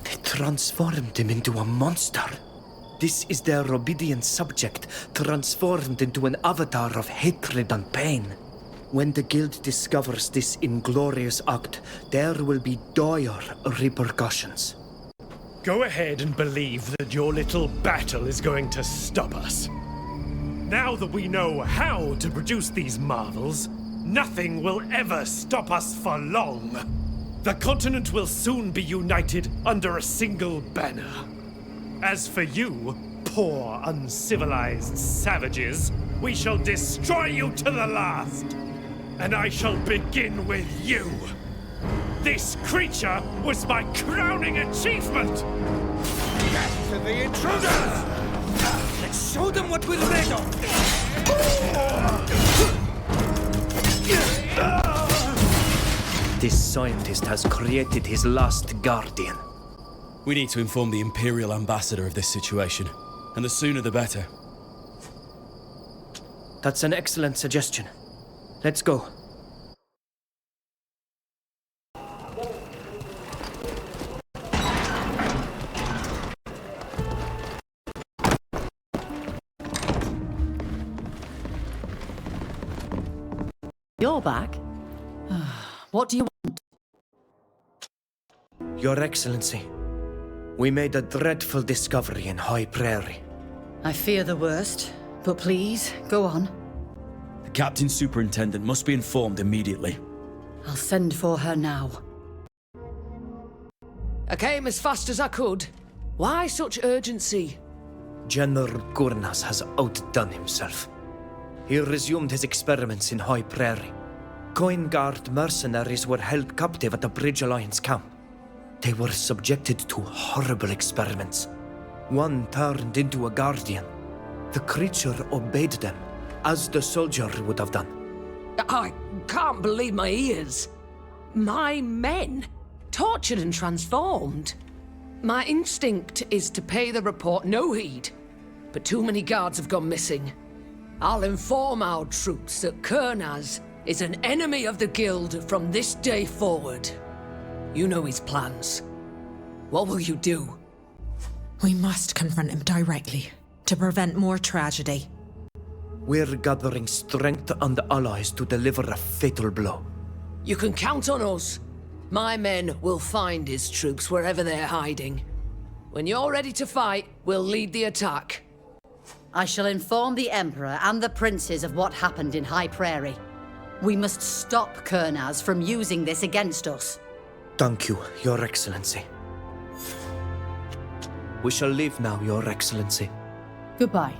They transformed him into a monster. This is their obedient subject, transformed into an avatar of hatred and pain. When the guild discovers this inglorious act, there will be dire repercussions. Go ahead and believe that your little battle is going to stop us. Now that we know how to produce these marvels, nothing will ever stop us for long. The continent will soon be united under a single banner. As for you, poor uncivilized savages, we shall destroy you to the last. And I shall begin with you. This creature was my crowning achievement! Death to the intruders! Let's show them what we're made of! This scientist has created his last guardian. We need to inform the Imperial Ambassador of this situation, and the sooner the better. That's an excellent suggestion. Let's go. You're back? What do you want? Your Excellency, we made a dreadful discovery in High Prairie. I fear the worst, but please, go on. The Captain Superintendent must be informed immediately. I'll send for her now. I came as fast as I could. Why such urgency? General Gurnas has outdone himself. He resumed his experiments in High Prairie. Coin Guard mercenaries were held captive at the Bridge Alliance camp. They were subjected to horrible experiments. One turned into a guardian. The creature obeyed them, as the soldier would have done. I can't believe my ears. My men, tortured and transformed. My instinct is to pay the report no heed, but too many guards have gone missing. I'll inform our troops that Kurnaz is an enemy of the Guild from this day forward. You know his plans. What will you do? We must confront him directly to prevent more tragedy. We're gathering strength and allies to deliver a fatal blow. You can count on us. My men will find his troops wherever they're hiding. When you're ready to fight, we'll lead the attack. I shall inform the Emperor and the princes of what happened in High Prairie. We must stop Kurnaz from using this against us. Thank you, Your Excellency. We shall leave now, Your Excellency. Goodbye.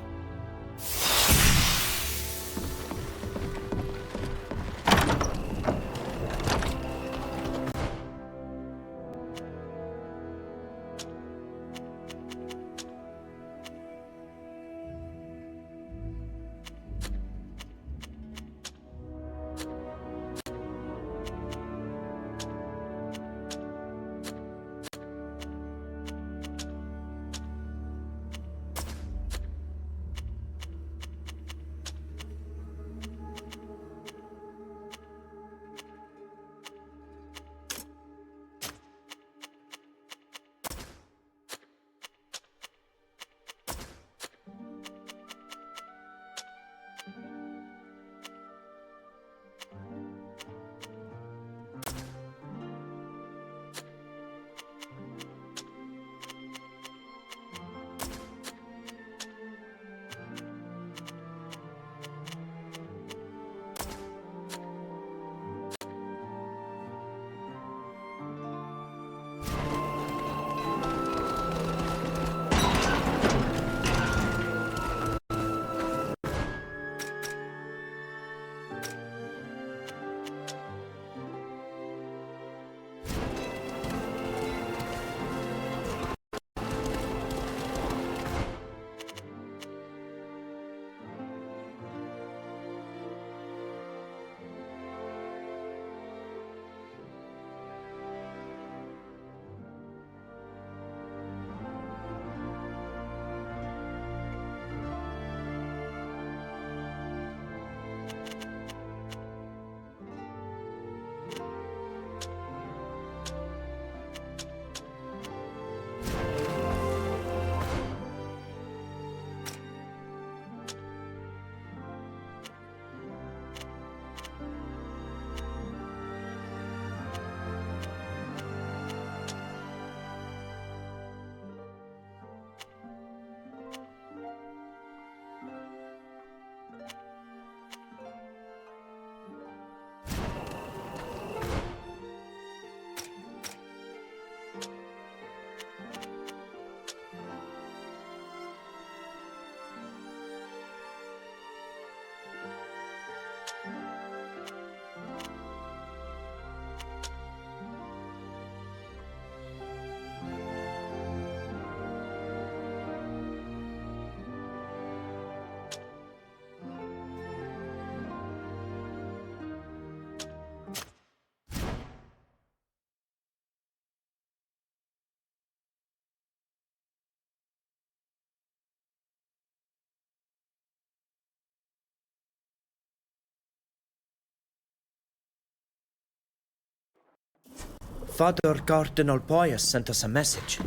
Father Cardinal Pius sent us a message.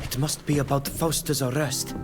It must be about Fausta's arrest.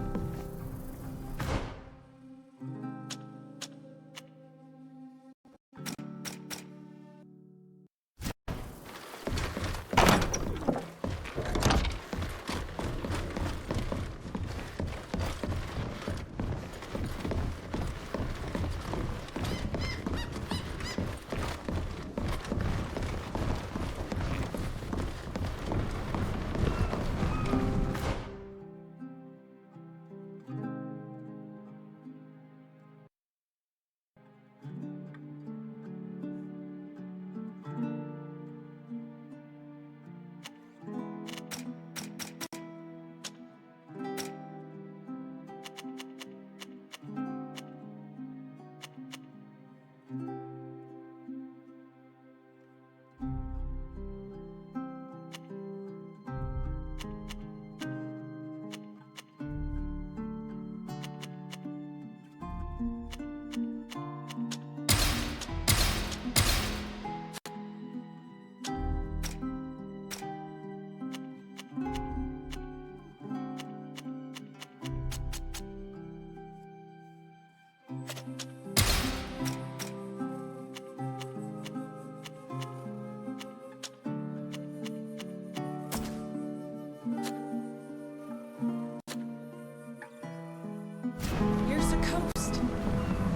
Here's the coast.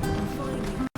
I'll find you.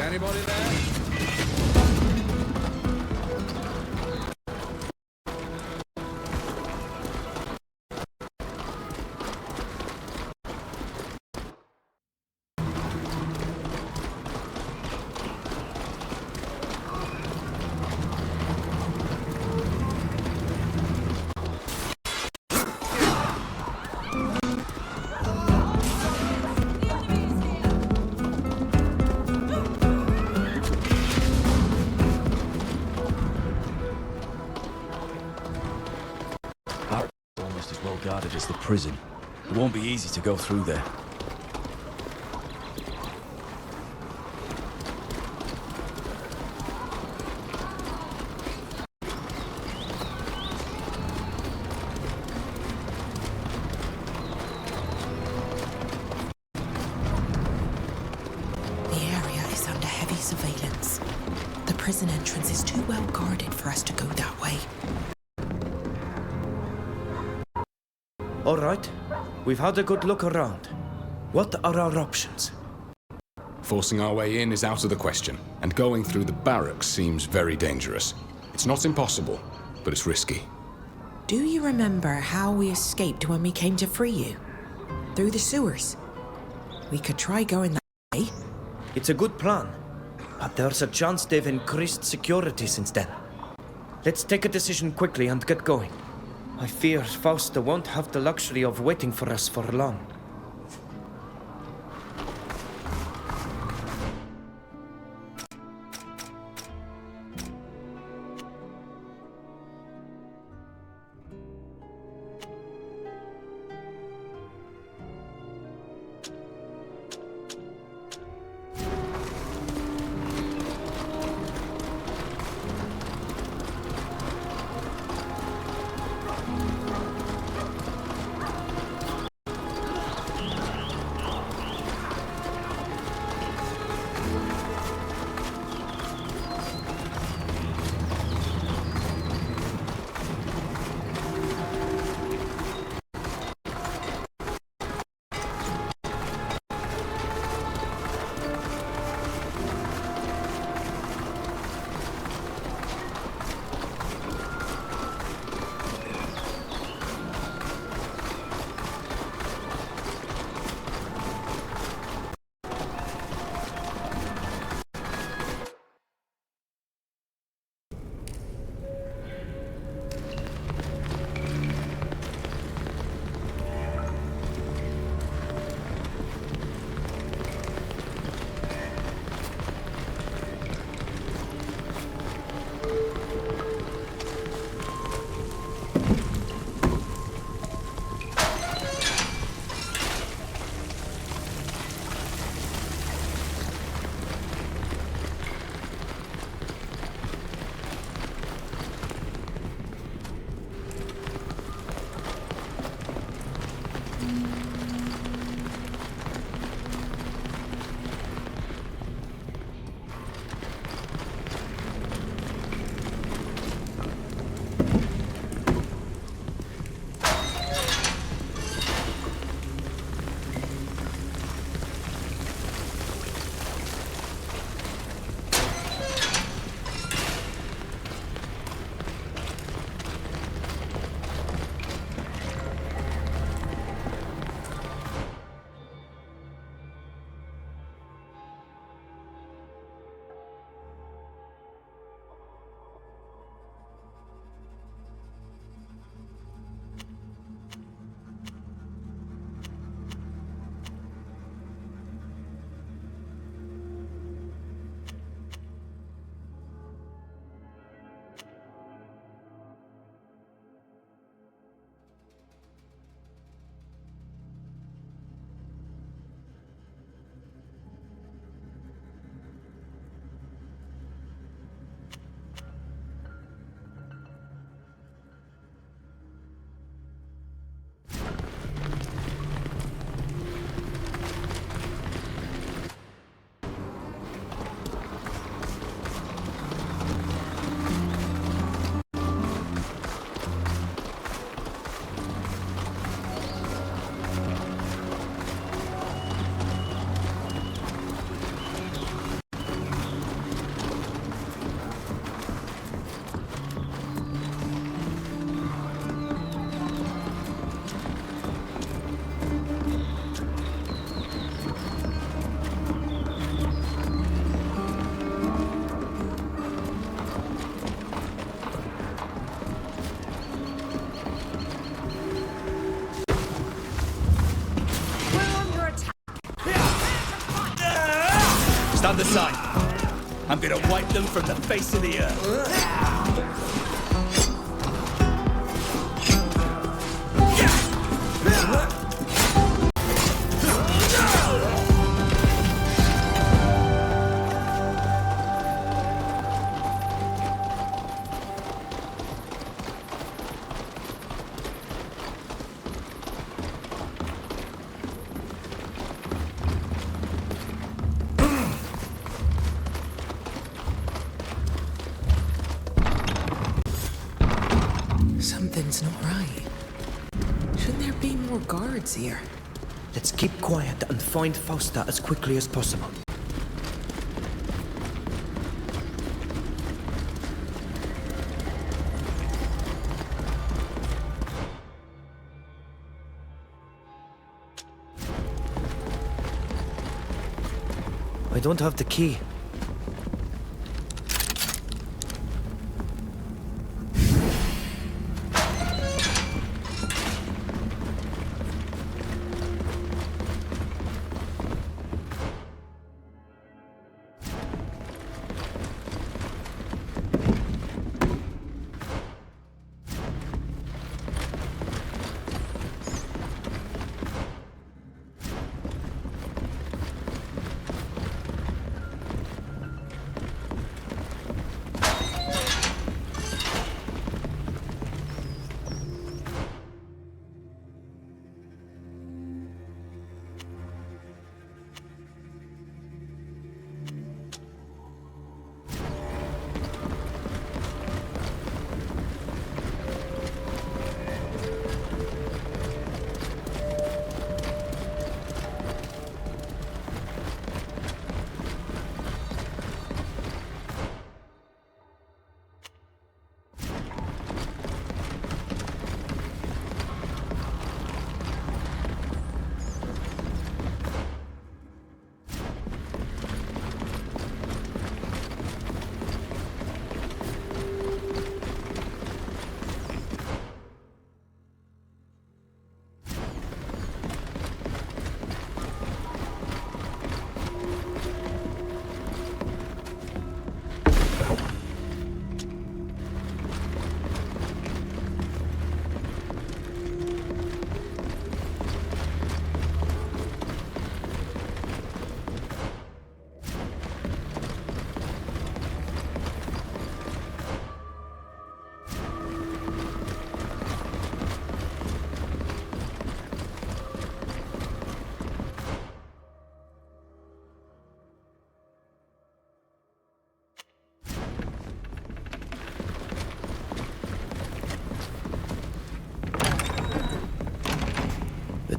Anybody there? Guarded as the prison. It won't be easy to go through there. All right. We've had a good look around. What are our options? Forcing our way in is out of the question, and going through the barracks seems very dangerous. It's not impossible, but it's risky. Do you remember how we escaped when we came to free you? Through the sewers. We could try going that way. It's a good plan, but there's a chance they've increased security since then. Let's take a decision quickly and get going. I fear Fausta won't have the luxury of waiting for us for long. Stand aside. I'm gonna wipe them from the face of the earth. Something's not right. Shouldn't there be more guards here? Let's keep quiet and find Fausta as quickly as possible. I don't have the key.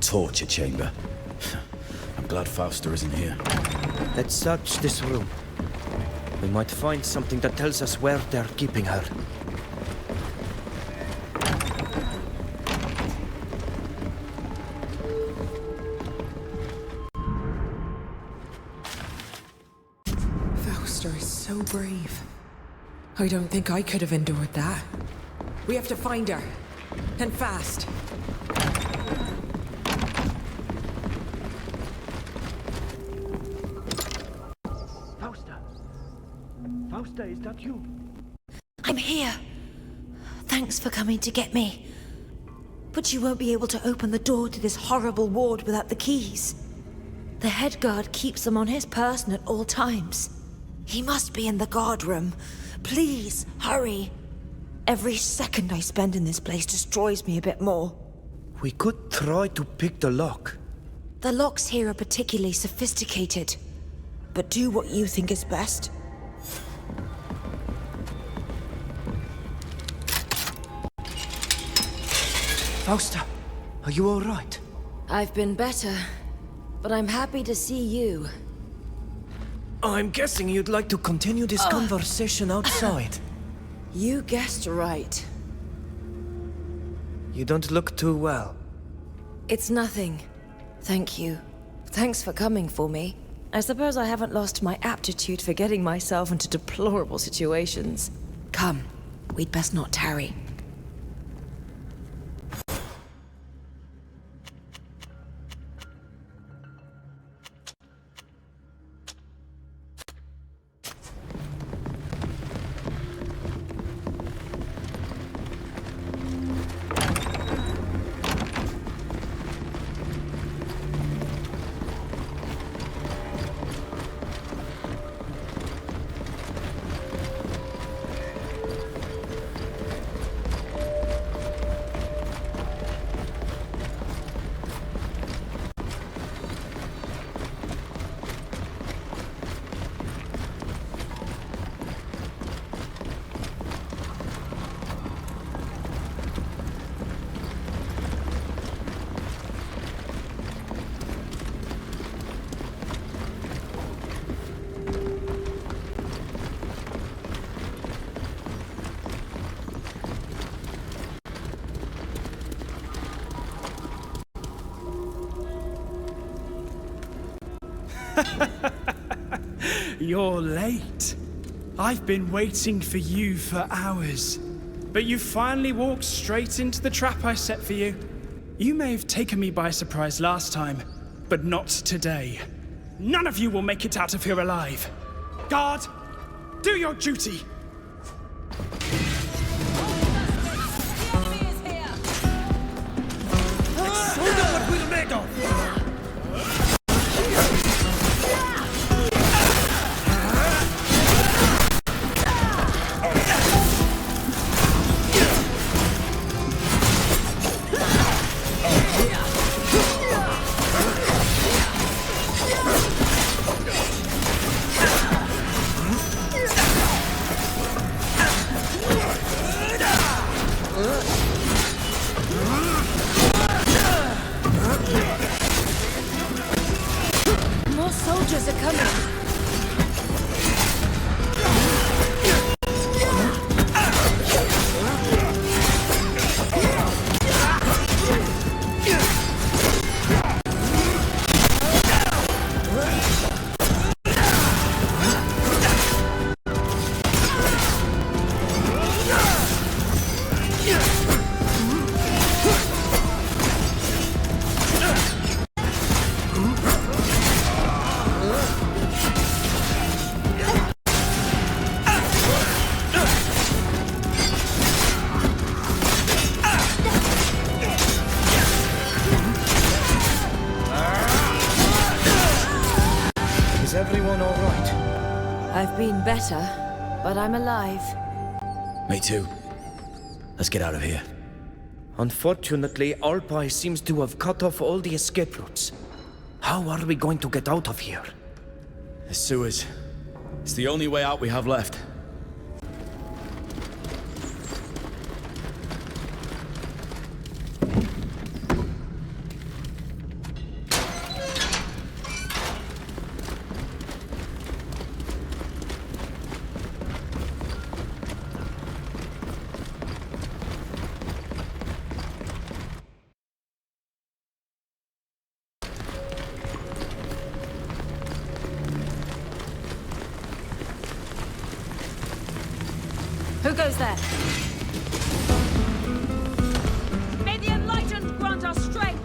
Torture chamber. I'm glad Fausta isn't here. Let's search this room. We might find something that tells us where they're keeping her. Fausta is so brave. I don't think I could have endured that. We have to find her. And fast. Fausta, is that you? I'm here. Thanks for coming to get me. But you won't be able to open the door to this horrible ward without the keys. The head guard keeps them on his person at all times. He must be in the guard room. Please, hurry. Every second I spend in this place destroys me a bit more. We could try to pick the lock. The locks here are particularly sophisticated. But do what you think is best. Fausta, are you all right? I've been better, but I'm happy to see you. I'm guessing you'd like to continue this conversation outside. You guessed right. You don't look too well. It's nothing. Thank you. Thanks for coming for me. I suppose I haven't lost my aptitude for getting myself into deplorable situations. Come, we'd best not tarry. You're late. I've been waiting for you for hours. But you finally walked straight into the trap I set for you. You may have taken me by surprise last time, but not today. None of you will make it out of here alive. Guard, do your duty. What we're made of! More soldiers are coming. Is everyone all right? I've been better, but I'm alive. Me too. Let's get out of here. Unfortunately, Alpi seems to have cut off all the escape routes. How are we going to get out of here? The sewers. It's the only way out we have left. Who goes there? May the Enlightened grant us strength!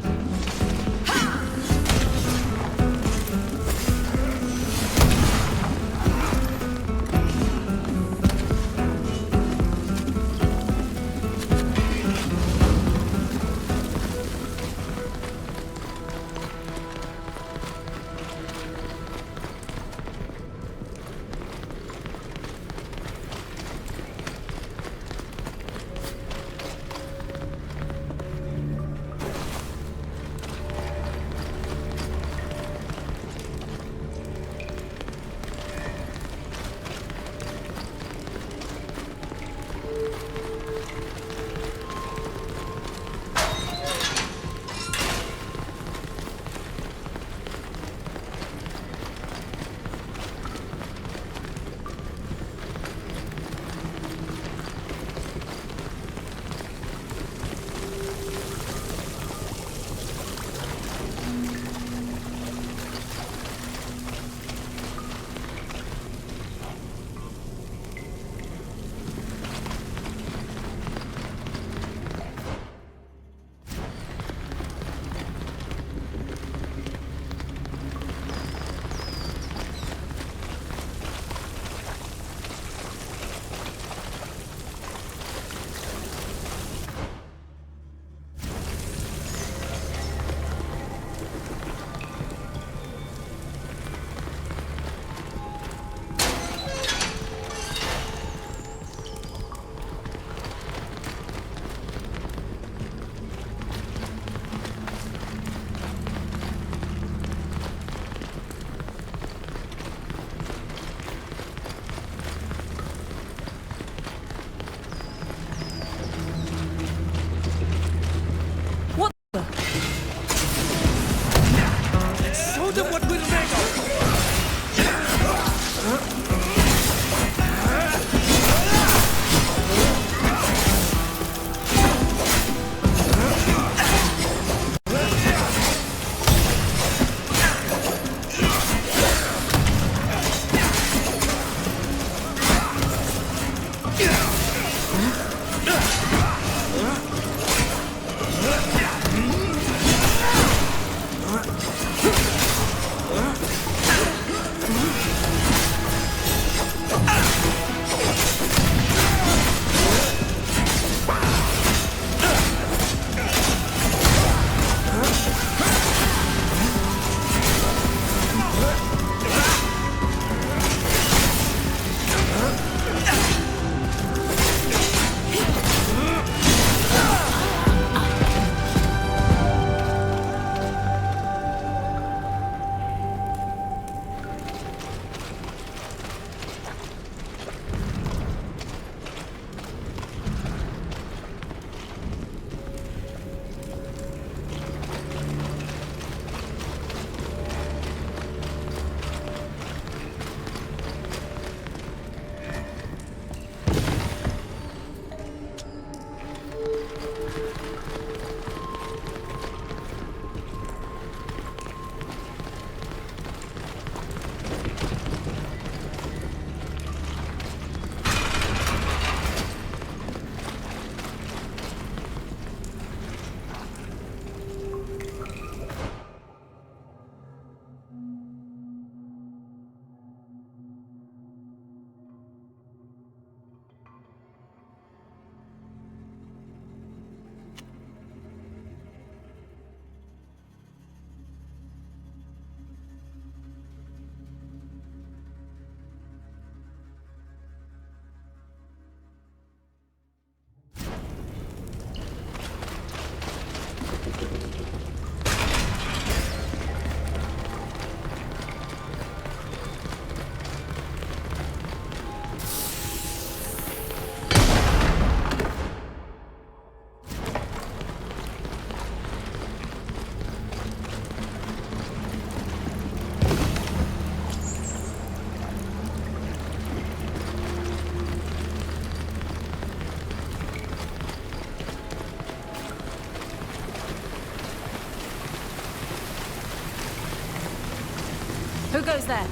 Who goes there?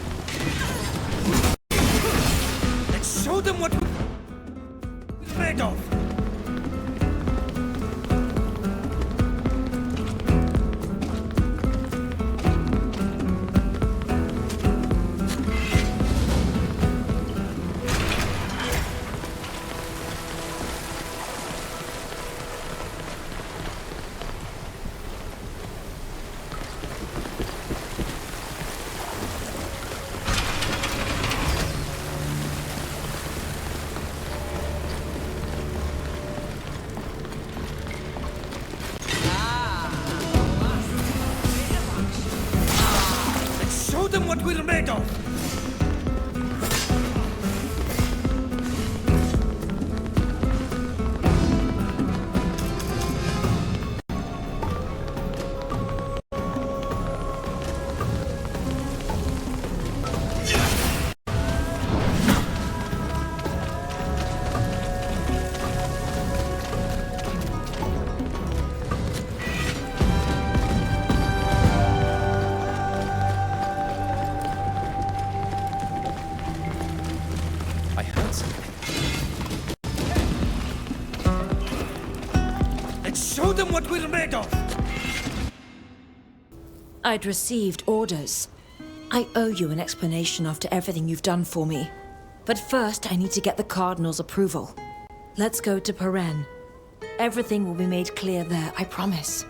Let's show them what we're made of! Show them what we're made of! I heard something. Let's show them what we're made of! I'd received orders. I owe you an explanation after everything you've done for me. But first, I need to get the Cardinal's approval. Let's go to Peren. Everything will be made clear there, I promise.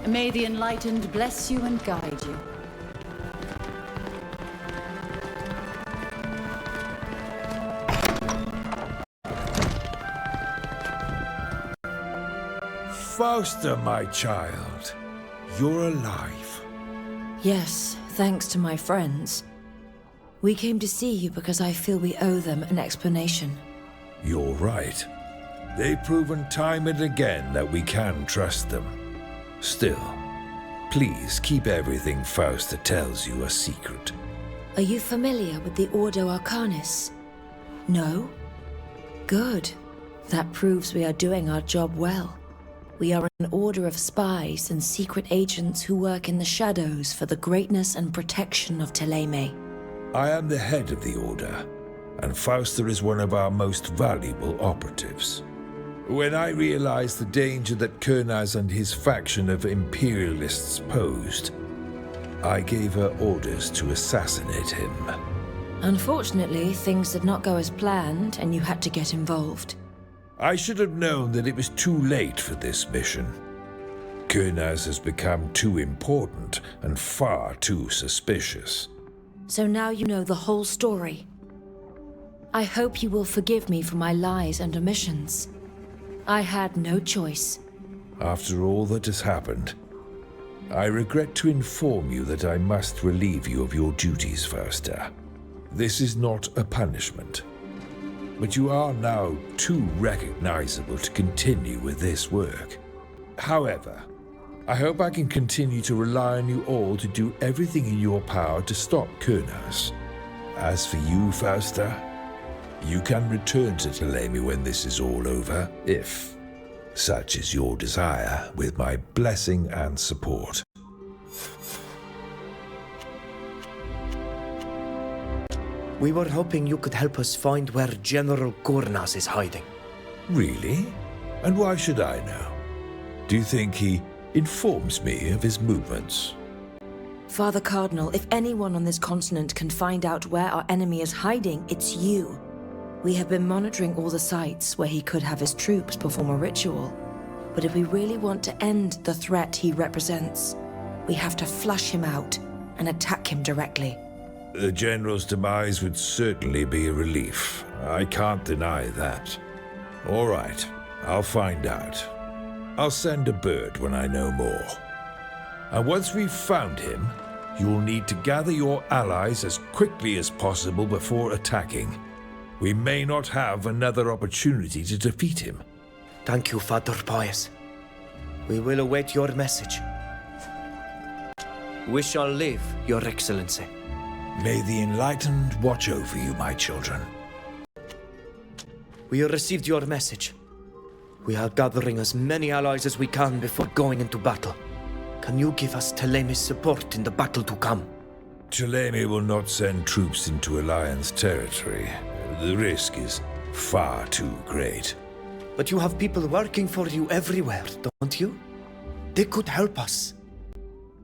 May the Enlightened bless you and guide you. Fausta, my child, you're alive. Yes, thanks to my friends. We came to see you because I feel we owe them an explanation. You're right. They've proven time and again that we can trust them. Still, please keep everything Fausta tells you a secret. Are you familiar with the Ordo Arcanis? No? Good. That proves we are doing our job well. We are an order of spies and secret agents who work in the shadows for the greatness and protection of Thyne. I am the head of the Order, and Fausta is one of our most valuable operatives. When I realized the danger that Kurnaz and his faction of Imperialists posed, I gave her orders to assassinate him. Unfortunately, things did not go as planned, and you had to get involved. I should have known that it was too late for this mission. Kurnaz has become too important and far too suspicious. So now you know the whole story. I hope you will forgive me for my lies and omissions. I had no choice. After all that has happened, I regret to inform you that I must relieve you of your duties, Fausta. This is not a punishment, but you are now too recognizable to continue with this work. However, I hope I can continue to rely on you all to do everything in your power to stop Kurnaz. As for you, Fausta, you can return to Thyne when this is all over, if such is your desire, with my blessing and support. We were hoping you could help us find where General Kurnaz is hiding. Really? And why should I know? Do you think he informs me of his movements? Father Cardinal, if anyone on this continent can find out where our enemy is hiding, it's you. We have been monitoring all the sites where he could have his troops perform a ritual. But if we really want to end the threat he represents, we have to flush him out and attack him directly. The General's demise would certainly be a relief. I can't deny that. All right, I'll find out. I'll send a bird when I know more. And once we've found him, you'll need to gather your allies as quickly as possible before attacking. We may not have another opportunity to defeat him. Thank you, Father Pius. We will await your message. We shall live, Your Excellency. May the Enlightened watch over you, my children. We have received your message. We are gathering as many allies as we can before going into battle. Can you give us Thyne's support in the battle to come? Thyne will not send troops into Alliance territory. The risk is far too great. But you have people working for you everywhere, don't you? They could help us.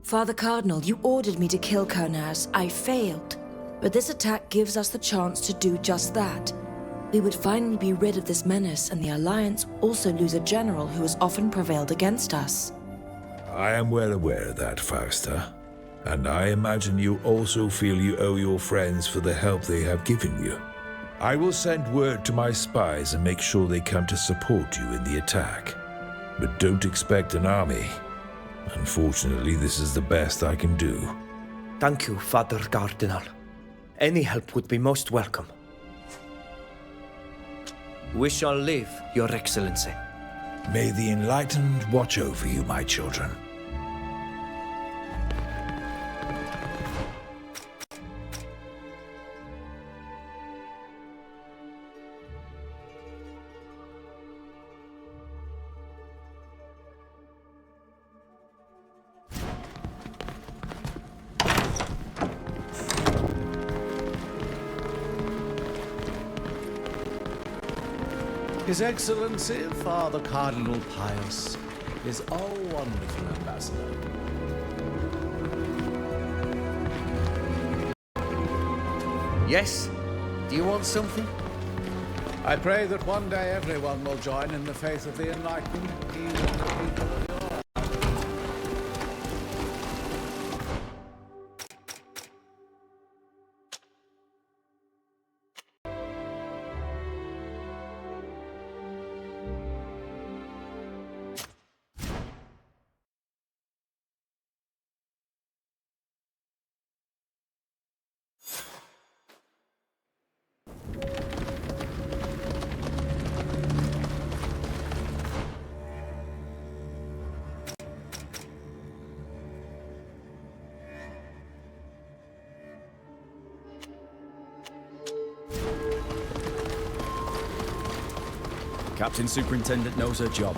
Father Cardinal, you ordered me to kill Kurnaz. I failed. But this attack gives us the chance to do just that. We would finally be rid of this menace, and the Alliance also lose a general who has often prevailed against us. I am well aware of that, Fausta. And I imagine you also feel you owe your friends for the help they have given you. I will send word to my spies and make sure they come to support you in the attack. But don't expect an army. Unfortunately, this is the best I can do. Thank you, Father Cardinal. Any help would be most welcome. We shall live, Your Excellency. May the Enlightened watch over you, my children. His Excellency, Father Cardinal Pius, is our wonderful ambassador. Yes? Do you want something? I pray that one day everyone will join in the faith of the enlightened, even the people of your... Captain Superintendent knows her job.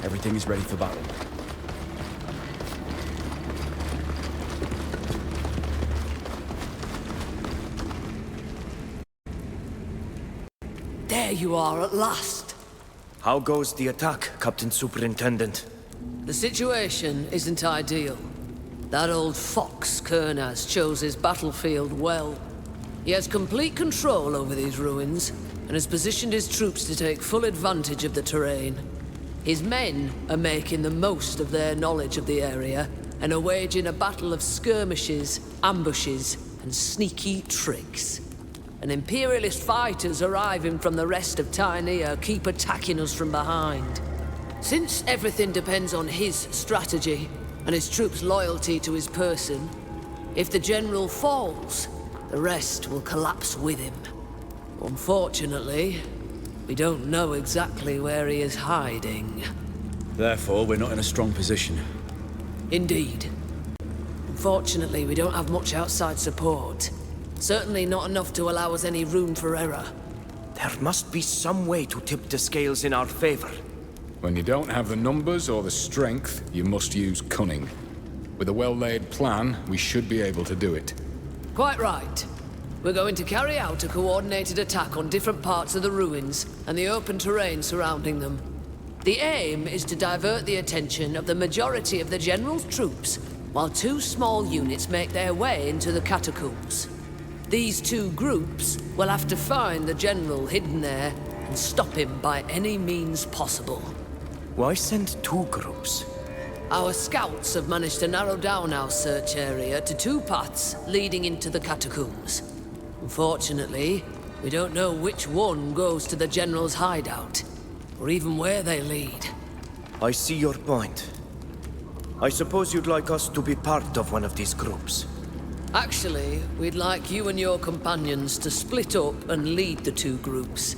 Everything is ready for battle. There you are at last. How goes the attack, Captain Superintendent? The situation isn't ideal. That old fox, Kernaz, chose his battlefield well. He has complete control over these ruins, and has positioned his troops to take full advantage of the terrain. His men are making the most of their knowledge of the area, and are waging a battle of skirmishes, ambushes, and sneaky tricks. And Imperialist fighters arriving from the rest of Thyne keep attacking us from behind. Since everything depends on his strategy, and his troops' loyalty to his person, if the general falls, the rest will collapse with him. Unfortunately, we don't know exactly where he is hiding. Therefore, we're not in a strong position. Indeed. Unfortunately, we don't have much outside support. Certainly not enough to allow us any room for error. There must be some way to tip the scales in our favor. When you don't have the numbers or the strength, you must use cunning. With a well-laid plan, we should be able to do it. Quite right. We're going to carry out a coordinated attack on different parts of the ruins and the open terrain surrounding them. The aim is to divert the attention of the majority of the General's troops, while 2 small units make their way into the Catacombs. These 2 groups will have to find the General hidden there and stop him by any means possible. Why send 2 groups? Our scouts have managed to narrow down our search area to 2 paths leading into the Catacombs. Unfortunately, we don't know which one goes to the General's hideout, or even where they lead. I see your point. I suppose you'd like us to be part of one of these groups. Actually, we'd like you and your companions to split up and lead the 2 groups.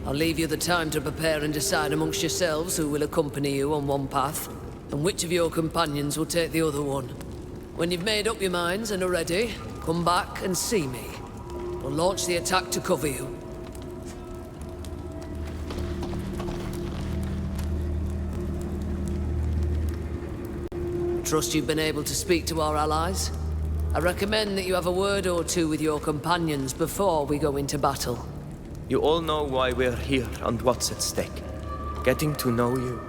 I'll leave you the time to prepare and decide amongst yourselves who will accompany you on one path, and which of your companions will take the other one. When you've made up your minds and are ready, come back and see me. We'll launch the attack to cover you. Trust you've been able to speak to our allies? I recommend that you have a word or 2 with your companions before we go into battle. You all know why we're here and what's at stake. Getting to know you.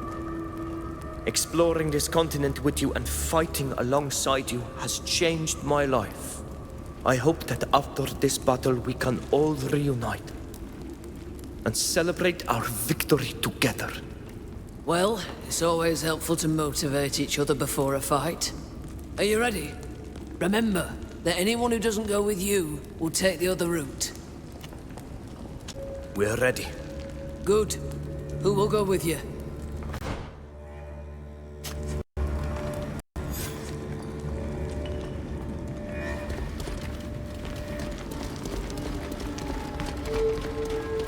Exploring this continent with you and fighting alongside you has changed my life. I hope that after this battle we can all reunite and celebrate our victory together. Well, it's always helpful to motivate each other before a fight. Are you ready? Remember that anyone who doesn't go with you will take the other route. We're ready. Good. Who will go with you?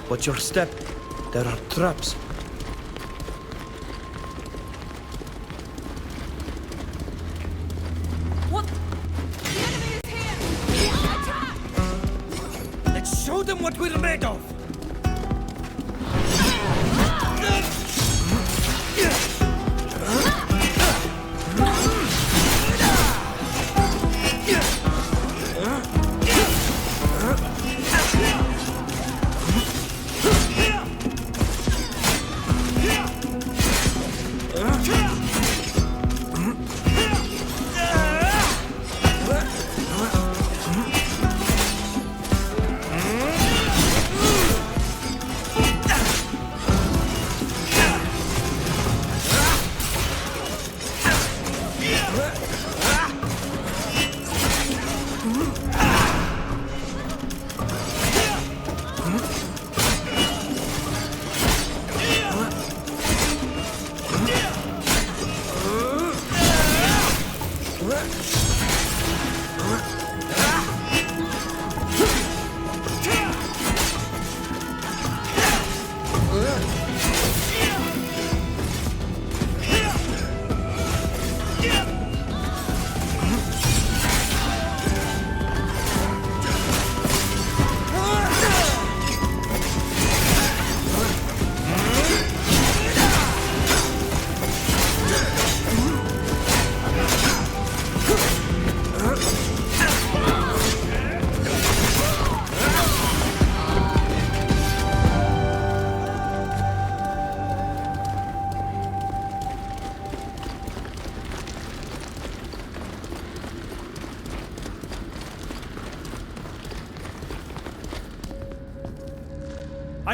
Watch your step. There are traps. What? The enemy is here! Attack! Let's show them what we're made of!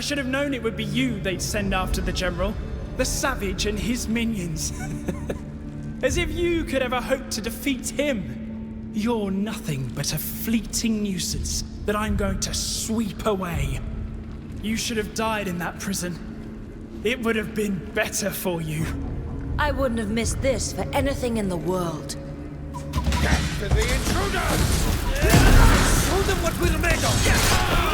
I should have known it would be you they'd send after the General. The Savage and his minions. As if you could ever hope to defeat him. You're nothing but a fleeting nuisance that I'm going to sweep away. You should have died in that prison. It would have been better for you. I wouldn't have missed this for anything in the world. Death to the intruders! Show them what we're made of!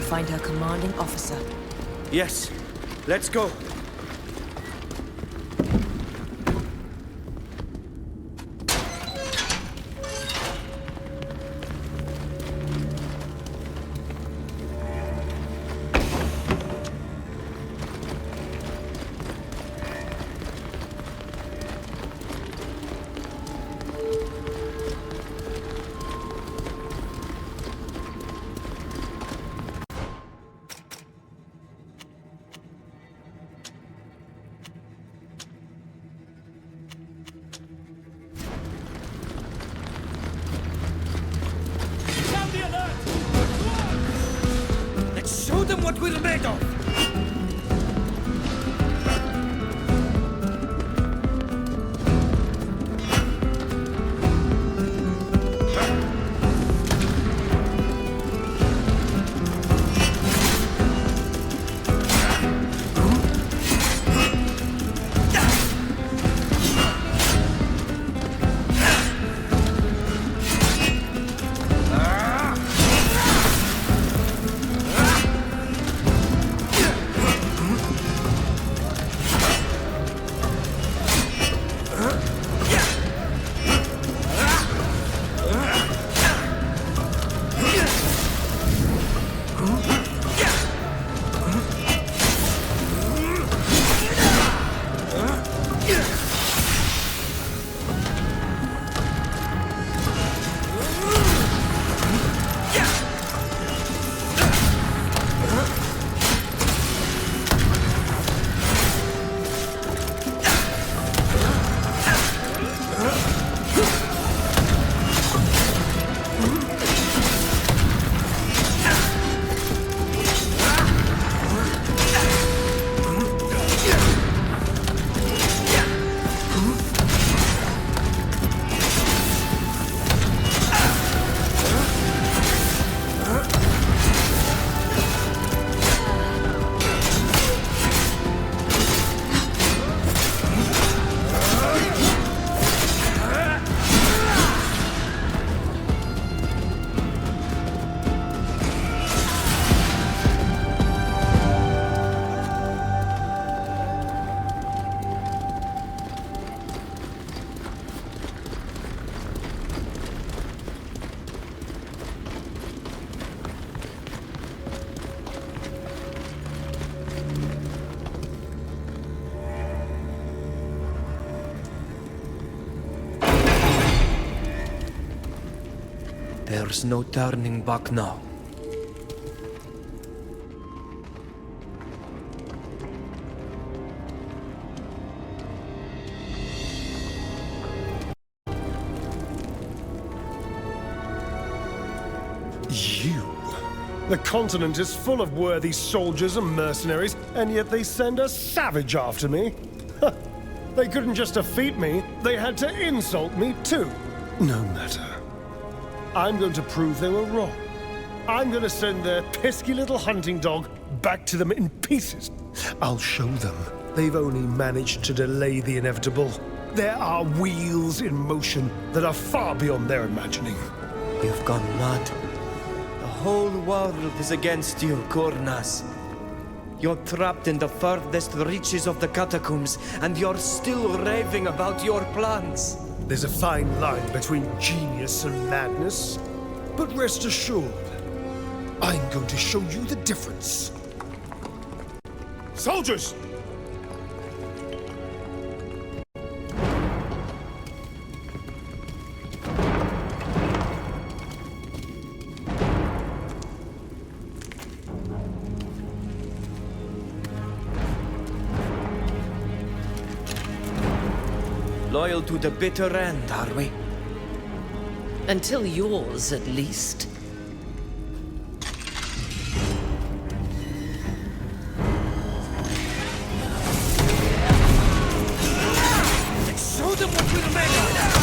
Find her commanding officer. Yes, let's go. Show them what we're made of! There's no turning back now. You? The continent is full of worthy soldiers and mercenaries, and yet they send a savage after me? They couldn't just defeat me, they had to insult me too. No matter. I'm going to prove they were wrong. I'm going to send their pesky little hunting dog back to them in pieces. I'll show them they've only managed to delay the inevitable. There are wheels in motion that are far beyond their imagining. You've gone mad. The whole world is against you, Kurnas. You're trapped in the furthest reaches of the Catacombs, and you're still raving about your plans. There's a fine line between genius and madness. But rest assured, I'm going to show you the difference. Soldiers! Loyal to the bitter end, are we? Until yours, at least. Show them what we're made of!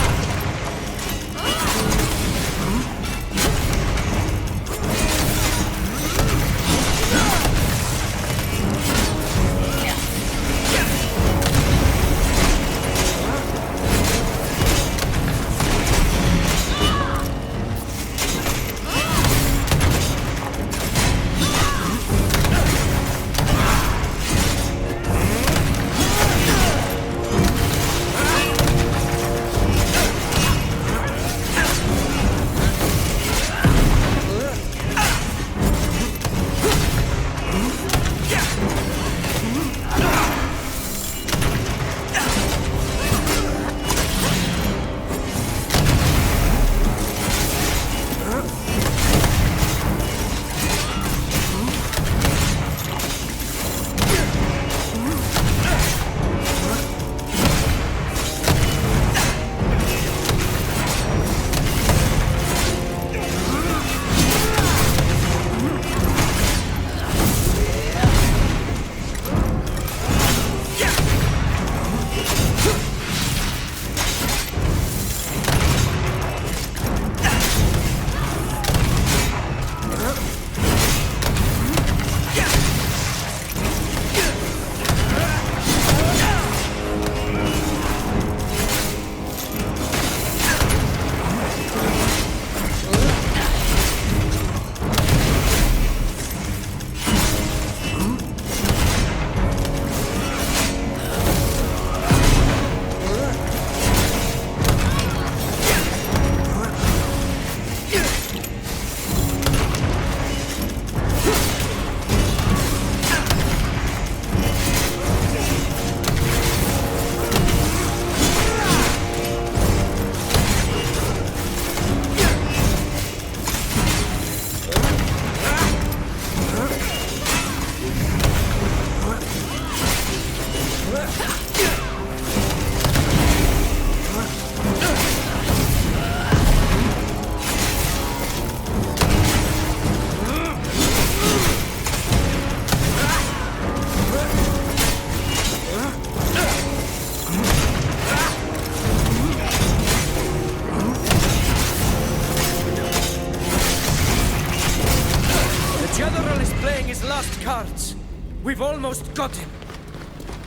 We've almost got him.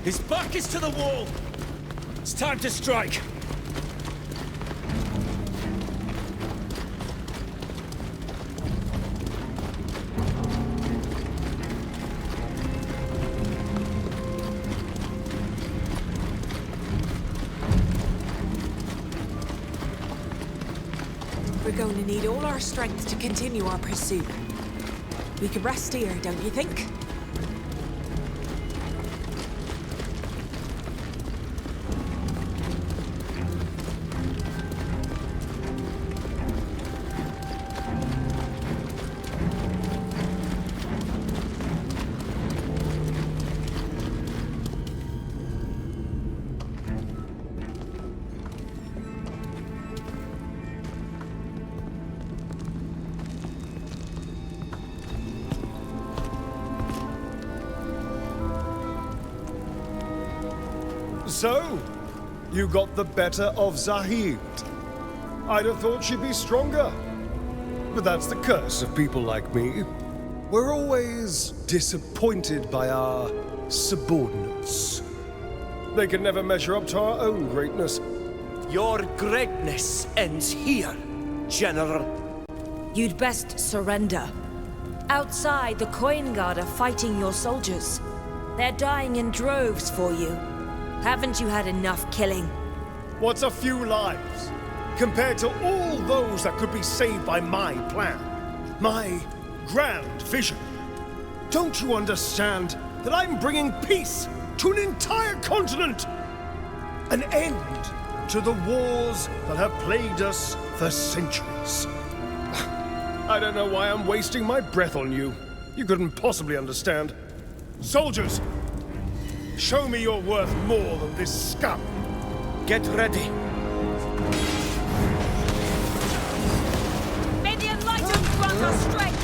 His back is to the wall. It's time to strike. We're going to need all our strength to continue our pursuit. We could rest here, don't you think? So, you got the better of Zahid. I'd have thought she'd be stronger. But that's the curse of people like me. We're always disappointed by our subordinates. They can never measure up to our own greatness. Your greatness ends here, General. You'd best surrender. Outside, the Coin Guard are fighting your soldiers. They're dying in droves for you. Haven't you had enough killing? What's a few lives compared to all those that could be saved by my plan? My grand vision. Don't you understand that I'm bringing peace to an entire continent? An end to the wars that have plagued us for centuries. I don't know why I'm wasting my breath on you. You couldn't possibly understand. Soldiers, show me you're worth more than this scum. Get ready. May the Enlightened grant us strength!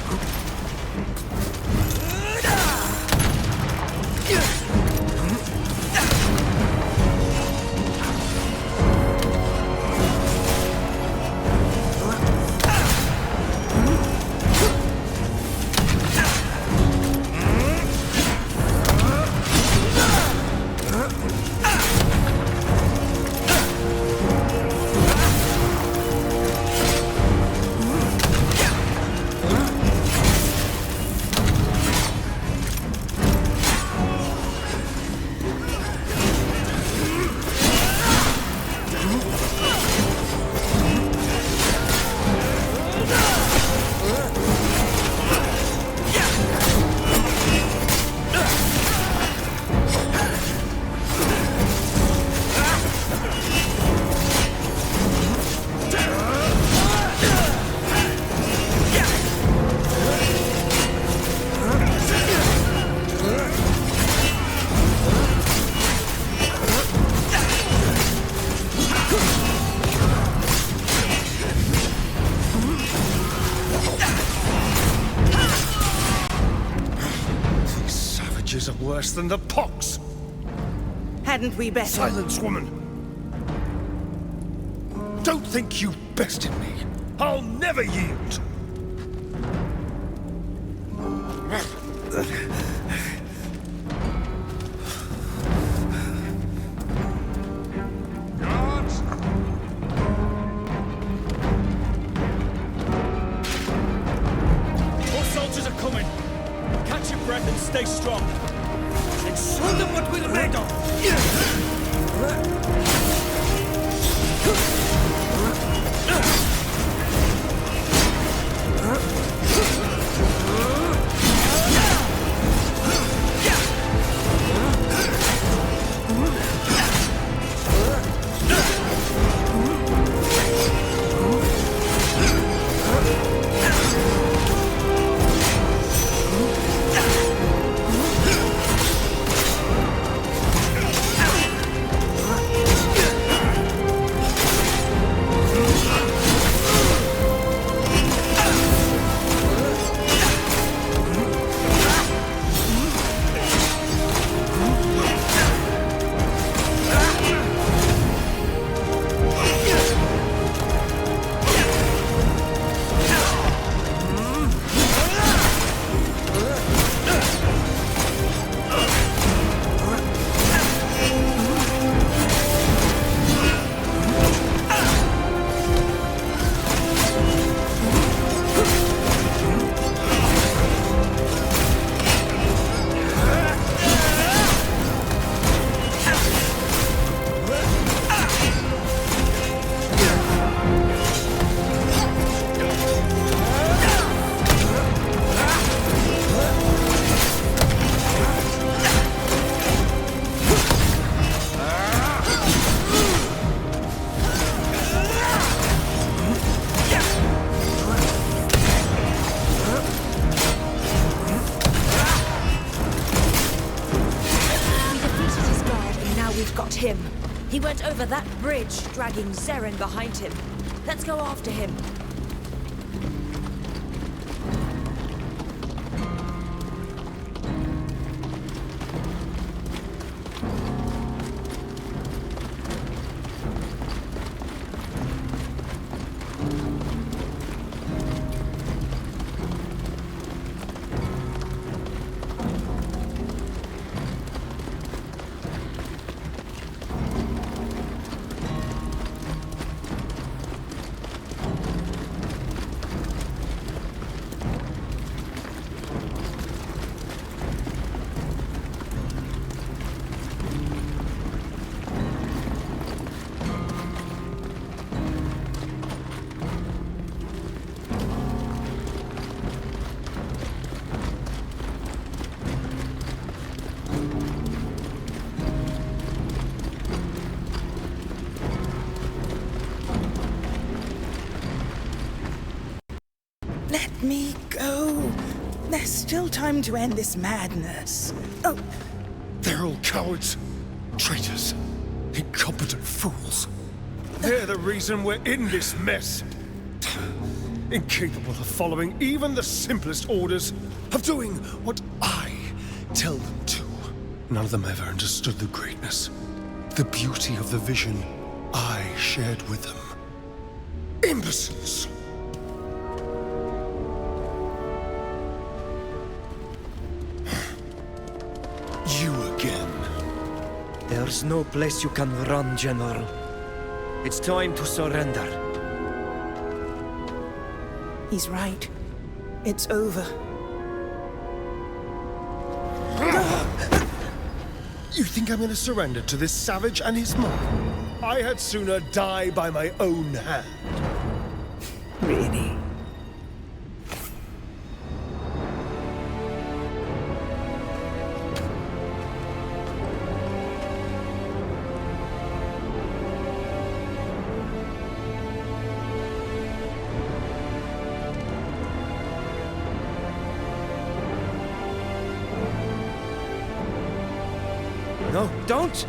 Worse than the pox. Hadn't we better? Silence, woman. Don't think you bested me. I'll never yield. More soldiers are coming. Catch your breath and stay strong. Show them what we're made of! Him. He went over that bridge, dragging Zeren behind him. Let's go after him. Let me go. There's still time to end this madness. Oh. They're all cowards, traitors, incompetent fools. They're the reason we're in this mess. Incapable of following even the simplest orders, of doing what I tell them to. None of them ever understood the greatness, the beauty of the vision I shared with them. Imbeciles! You again. There's no place you can run, General. It's time to surrender. He's right. It's over. You think I'm gonna surrender to this savage and his mom? I had sooner die by my own hand. Really? No, don't!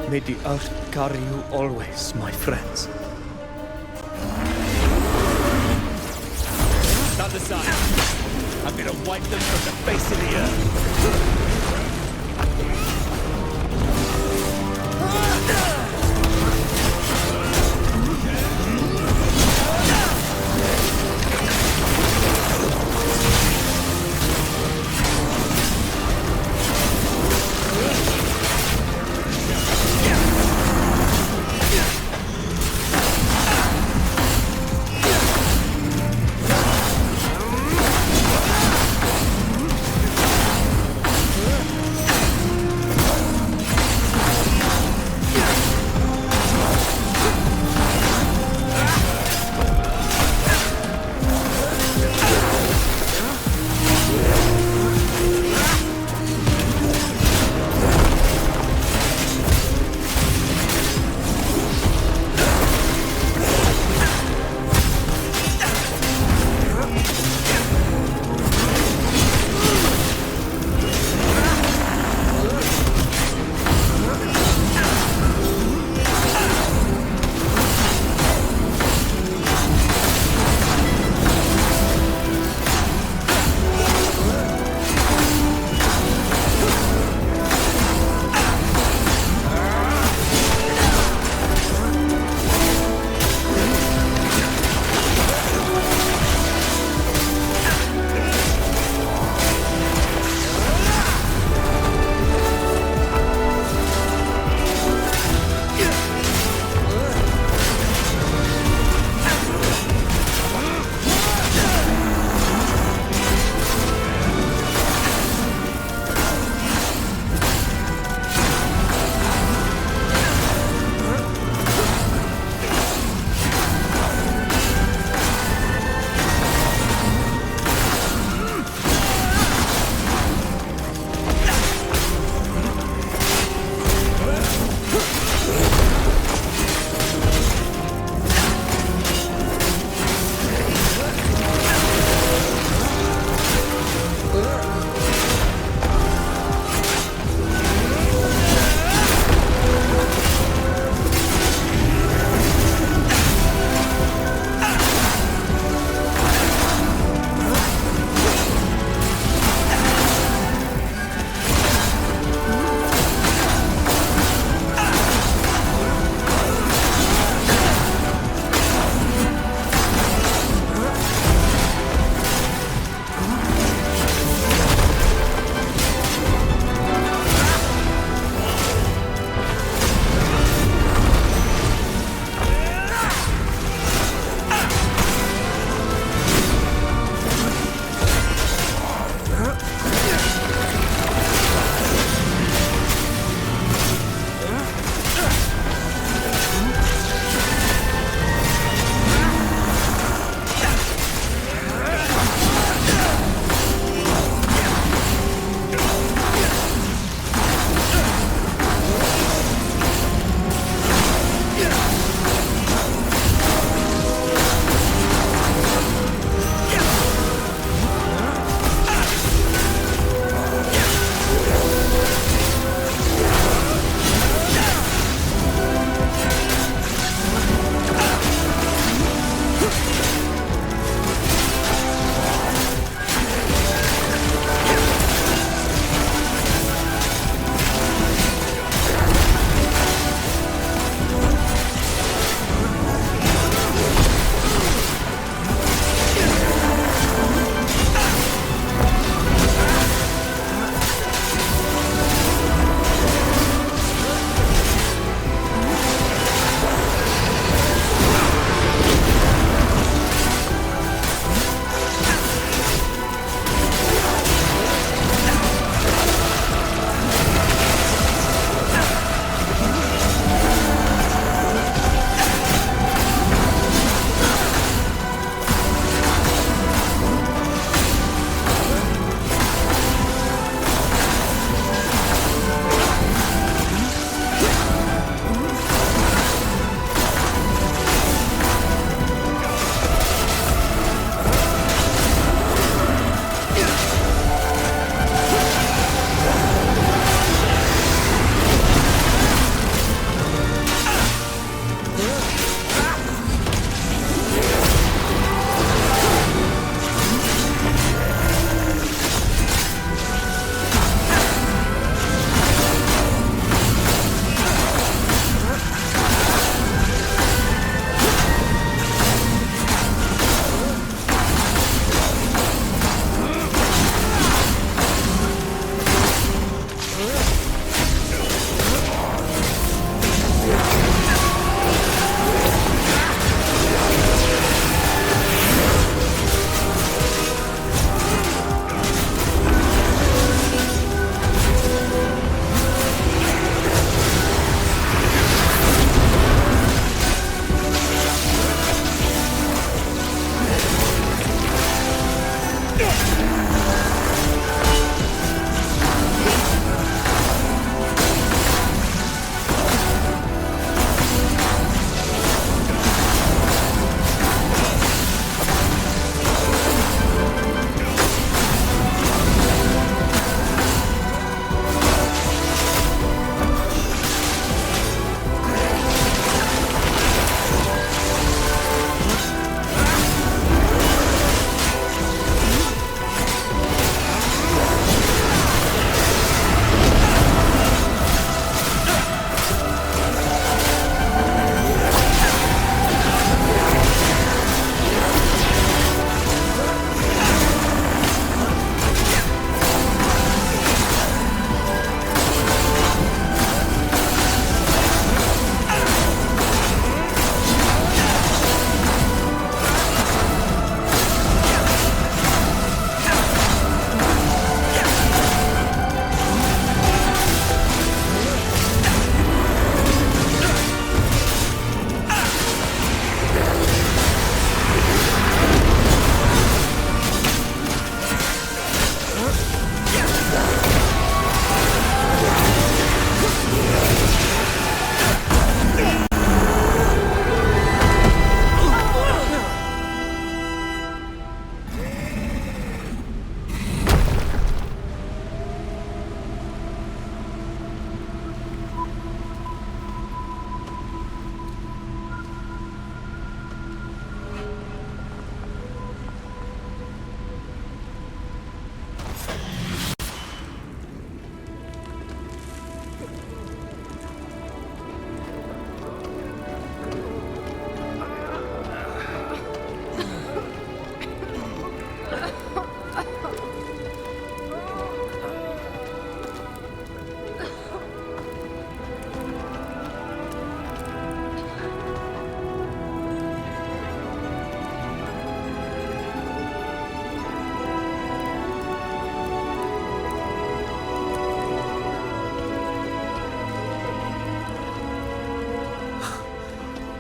May the earth carry you always, my friends. Stand aside. I'm gonna wipe them from the face of the earth.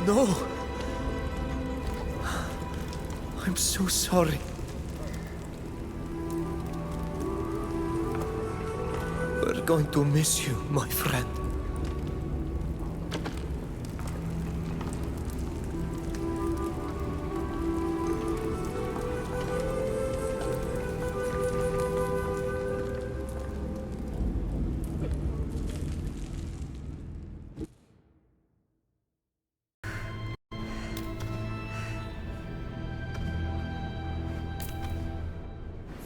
No! I'm so sorry. We're going to miss you, my friend.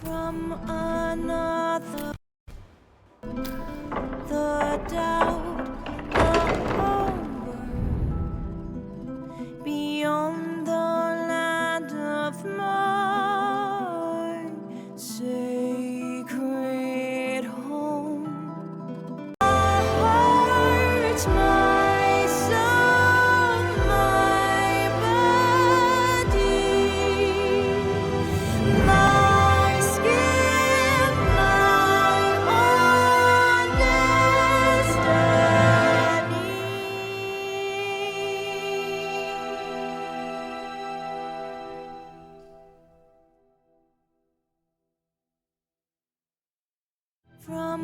From another, the doubt, the hunger, beyond the land of my sacred home. My heart, my soul, my body, my skin, my own destiny. From